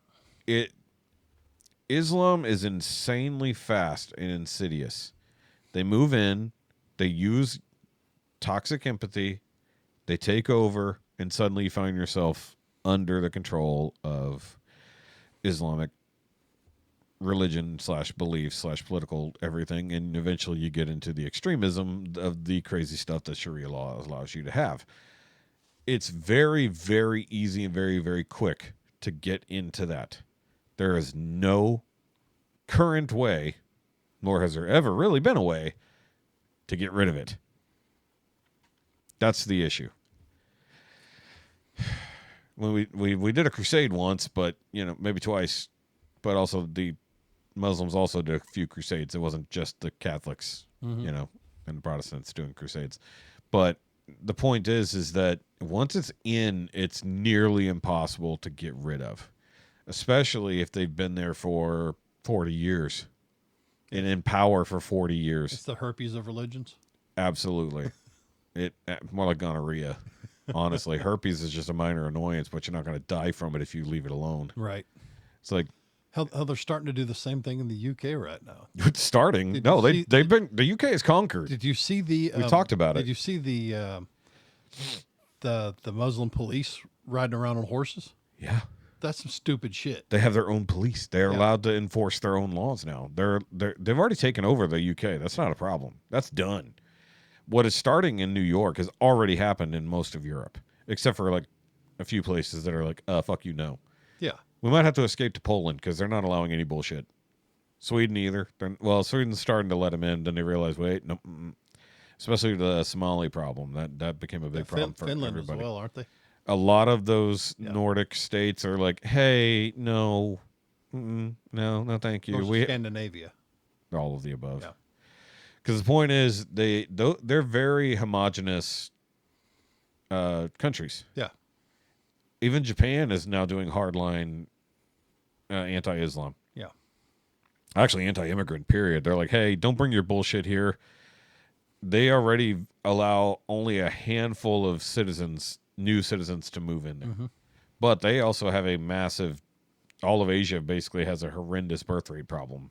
Islam is insanely fast and insidious. They move in, they use toxic empathy, they take over, and suddenly you find yourself under the control of Islamic religion / belief / political everything, and eventually you get into the extremism of the crazy stuff that Sharia law allows you to have. It's very, very easy and very, very quick to get into that. There is no current way, nor has there ever really been a way, to get rid of it. That's the issue. When we did a crusade once, but maybe twice, but also the Muslims also did a few crusades. It wasn't just the Catholics, and the Protestants doing crusades. But the point is that once it's in, it's nearly impossible to get rid of, especially if they've been there for 40 years and in power for 40 years. It's the herpes of religions. Absolutely. More like gonorrhea. Honestly, herpes is just a minor annoyance, but you're not going to die from it if you leave it alone. Right. It's like how they're starting to do the same thing in the UK right now. It's starting. The UK is conquered. Did you see the? We talked about it. Did you see the Muslim police riding around on horses? Yeah. That's some stupid shit. They have their own police. They're allowed to enforce their own laws now. They've already taken over the UK. That's not a problem. That's done. What is starting in New York has already happened in most of Europe, except for like a few places that are like, fuck you, no. Yeah. We might have to escape to Poland because they're not allowing any bullshit. Sweden either. Sweden's starting to let them in. Then they realize, wait, no. Especially the Somali problem. That became a big problem for Finland everybody. as well, aren't they? A lot of those Nordic states are like, hey, no, no, thank you. Scandinavia. All of the above. Yeah. Because the point is, they're very homogenous countries. Yeah. Even Japan is now doing hardline anti-Islam. Yeah. Actually, anti-immigrant, period. They're like, hey, don't bring your bullshit here. They already allow only a handful of new citizens to move in there. Mm-hmm. But they also have a massive, all of Asia basically has a horrendous birth rate problem.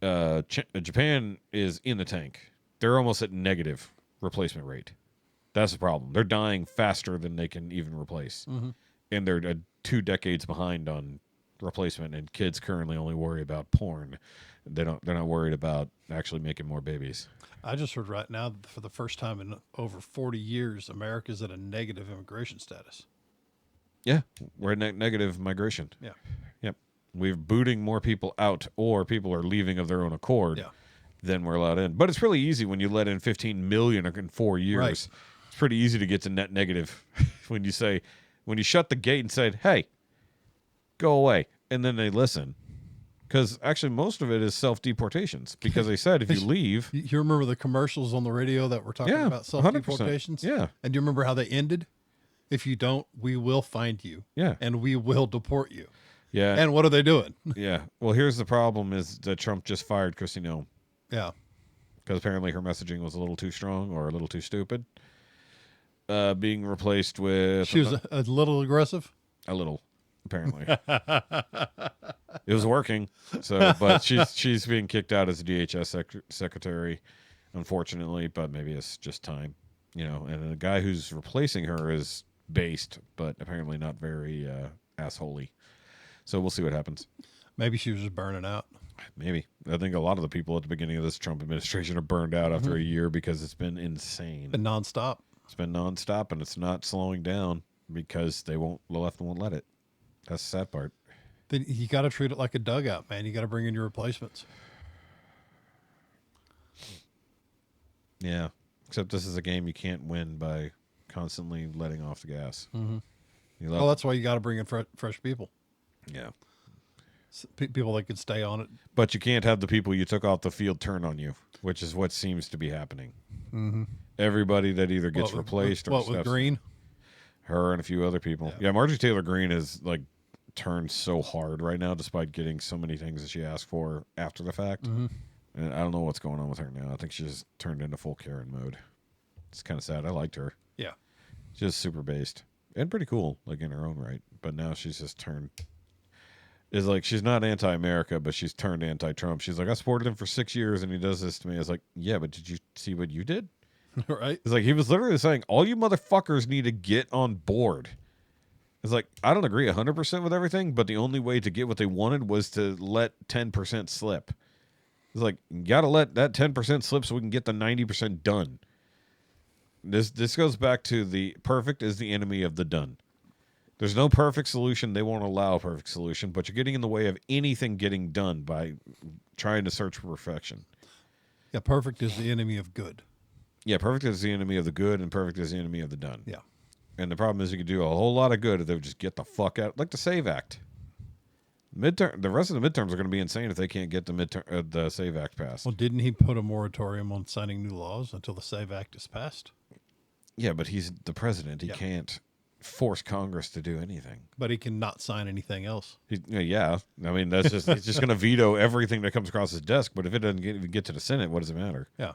Japan is in the tank. They're almost at negative replacement rate. That's the problem. They're dying faster than they can even replace. Mm-hmm. And they're 2 decades behind on replacement, and kids currently only worry about porn. They're not worried about actually making more babies. I just heard right now that for the first time in over 40 years, America's at a negative immigration status. Yeah, we're at negative migration. Yeah. Yep. We're booting more people out, or people are leaving of their own accord than we're allowed in. But it's really easy when you let in 15 million in 4 years. Right. It's pretty easy to get to net negative when you shut the gate and said, hey, go away. And then they listen. Because actually most of it is self-deportations. Because they said if you leave... You remember the commercials on the radio that were talking about self-deportations? 100%. Yeah. And do you remember how they ended? If you don't, we will find you. Yeah. And we will deport you. Yeah. And what are they doing? Yeah. Well, here's the problem is that Trump just fired Kristi Noem. Yeah. Because apparently her messaging was a little too strong or a little too stupid. Being replaced with... She was a little aggressive? A little, apparently. It was working. But she's being kicked out as DHS secretary, unfortunately, but maybe it's just time. And the guy who's replacing her is based, but apparently not very assholey. So we'll see what happens. Maybe she was just burning out. Maybe. I think a lot of the people at the beginning of this Trump administration are burned out after a year because it's been insane. Been nonstop. It's been nonstop, and it's not slowing down because the left won't let it. That's the sad part. Then you got to treat it like a dugout, man. You got to bring in your replacements. Yeah. Except this is a game you can't win by constantly letting off the gas. Mm-hmm. You Well, that's why you got to bring in fresh people. yeah. People that could stay on it. But you can't have the people you took off the field turn on you, which is what seems to be happening. Mm-hmm. Everybody that either gets replaced or with steps, Green? her and a few other people. Yeah, Marjorie Taylor Greene is like turned so hard right now, despite getting so many things that she asked for after the fact. Mm-hmm. And I don't know what's going on with her now. I think she's just turned into full Karen mode. It's kind of sad. I liked her. Yeah. She's just super based and pretty cool, like in her own right. But now she's just turned. Is like she's not anti-America, but she's turned anti-Trump. She's like, I supported him for 6 years, and he does this to me. I was like, yeah, but did you see what you did? Right. It's like he was literally saying, all you motherfuckers need to get on board. It's like, I don't agree 100% with everything, but the only way to get what they wanted was to let 10% slip. It's like, you got to let that 10% slip so we can get the 90% done. This goes back to the perfect is the enemy of the done. There's no perfect solution. They won't allow a perfect solution, but you're getting in the way of anything getting done by trying to search for perfection. Yeah, perfect is the enemy of good. Yeah, perfect is the enemy of the good, and perfect is the enemy of the done. Yeah. And the problem is you could do a whole lot of good if they would just get the fuck out. Like the SAVE Act. The rest of the midterms are going to be insane if they can't get the SAVE Act passed. Well, didn't he put a moratorium on signing new laws until the SAVE Act is passed? Yeah, but he's the president. He can't force Congress to do anything. But he can not sign anything else. Yeah. I mean, that's just he's just going to veto everything that comes across his desk. But if it doesn't get to the Senate, what does it matter? Yeah.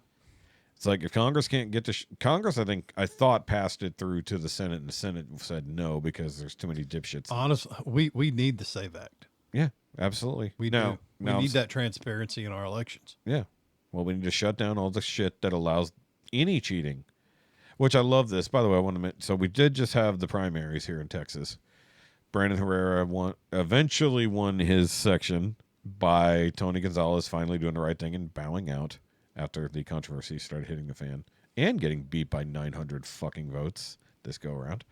It's like if Congress can't get to Congress, I thought passed it through to the Senate, and the Senate said no because there's too many dipshits. Honestly, we need the SAVE Act. Yeah, absolutely. We do. We need that transparency in our elections. Yeah. Well, we need to shut down all the shit that allows any cheating. Which I love this. By the way, I want to mention, so we did just have the primaries here in Texas. Brandon Herrera eventually won his section by Tony Gonzalez finally doing the right thing and bowing out after the controversy started hitting the fan and getting beat by 900 fucking votes this go around.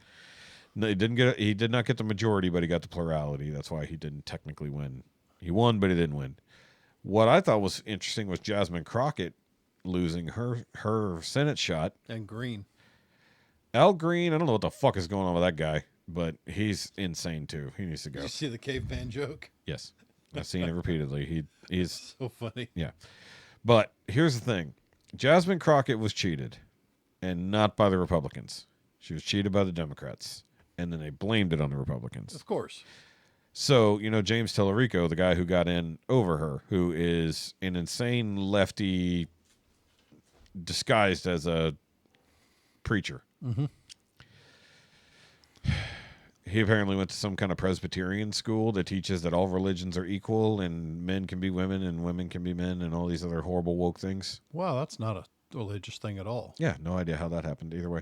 No, he did not get the majority, but he got the plurality. That's why he didn't technically win. He won, but he didn't win. What I thought was interesting was Jasmine Crockett losing her Senate shot. And Green. Al Green, I don't know what the fuck is going on with that guy, but he's insane too. He needs to go. Did you see the caveman joke? Yes. I've seen it repeatedly. He's so funny. Yeah. But here's the thing. Jasmine Crockett was cheated, and not by the Republicans. She was cheated by the Democrats, and then they blamed it on the Republicans. Of course. So, James Tellerico, the guy who got in over her, who is an insane lefty disguised as a preacher. Mm-hmm. He apparently went to some kind of Presbyterian school that teaches that all religions are equal and men can be women and women can be men and all these other horrible woke things. Wow, that's not a religious thing at all. Yeah, no idea how that happened either way.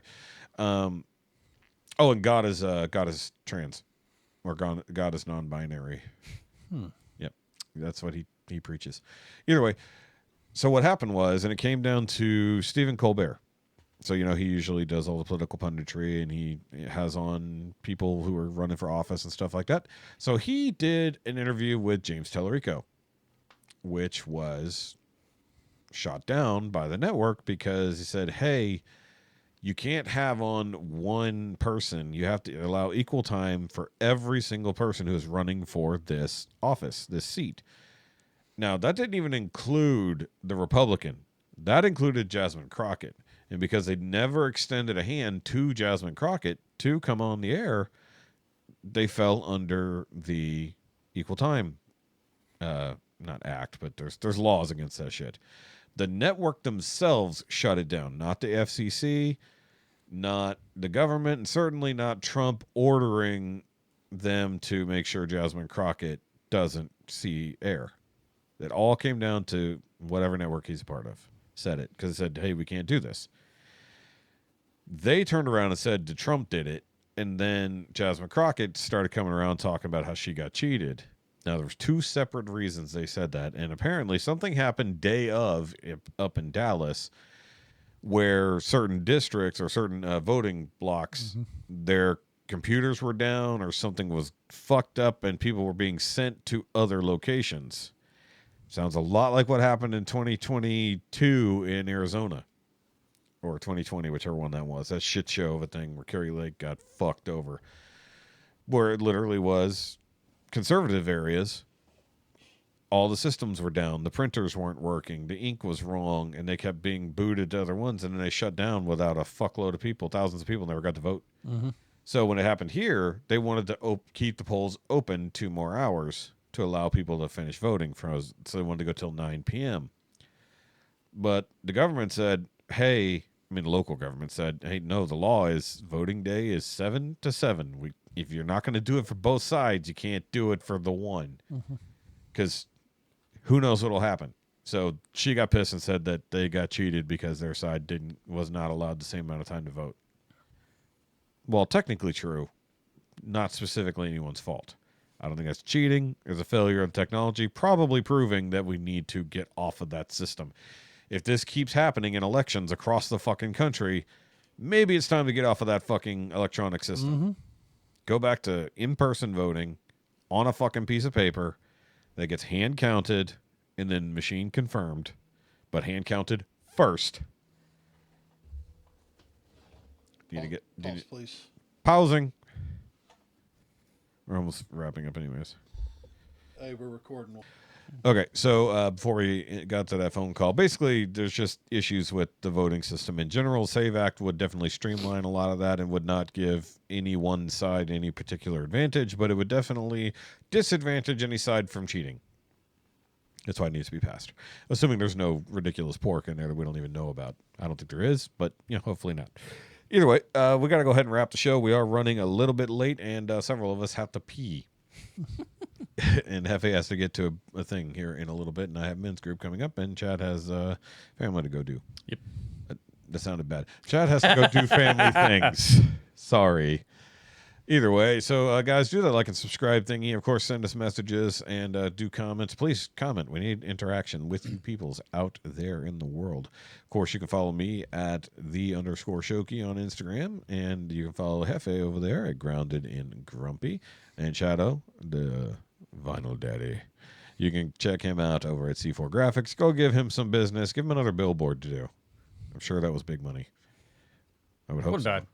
And God is trans, or God is non-binary. Yep, that's what he preaches. Either way, so what happened was, and it came down to Stephen Colbert. So, he usually does all the political punditry and he has on people who are running for office and stuff like that. So he did an interview with James Tellerico, which was shot down by the network because he said, hey, you can't have on one person. You have to allow equal time for every single person who is running for this office, this seat. Now, that didn't even include the Republican. That included Jasmine Crockett. And because they never extended a hand to Jasmine Crockett to come on the air, they fell under the equal time, not act, but there's laws against that shit. The network themselves shut it down, not the FCC, not the government, and certainly not Trump ordering them to make sure Jasmine Crockett doesn't see air. It all came down to whatever network he's a part of. Said it because it said, hey, we can't do this. They turned around and said that Trump did it, and then Jasmine Crockett started coming around talking about how she got cheated. Now, there was two separate reasons they said that, and apparently something happened day of up in Dallas where certain districts or certain voting blocks, their computers were down or something was fucked up and people were being sent to other locations. Sounds a lot like what happened in 2022 in Arizona. or 2020, whichever one that was. That shit show of a thing where Kerry Lake got fucked over, where it literally was conservative areas. All the systems were down. The printers weren't working. The ink was wrong, and they kept being booted to other ones, and then they shut down without a fuckload of people. Thousands of people never got to vote. Mm-hmm. So when it happened here, they wanted to keep the polls open 2 more hours to allow people to finish voting. So they wanted to go till 9 p.m. But the government said, the local government said, hey, no, the law is voting day is 7 to 7. If you're not going to do it for both sides, you can't do it for the one. Because who knows what will happen. So she got pissed and said that they got cheated because their side was not allowed the same amount of time to vote. Well, technically true, not specifically anyone's fault. I don't think that's cheating. There's a failure of technology, probably proving that we need to get off of that system. If this keeps happening in elections across the fucking country, maybe it's time to get off of that fucking electronic system. Mm-hmm. Go back to in-person voting on a fucking piece of paper that gets hand counted and then machine confirmed, but hand counted first. Pause, please. Pausing. We're almost wrapping up anyways. Hey, we're recording. Okay, so before we got to that phone call, basically there's just issues with the voting system in general. SAVE Act would definitely streamline a lot of that and would not give any one side any particular advantage, but it would definitely disadvantage any side from cheating. That's why it needs to be passed. Assuming there's no ridiculous pork in there that we don't even know about. I don't think there is, but hopefully not. Either way, we got to go ahead and wrap the show. We are running a little bit late, and several of us have to pee. And Hefe has to get to a thing here in a little bit, and I have men's group coming up, and Chad has family to go do. Yep. That sounded bad. Chad has to go do family things. Sorry. Either way, so guys, do that like and subscribe thingy. Of course, send us messages and do comments. Please comment. We need interaction with you peoples out there in the world. Of course, you can follow me at _SHOKY on Instagram, and you can follow Hefe over there at Grounded and Grumpy, and Shadow, the Vinyl Daddy. You can check him out over at C4 Graphics. Go give him some business. Give him another billboard to do. I'm sure that was big money. I would hope Wasn't so. bad.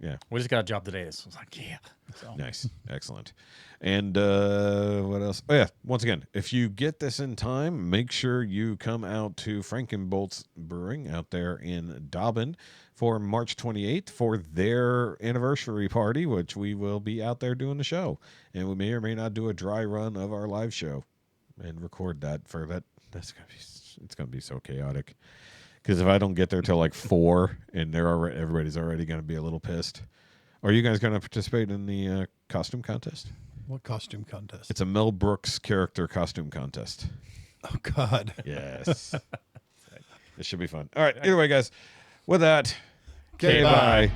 Yeah. We just got a job today. So I was like, yeah. So. Nice. Excellent. And what else? Oh, yeah. Once again, if you get this in time, make sure you come out to Frankenbolt's Brewing out there in Dobbin for March 28th for their anniversary party, which we will be out there doing the show. And we may or may not do a dry run of our live show and record that for that. It's going to be so chaotic. Because if I don't get there till like 4 and everybody's already going to be a little pissed. Are you guys going to participate in the costume contest? What costume contest? It's a Mel Brooks character costume contest. Oh, God. Yes. This should be fun. All right. Either way, guys, with that, Okay, bye.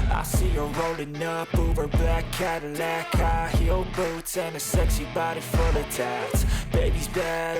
I see her rolling up, Uber black Cadillac, high heel boots and a sexy body full of tats. Baby's bad.